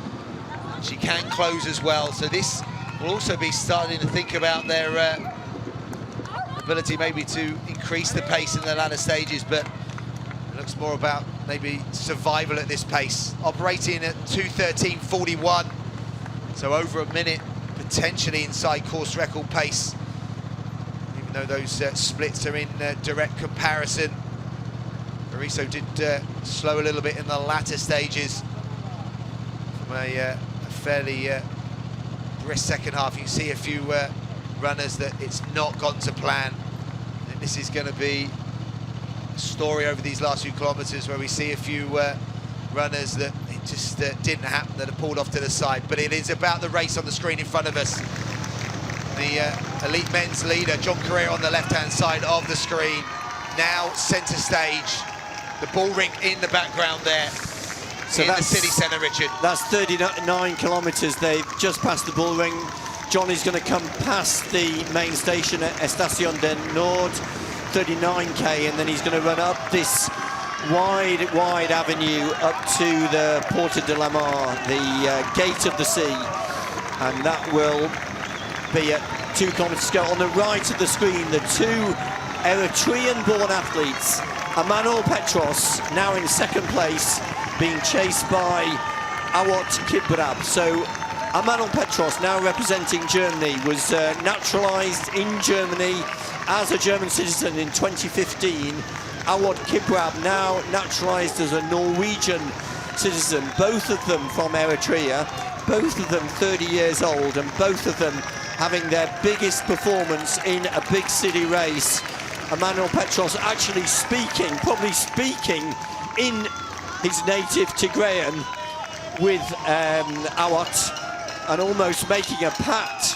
She can close as well, so this will also be starting to think about their ability maybe to increase the pace in the latter stages, but it looks more about maybe survival at this pace. Operating at 2:13.41, so over a minute potentially inside course record pace, even though those splits are in direct comparison. Buriso did slow a little bit in the latter stages from a fairly brisk second half. You can see a few runners that it's not gone to plan. And this is going to be a story over these last few kilometers where we see a few runners that it just didn't happen, that are pulled off to the side. But it is about the race on the screen in front of us. The elite men's leader, John Career, on the left-hand side of the screen, now centre stage. The ball rink in the background there. So in the city centre, Richard. That's 39 kilometres. They've just passed the bull ring. Johnny's going to come past the main station at Estación del Nord, 39k, and then he's going to run up this wide avenue up to the Porta de la Mar, the gate of the sea, and that will be at 2 kilometres to go. On the right of the screen, the 2 Eritrean-born athletes, Emmanuel Petros, now in second place, being chased by Awot Kibrab. So Emmanuel Petros, now representing Germany, was naturalised in Germany as a German citizen in 2015. Awad Kibrab, now naturalised as a Norwegian citizen, both of them from Eritrea, both of them 30 years old, and both of them having their biggest performance in a big city race. Emmanuel Petros actually probably speaking in his native Tigrayan with Awad, and almost making a pact,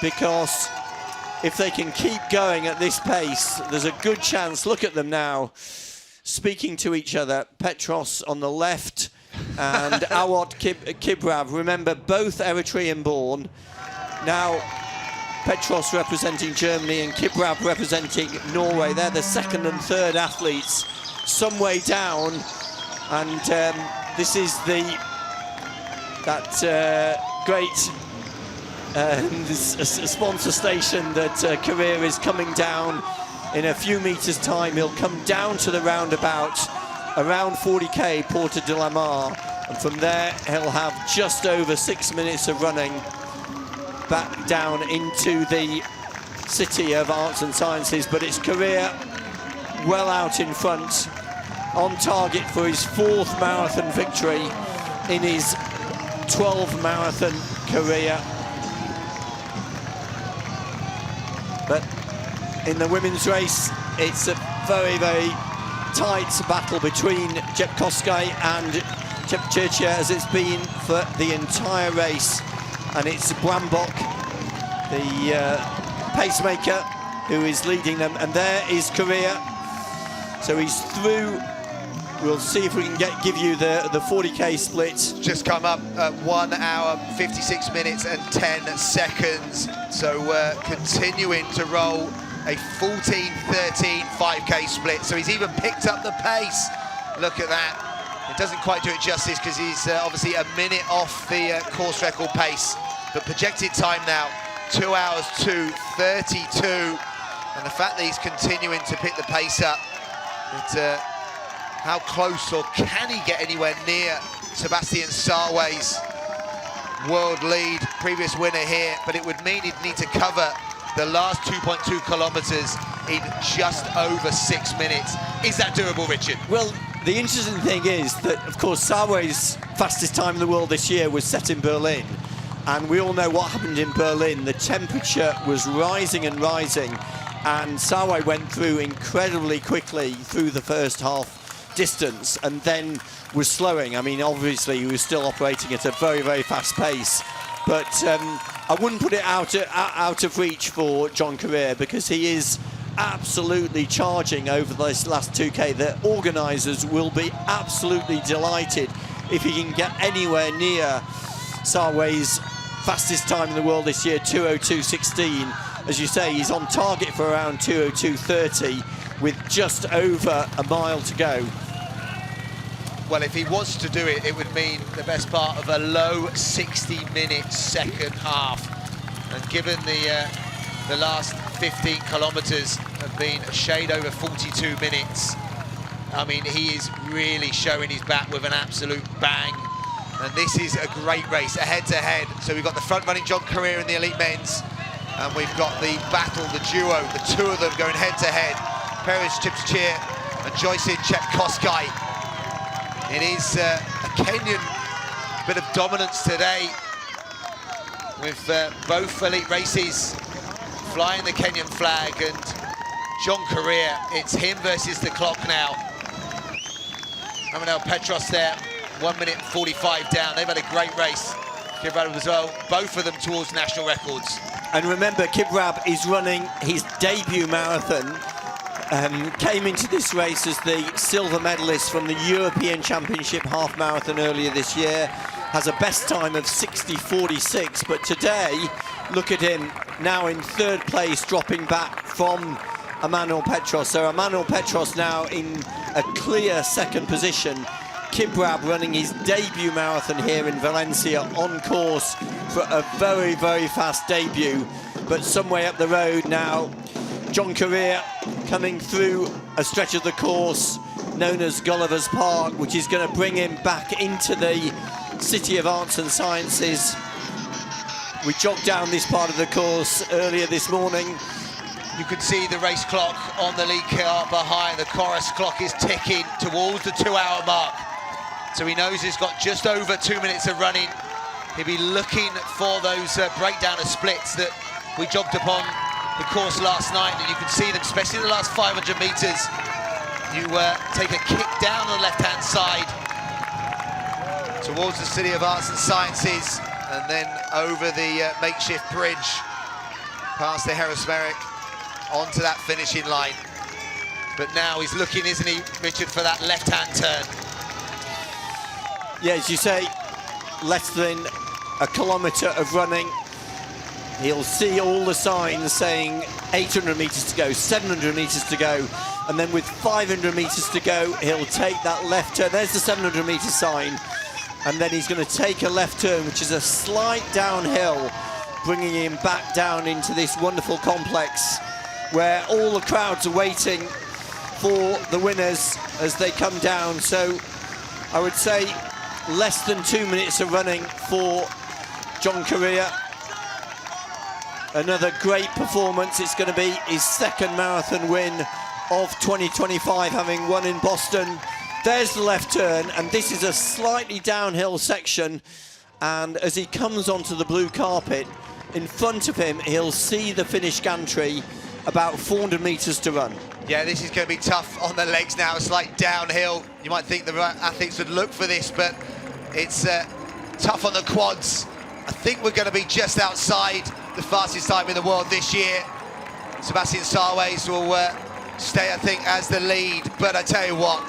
because if they can keep going at this pace, there's a good chance. Look at them now, speaking to each other. Petros on the left and Awad Kibrab, remember, both Eritrean born. Now Petros representing Germany and Kibrab representing Norway. They're the second and third athletes, some way down, and this is that great sponsor station that Korea is coming down in a few meters' time. He'll come down to the roundabout around 40k Porta de la Mar, and from there he'll have just over 6 minutes of running back down into the City of Arts and Sciences. But it's Korea well out in front, on target for his 4th marathon victory in his 12 marathon career. But in the women's race, it's a very, very tight battle between Jepkoskai and Chepchirchir, as it's been for the entire race. And it's Brambok, the pacemaker, who is leading them. And there is Korea. So he's through. We'll see if we can give you the 40k split. Just come up at 1 hour, 56 minutes and 10 seconds. So continuing to roll a 14-13 5k split. So he's even picked up the pace. Look at that. It doesn't quite do it justice because he's obviously a minute off the course record pace. But projected time now, 2 hours 2:32. And the fact that he's continuing to pick the pace up, how close, or can he get anywhere near Sebastian Sarway's world lead, previous winner here? But it would mean he'd need to cover the last 2.2 kilometers in just over 6 minutes. Is that doable, Richard? Well, the interesting thing is that, of course, Sarway's fastest time in the world this year was set in Berlin. And we all know what happened in Berlin. The temperature was rising and rising, and Sarway went through incredibly quickly through the first half distance and then was slowing. I mean, obviously he was still operating at a very, very fast pace, but I wouldn't put it out of reach for John Career, because he is absolutely charging over this last 2k. The organisers will be absolutely delighted if he can get anywhere near Sarway's fastest time in the world this year, 2:02.16. As you say, he's on target for around 2:02.30 with just over a mile to go. Well, if he was to do it, it would mean the best part of a low 60-minute second half. And given the last 15 kilometres have been a shade over 42 minutes, I mean, he is really showing his back with an absolute bang. And this is a great race, a head-to-head. So we've got the front-running John Career in the elite men's, and we've got the battle, the duo, the two of them going head-to-head. Peres Chepchirchir and Joycin Chepkoskai. It is a Kenyan bit of dominance today, with both elite races flying the Kenyan flag, and John Career, it's him versus the clock now. Emmanuel Petros there, 1 minute and 45 down. They've had a great race. Kibrab as well, both of them towards national records. And remember, Kibrab is running his debut marathon. Came into this race as the silver medalist from the European Championship half marathon earlier this year. Has a best time of 60:46, but today, look at him now in third place, dropping back from Emmanuel Petros. So Emmanuel Petros now in a clear second position. Kibrab running his debut marathon here in Valencia, on course for a very, very fast debut. But some way up the road now, John Career coming through a stretch of the course known as Gulliver's Park, which is going to bring him back into the City of Arts and Sciences. We jogged down this part of the course earlier this morning. You can see the race clock on the lead car behind. The chorus clock is ticking towards the 2-hour mark. So he knows he's got just over 2 minutes of running. He'll be looking for those breakdown of splits that we jogged upon the course last night, and you can see them, especially in the last 500 metres. You take a kick down on the left-hand side towards the City of Arts and Sciences, and then over the makeshift bridge, past the Herosmeric, onto that finishing line. But now he's looking, isn't he, Richard, for that left-hand turn. Yeah, as you say, less than a kilometre of running. He'll see all the signs saying 800 metres to go, 700 metres to go, and then with 500 metres to go, he'll take that left turn. There's the 700 metre sign, and then he's going to take a left turn, which is a slight downhill, bringing him back down into this wonderful complex where all the crowds are waiting for the winners as they come down. So I would say less than 2 minutes of running for John Correa. Another great performance. It's going to be his second marathon win of 2025, having won in Boston. There's the left turn, and this is a slightly downhill section, and as he comes onto the blue carpet, in front of him he'll see the finish gantry, about 400 metres to run. Yeah, this is going to be tough on the legs now. A slight downhill. You might think the athletes would look for this, but it's tough on the quads. I think we're going to be just outside the fastest time in the world this year. Sebastian Sarways will stay, I think, as the lead. But I tell you what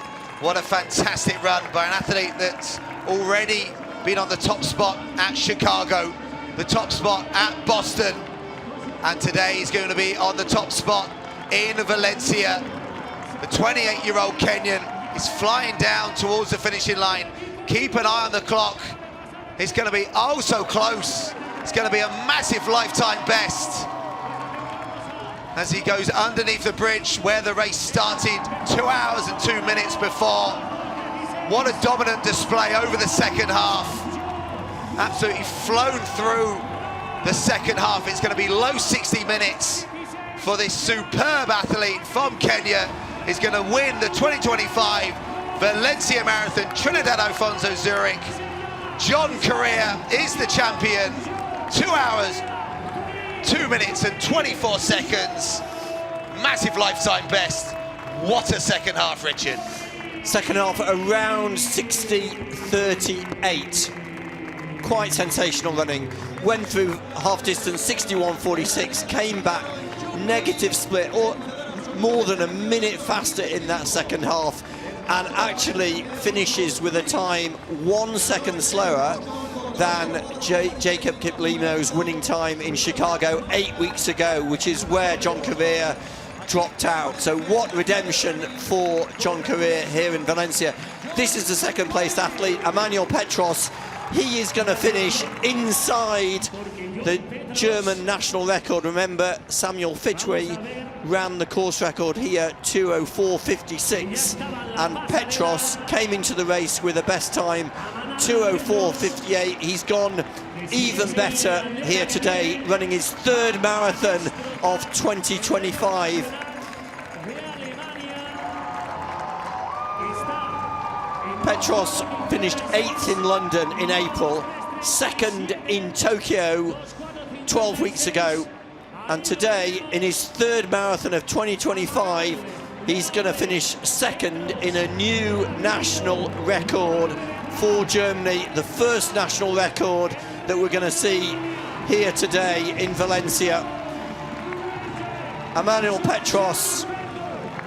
a fantastic run by an athlete that's already been on the top spot at Chicago, the top spot at Boston, and today he's going to be on the top spot in Valencia. The 28-year-old Kenyan is flying down towards the finishing line. Keep an eye on the clock. It's going to be oh so close. It's going to be a massive lifetime best as he goes underneath the bridge where the race started 2 hours and 2 minutes before. What a dominant display over the second half. Absolutely flown through the second half. It's going to be low 60 minutes for this superb athlete from Kenya. He's going to win the 2025 Valencia Marathon, Trinidad Alfonso Zurich. John Correa is the champion. 2 hours, 2 minutes and 24 seconds. Massive lifetime best. What a second half, Richard. Second half around 60.38. Quite sensational running. Went through half distance 61.46, came back negative split, or more than a minute faster in that second half, and actually finishes with a time 1 second slower than Jacob Kiplimo's winning time in Chicago 8 weeks ago, which is where John Correa dropped out. So what redemption for John Correa here in Valencia. This is the second placed athlete, Emmanuel Petros. He is going to finish inside the German national record. Remember, Samuel Fitwi ran the course record here, 2:04.56, and Petros came into the race with a best time 2:04.58. He's gone even better here today, running his third marathon of 2025. Petros finished 8th in London in April, 2nd in Tokyo 12 weeks ago, and today in his third marathon of 2025 he's going to finish 2nd in a new national record for Germany, the first national record that we're going to see here today in Valencia. Emmanuel Petros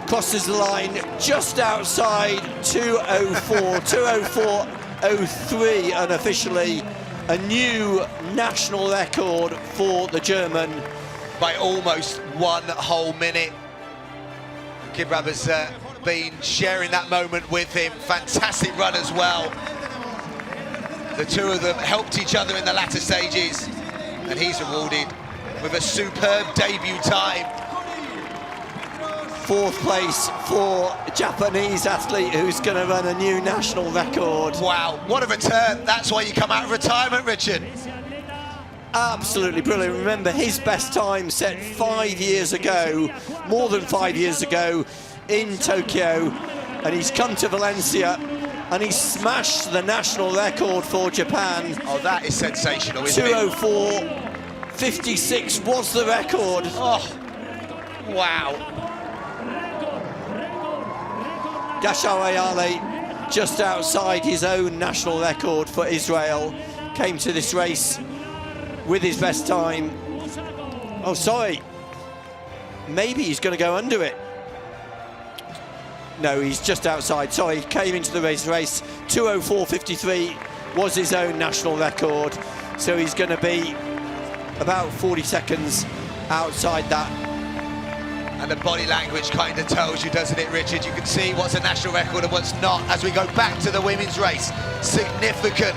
crosses the line just outside 2:04.03 unofficially, a new national record for the German. By almost 1 whole minute. Kibrab has been sharing that moment with him. Fantastic run as well. The two of them helped each other in the latter stages, and he's rewarded with a superb debut time. 4th place for a Japanese athlete who's going to run a new national record. Wow, what a return. That's why you come out of retirement, Richard. absolutely brilliant. Remember, his best time set 5 years ago, more than 5 years ago, in Tokyo, and he's come to Valencia and he smashed the national record for Japan. Oh, that is sensational, isn't it? 2:04.56 was the record. Oh, wow. Gashawayale, just outside his own national record for Israel, came to this race with his best time. Oh, sorry. Maybe he's going to go under it. No, he's just outside. Sorry, he came into the race. 2:04.53 was his own national record. So he's going to be about 40 seconds outside that. And the body language kind of tells you, doesn't it, Richard? You can see what's a national record and what's not as we go back to the women's race. Significant.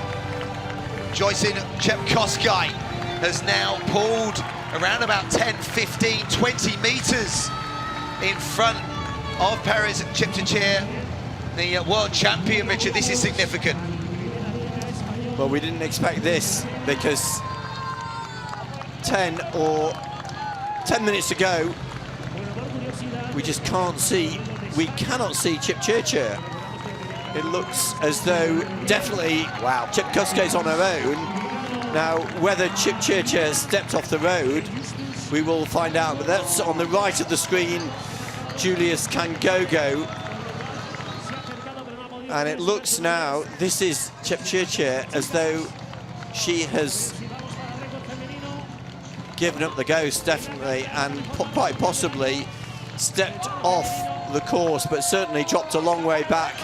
Joycin Chepkoskai has now pulled around about 10, 15, 20 metres in front of Perez Chepchirchir, the world champion. Richard, this is significant. Well, we didn't expect this because 10 minutes to go, we just can't see, we cannot see Chepchirchir. It looks as though definitely, wow, Chepkoskai's on her own. Now, whether Chepchirchir stepped off the road, we will find out, but that's on the right of the screen, Julius Kangogo. And it looks now, this is Chepchirchir, as though she has given up the ghost, definitely, and quite possibly stepped off the course, but certainly dropped a long way back.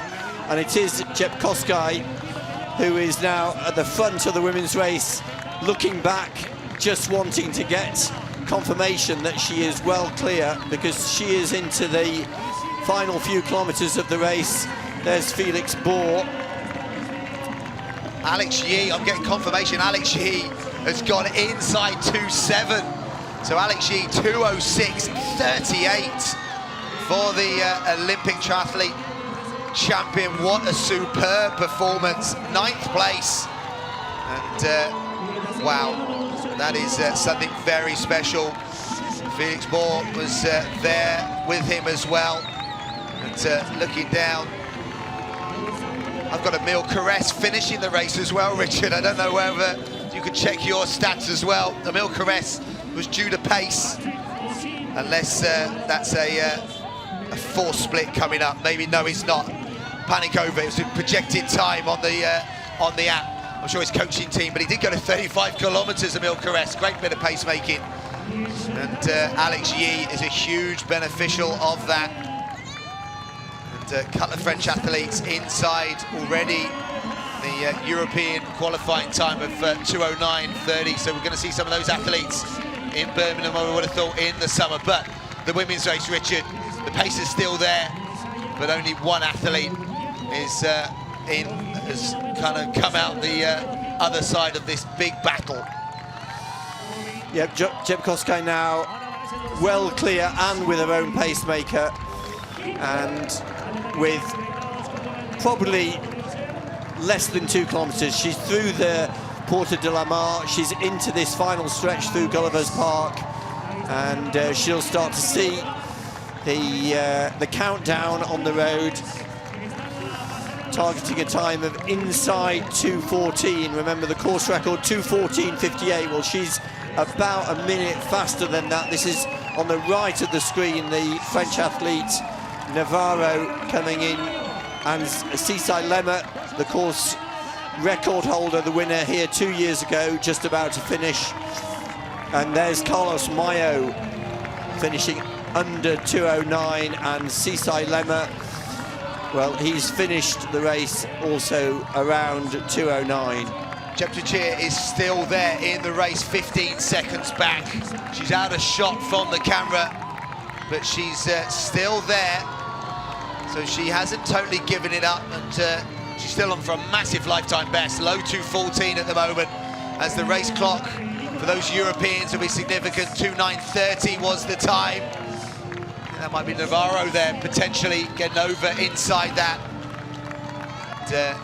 And it is Chepkoskai who is now at the front of the women's race, looking back, just wanting to get confirmation that she is well clear, because she is into the final few kilometres of the race. There's Felix Bohr. Alex Yee, I'm getting confirmation, Alex Yee has gone inside 2.7. So Alex Yee, 2:06.38 for the Olympic triathlete champion. What a superb performance, 9th place. And wow, that is something very special. Felix Bohr was there with him as well. And looking down, I've got Emil Caress finishing the race as well, Richard. I don't know whether you could check your stats as well. Emil Caress was due to pace, unless that's a force split coming up. Maybe, no, he's not. Panic over, it was a projected time on the app. I'm sure his coaching team, but he did go to 35 kilometres, Emil Caress. Great bit of pacemaking. And Alex Yee is a huge beneficial of that. And a couple of French athletes inside already the European qualifying time of 2:09.30. So we're going to see some of those athletes in Birmingham, I would have thought, in the summer. But the women's race, Richard, the pace is still there, but only one athlete is has kind of come out the other side of this big battle. Yep, Chepkoskai now well clear and with her own pacemaker, and with probably less than 2 kilometres. She's through the Porta de la Mar, she's into this final stretch through Gulliver's Park, and she'll start to see the countdown on the road, targeting a time of inside 2:14. Remember the course record, 2:14.58. Well, she's about a minute faster than that. This is on the right of the screen, the French athlete Navarro coming in, and Sisai Lemmer, the course record holder, the winner here 2 years ago, just about to finish. And there's Carlos Mayo finishing under 2:09, and Sisai Lemmer, well, he's finished the race also around 2:09. Chepchirchir is still there in the race, 15 seconds back. She's out of shot from the camera, but she's still there. So she hasn't totally given it up, and she's still on for a massive lifetime best, low 2:14 at the moment, as the race clock for those Europeans will be significant. 2:09.30 was the time. That might be Navarro there, potentially getting over inside that. And,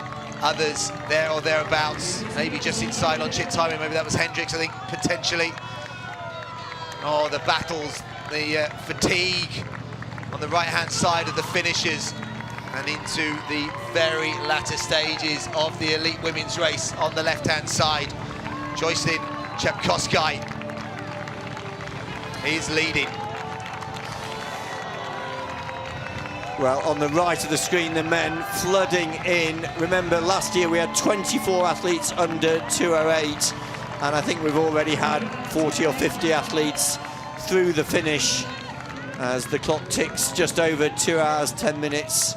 others there or thereabouts, maybe just inside on chip timing. Maybe that was Hendricks, I think, potentially. Oh, the battles, the fatigue on the right-hand side of the finishers and into the very latter stages of the elite women's race on the left-hand side. Joycelyn Chepkosgei is leading. Well, on the right of the screen, the men flooding in. Remember, last year we had 24 athletes under 2:08, and I think we've already had 40 or 50 athletes through the finish as the clock ticks just over 2 hours, 10 minutes.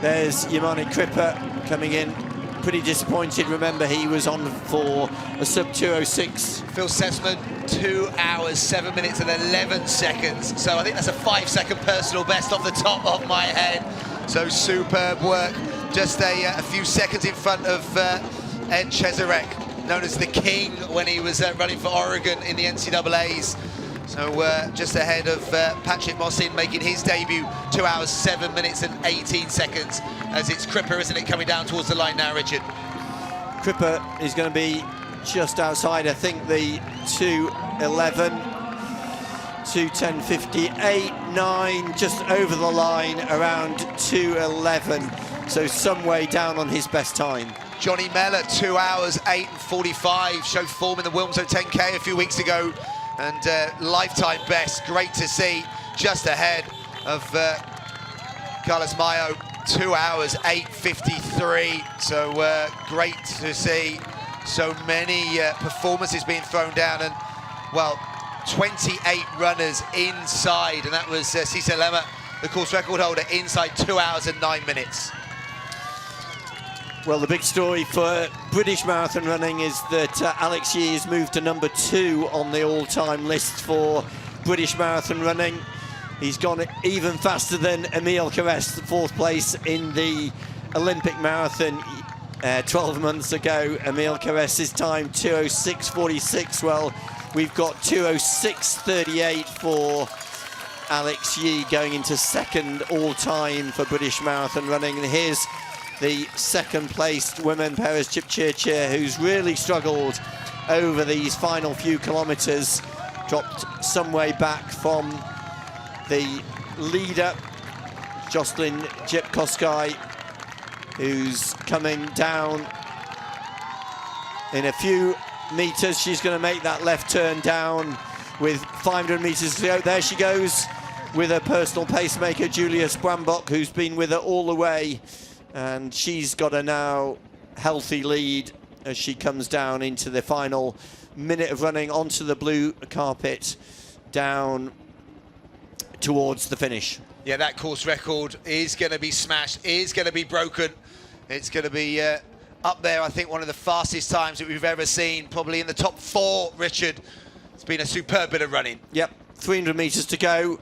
There's Yamani Cripper coming in, pretty disappointed. Remember, he was on for a sub 2:06. Phil Sessman, 2 hours, 7 minutes and 11 seconds. So I think that's a 5-second personal best off the top of my head. So superb work. Just a few seconds in front of Ed Chezarek, known as the King when he was running for Oregon in the NCAAs. So just ahead of Patrick Mossin making his debut, 2 hours, 7 minutes and 18 seconds. As it's Cripper, isn't it, coming down towards the line now, Richard? Cripper is going to be just outside, I think, the 2:11, 2:10.58, 9, just over the line, around 2:11. So some way down on his best time. Johnny Mellor, 2 hours, 8 and 45, showed form in the Wilmslow 10K a few weeks ago. And lifetime best, great to see, just ahead of Carlos Mayo, 2 hours, 8:53. So great to see so many performances being thrown down, and well, 28 runners inside, and that was Cisse Lemmer, the course record holder, inside 2 hours and 9 minutes. Well, the big story for British marathon running is that Alex Yee has moved to number 2 on the all-time list for British marathon running. He's gone even faster than Emile Caresse, 4th place in the Olympic marathon 12 months ago. Emile Caresse's time, 2:06.46. Well, we've got 2:06.38 for Alex Yee going into 2nd all-time for British marathon running. And here's the 2nd placed women, Perez Chipchirchir, who's really struggled over these final few kilometres, dropped some way back from the leader, Joycelyn Chepkosgei, who's coming down in a few metres. She's going to make that left turn down with 500 metres to go. There she goes with her personal pacemaker, Julius Brambach, who's been with her all the way. And she's got a now healthy lead as she comes down into the final minute of running onto the blue carpet down towards the finish. Yeah, that course record is going to be smashed, is going to be broken. It's going to be up there, I think, one of the fastest times that we've ever seen, probably in the top 4, Richard. It's been a superb bit of running. Yep, 300 metres to go.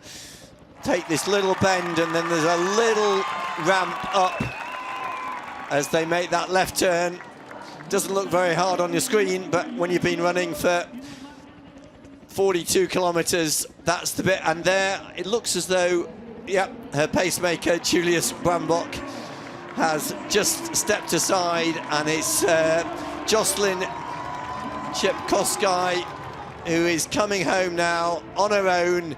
Take this little bend, and then there's a little ramp up as they make that left turn. Doesn't look very hard on your screen, but when you've been running for 42 kilometres, that's the bit. And there, it looks as though, yep, her pacemaker, Julius Brambach, has just stepped aside, and it's Joycelyn Chepkosgei, who is coming home now on her own,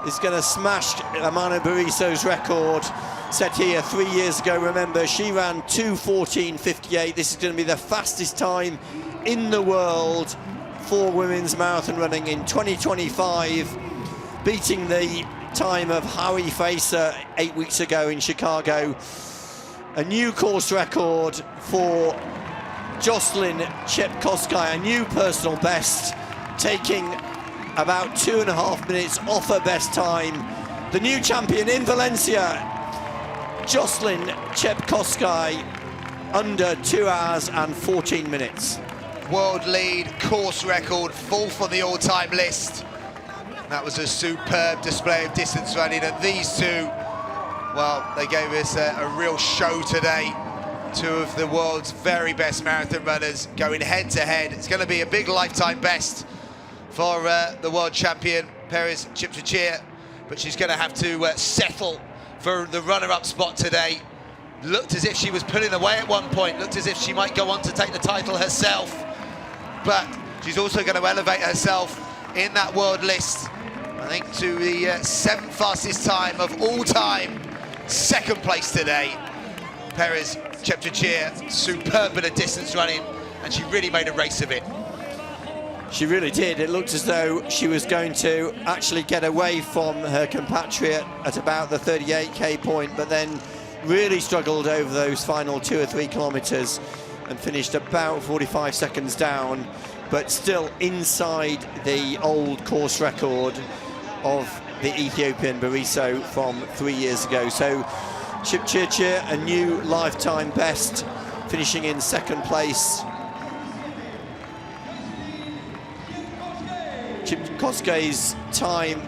is going to smash Amanda Barisso's record set here 3 years ago. Remember, she ran 2:14.58. This is going to be the fastest time in the world for women's marathon running in 2025, beating the time of Howie Facer 8 weeks ago in Chicago. A new course record for Joycelyn Chepkosgei, a new personal best, taking about 2.5 minutes off her best time. The new champion in Valencia, Joycelyn Chepkosgei, under 2 hours and 14 minutes. World lead, course record, 4th on the all-time list. That was a superb display of distance running, and these two, well, they gave us a real show today. 2 of the world's very best marathon runners going head-to-head. It's going to be a big lifetime best for the world champion, Perez Chipchirchir, but she's going to have to settle for the runner-up spot today. Looked as if she was pulling away at one point, looked as if she might go on to take the title herself. But she's also going to elevate herself in that world list, I think, to the 7th fastest time of all time. 2nd place today. Perez Cheptegei, superb bit of distance running, and she really made a race of it. She really did. It looked as though she was going to actually get away from her compatriot at about the 38k point, but then really struggled over those final 2 or 3 kilometres and finished about 45 seconds down, but still inside the old course record of the Ethiopian Bariso from 3 years ago. So Cheptegei, a new lifetime best, finishing in 2nd place. Cheptegei's time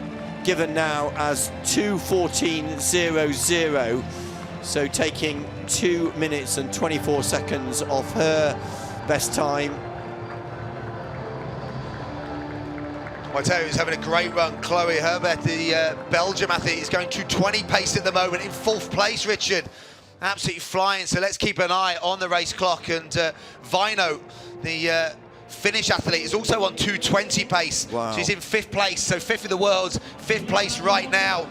given now as 2:14.00, so taking 2 minutes and 24 seconds off her best time. I tell you, he's having a great run. Chloe Herbert, the Belgium athlete, is going 2:20 pace at the moment in 4th place, Richard. Absolutely flying, so let's keep an eye on the race clock. And Vino, the Finnish athlete, is also on 2:20 pace. Wow. She's in 5th place, so 5th in the world, 5th place right now.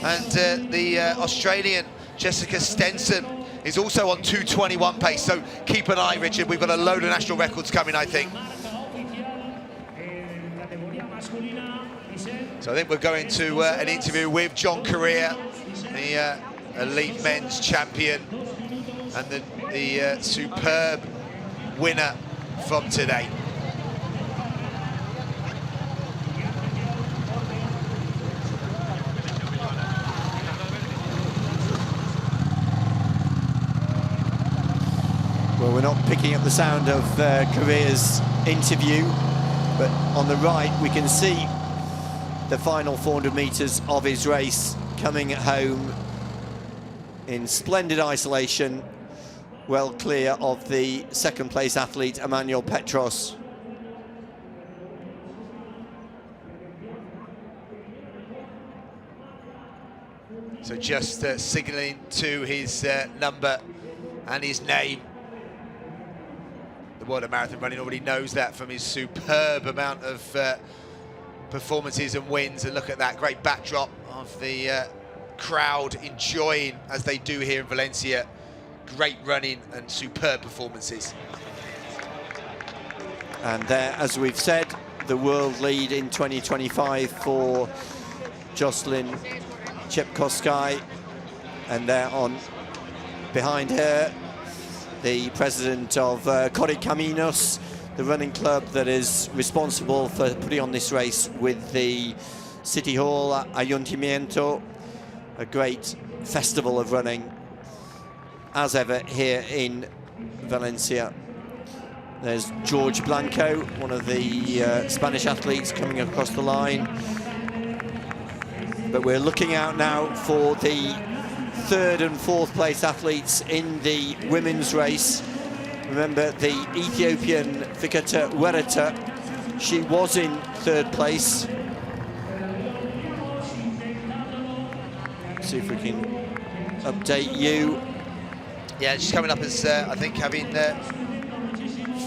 And the Australian Jessica Stenson is also on 2:21 pace, so keep an eye, Richard. We've got a load of national records coming, I think. So I think we're going to an interview with John Correa, the elite men's champion and the superb winner from today. Well, we're not picking up the sound of Correa's interview, but on the right we can see the final 400 metres of his race coming home in splendid isolation, well clear of the 2nd place athlete Emmanuel Petros. So just signalling to his number and his name. The world of marathon running already knows that from his superb amount of performances and wins. And look at that great backdrop of the crowd enjoying, as they do here in Valencia, great running and superb performances. And there, as we've said, the world lead in 2025 for Jocelyn Cheptegei, and there on behind her, the president of Corre Caminos, the running club that is responsible for putting on this race with the City Hall Ayuntamiento, a great festival of running, as ever, here in Valencia. There's George Blanco, one of the Spanish athletes coming across the line. But we're looking out now for the 3rd and 4th place athletes in the women's race. Remember, the Ethiopian Fikata Wereta, she was in 3rd place. See if we can update you. Yeah, she's coming up as, I think, having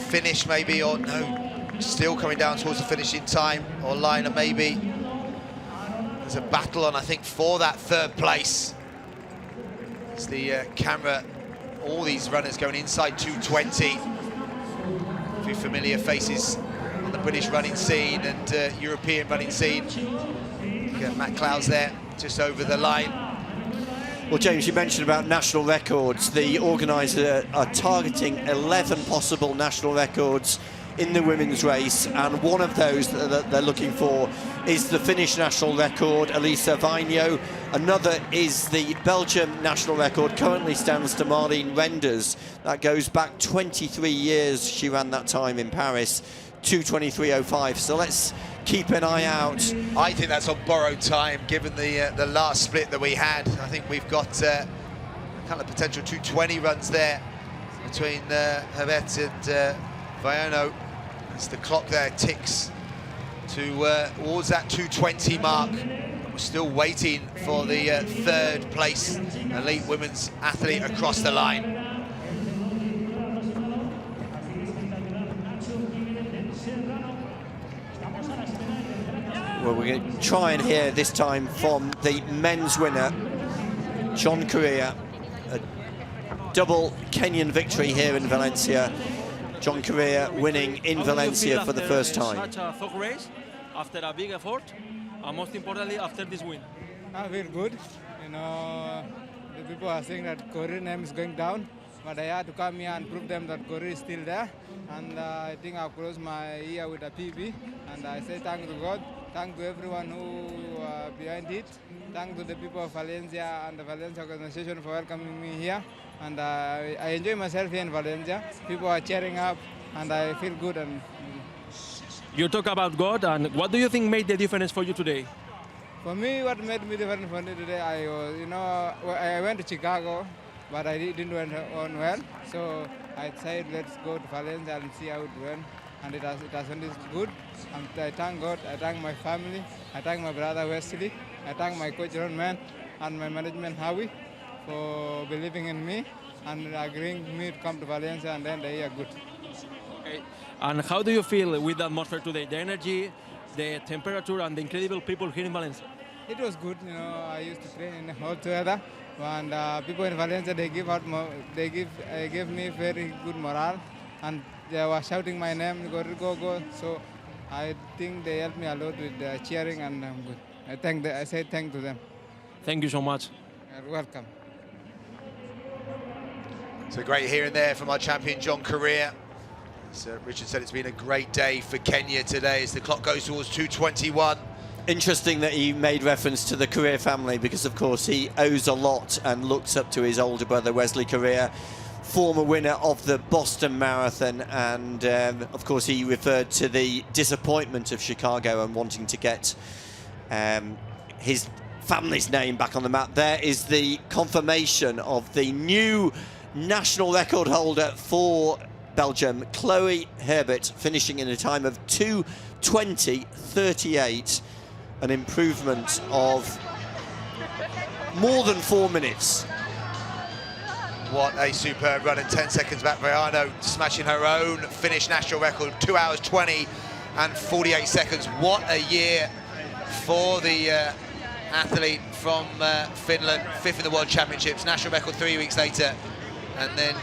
finished maybe, or no, still coming down towards the finishing time, or liner maybe. There's a battle on, I think, for that 3rd place. It's the camera, all these runners going inside 2:20. A few familiar faces on the British running scene and European running scene. You got Matt Clouds there, just over the line. Well, James, you mentioned about national records. The organisers are targeting 11 possible national records in the women's race, and one of those that they're looking for is the Finnish national record, Elisa Vainio. Another is the Belgium national record, currently stands to Marlene Renders. That goes back 23 years. She ran that time in Paris, 2:23.05. So let's keep an eye out. I think that's on borrowed time, given the last split that we had. I think we've got kind of potential 2:20 runs there between Herbert and Vainio. As the clock there ticks towards that 2:20 mark. We're still waiting for the third place elite women's athlete across the line. Well, we're going to try and hear this time from the men's winner, John Correa. A double Kenyan victory here in Valencia. John Correa winning in Valencia for the first time. Such a thug race, after a big effort, and most importantly, after this win. I feel good. You know, the people are saying that Korea's name is going down, but I had to come here and prove them that Korea is still there. And I think I've closed my year with a PB. And I say thank to God, thank to everyone who behind it. Thank to the people of Valencia and the Valencia organization for welcoming me here. And I enjoy myself here in Valencia. People are cheering up, and I feel good. And You talk about God, and what do you think made the difference for you today? for me, what made me different for me today, I went to Chicago, but I didn't went on well. So I decided let's go to Valencia and see how it went. And it has ended good. And I thank God, I thank my family, I thank my brother Wesley, I thank my coach Ron Man and my management Howie for believing in me and agreeing me to come to Valencia and then the year good. Okay. And how do you feel with the atmosphere today? The energy, the temperature, and the incredible people here in Valencia? It was good, you know. I used to train in a hall together, and people in Valencia they gave me very good morale, and they were shouting my name, go, go, go. So I think they helped me a lot with cheering, and I'm good. I say thank to them. Thank you so much. You're welcome. So great here and there from our champion John Correa. As Richard said, it's been a great day for Kenya today as the clock goes towards 2:21. Interesting that he made reference to the Correa family, because of course he owes a lot and looks up to his older brother Wesley Correa, former winner of the Boston Marathon, and of course he referred to the disappointment of Chicago and wanting to get his family's name back on the map. There is the confirmation of the new national record holder for Belgium, Chloe Herbert, finishing in a time of 2:20.38, an improvement of more than 4 minutes. What a superb run, in 10 seconds back. Vaiano smashing her own Finnish national record, 2 hours 20 and 48 seconds. What a year for the athlete from Finland, 5th in the World Championships, national record 3 weeks later, and then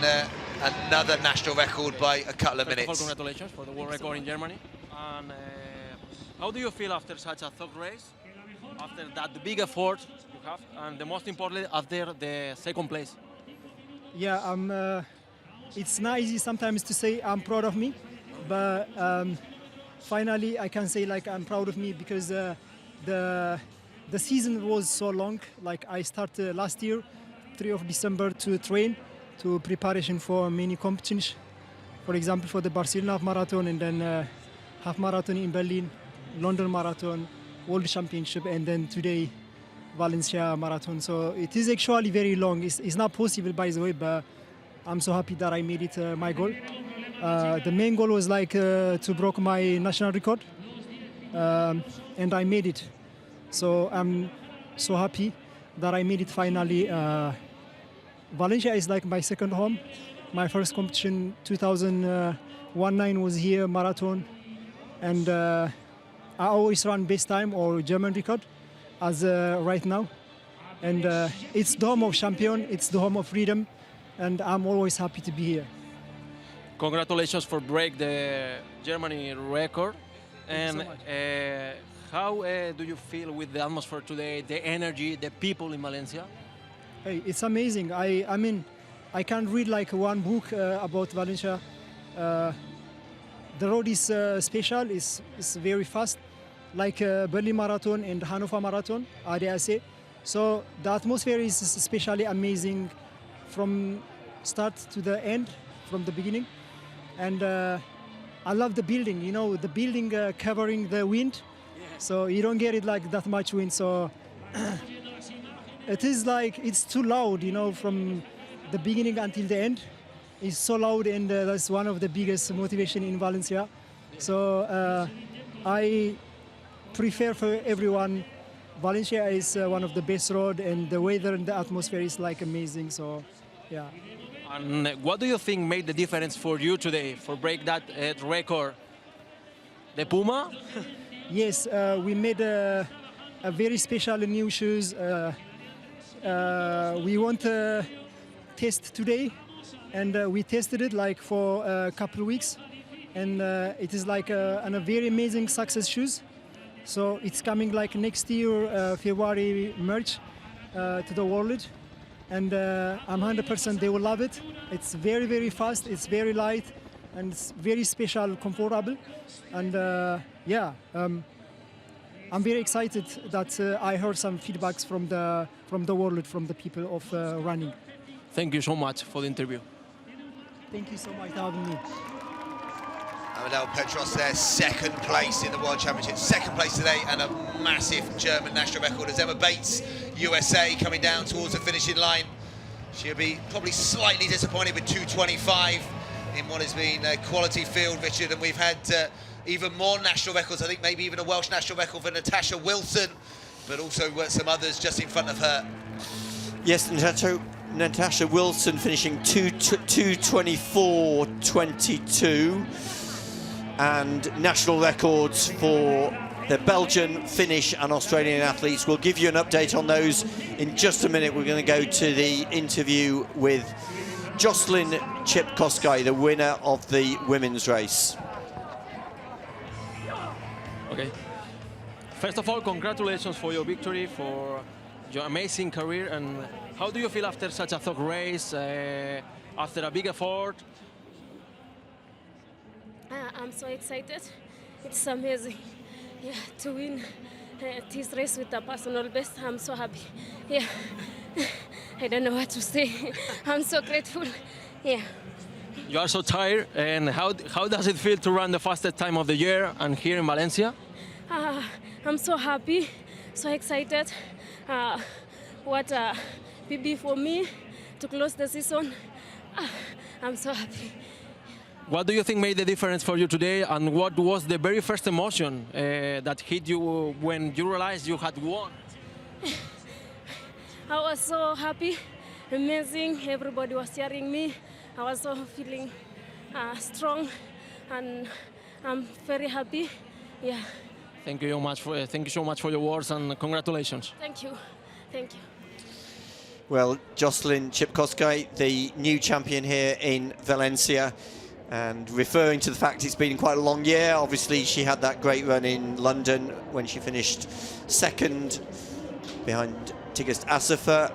another national record by a couple of minutes. First of all, congratulations for the world record in Germany. And how do you feel after such a thug race, after that big effort you have, and the most importantly, after the second place? Yeah, it's not easy sometimes to say I'm proud of me, but finally I can say like I'm proud of me because the season was so long. Like I started last year, 3 of December to train, to preparation for many competitions. For example, for the Barcelona half marathon, and then half marathon in Berlin, London Marathon, World Championship, and then today Valencia Marathon. So it is actually very long. It's not possible, by the way, but I'm so happy that I made it my goal. The main goal was like to break my national record, and I made it. So I'm so happy that I made it finally. Valencia is like my second home. My first competition, 2019, was here, marathon, and I always run best time or German record as right now. And it's the home of champion, it's the home of freedom, and I'm always happy to be here. Congratulations for break the Germany record. And so much. how do you feel with the atmosphere today, the energy, the people in Valencia? Hey, it's amazing. I mean, I can read like one book about Valencia. The road is special. It's very fast, like Berlin Marathon and Hannover Marathon, ADAC. So the atmosphere is especially amazing from start to the end, from the beginning. And I love the building. You know, the building covering the wind, so you don't get it like that much wind. So. It is like it's too loud, you know, from the beginning until the end. It's so loud, and that's one of the biggest motivation in Valencia. So I prefer for everyone Valencia is one of the best road, and the weather and the atmosphere is like amazing. So, yeah. And what do you think made the difference for you today for break that record? The Puma? Yes, we made a very special new shoes. We want to test today, and we tested it like for a couple of weeks, and it is like a very amazing success shoes. So it's coming like next year, February, March, to the world, and I'm 100% they will love it. It's very, very fast, it's very light, and it's very special, comfortable, and yeah. I'm very excited that I heard some feedbacks from the world, from the people of running. Thank you so much for the interview. Thank you so much for having me. Amadel Petros there, second place in the World Championship, second place today, and a massive German national record as Emma Bates, USA, coming down towards the finishing line. She'll be probably slightly disappointed with 2:25 in what has been a quality field, Richard, and we've had even more national records. I think maybe even a Welsh national record for Natasha Wilson, but also some others just in front of her. Yes, Natasha Wilson finishing 2:24.22, and national records for the Belgian, Finnish and Australian athletes. We'll give you an update on those in just a minute. We're going to go to the interview with Jocelyn Chepkoskai, the winner of the women's race. Okay. First of all, congratulations for your victory, for your amazing career. And how do you feel after such a tough race, after a big effort? I'm so excited. It's amazing, yeah, to win this race with a personal best. I'm so happy. Yeah, I don't know what to say. I'm so grateful. Yeah. You are so tired, and how does it feel to run the fastest time of the year and here in Valencia? I'm so happy, so excited. What a PB for me to close the season. I'm so happy. What do you think made the difference for you today, and what was the very first emotion that hit you when you realized you had won? I was so happy, amazing. Everybody was cheering me. I was so feeling strong, and I'm very happy. Yeah. Thank you so much for your words, and congratulations. Thank you. Thank you. Well, Jocelyn Chepkoskai, the new champion here in Valencia, and referring to the fact it's been quite a long year. Obviously, she had that great run in London when she finished second behind Tigist Assefa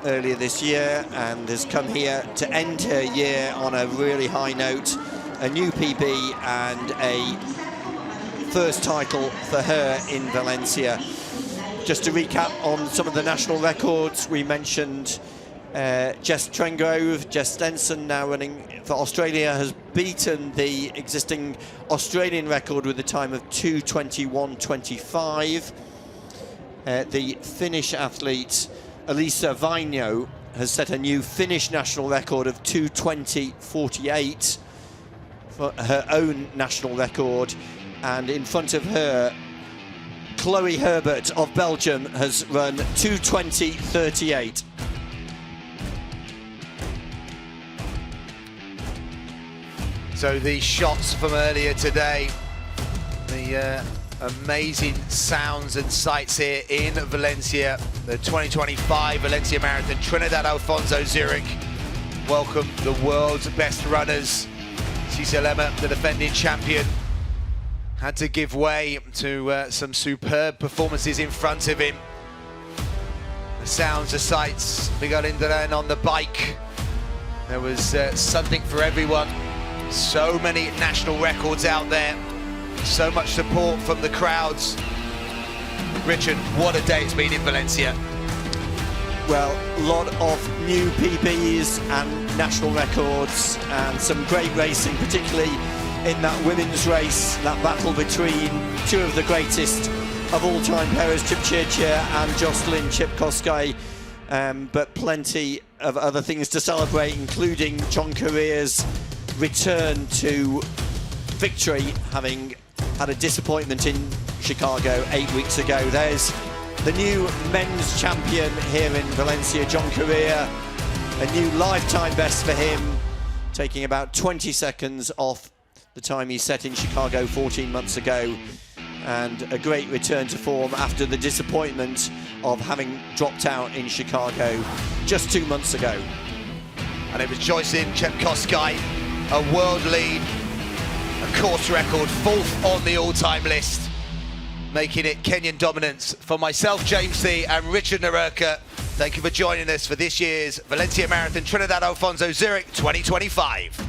earlier this year, and has come here to end her year on a really high note, a new PB and a first title for her in Valencia. Just to recap on some of the national records, we mentioned Jess Trengrove. Jess Stenson, now running for Australia, has beaten the existing Australian record with a time of 2:21.25. The Finnish athlete Elisa Vainio has set a new Finnish national record of 2:20.48 for her own national record, and in front of her, Chloe Herbert of Belgium has run 2:20.38. So the shots from earlier today, the amazing sounds and sights here in Valencia, the 2025 Valencia Marathon. Trinidad Alfonso Zurich welcome the world's best runners. Ciselema, the defending champion, had to give way to some superb performances in front of him. The sounds, the sights, Miguel Indurain on the bike. There was something for everyone. So many national records out there. So much support from the crowds. Richard, what a day it's been in Valencia. Well, a lot of new PBs and national records, and some great racing, particularly in that women's race, that battle between two of the greatest of all time, Perez Chipchirchir and Jocelyn Chepkoskai. But plenty of other things to celebrate, including John Career's return to victory, having had a disappointment in Chicago 8 weeks ago. There's the new men's champion here in Valencia, John Correa. A new lifetime best for him, taking about 20 seconds off the time he set in Chicago 14 months ago, and a great return to form after the disappointment of having dropped out in Chicago just 2 months ago. And it was Joycin Chepkosgei, a world lead, a course record, 4th on the all-time list, making it Kenyan dominance. For myself, James C, and Richard Narurka, thank you for joining us for this year's Valencia Marathon Trinidad Alfonso Zurich 2025.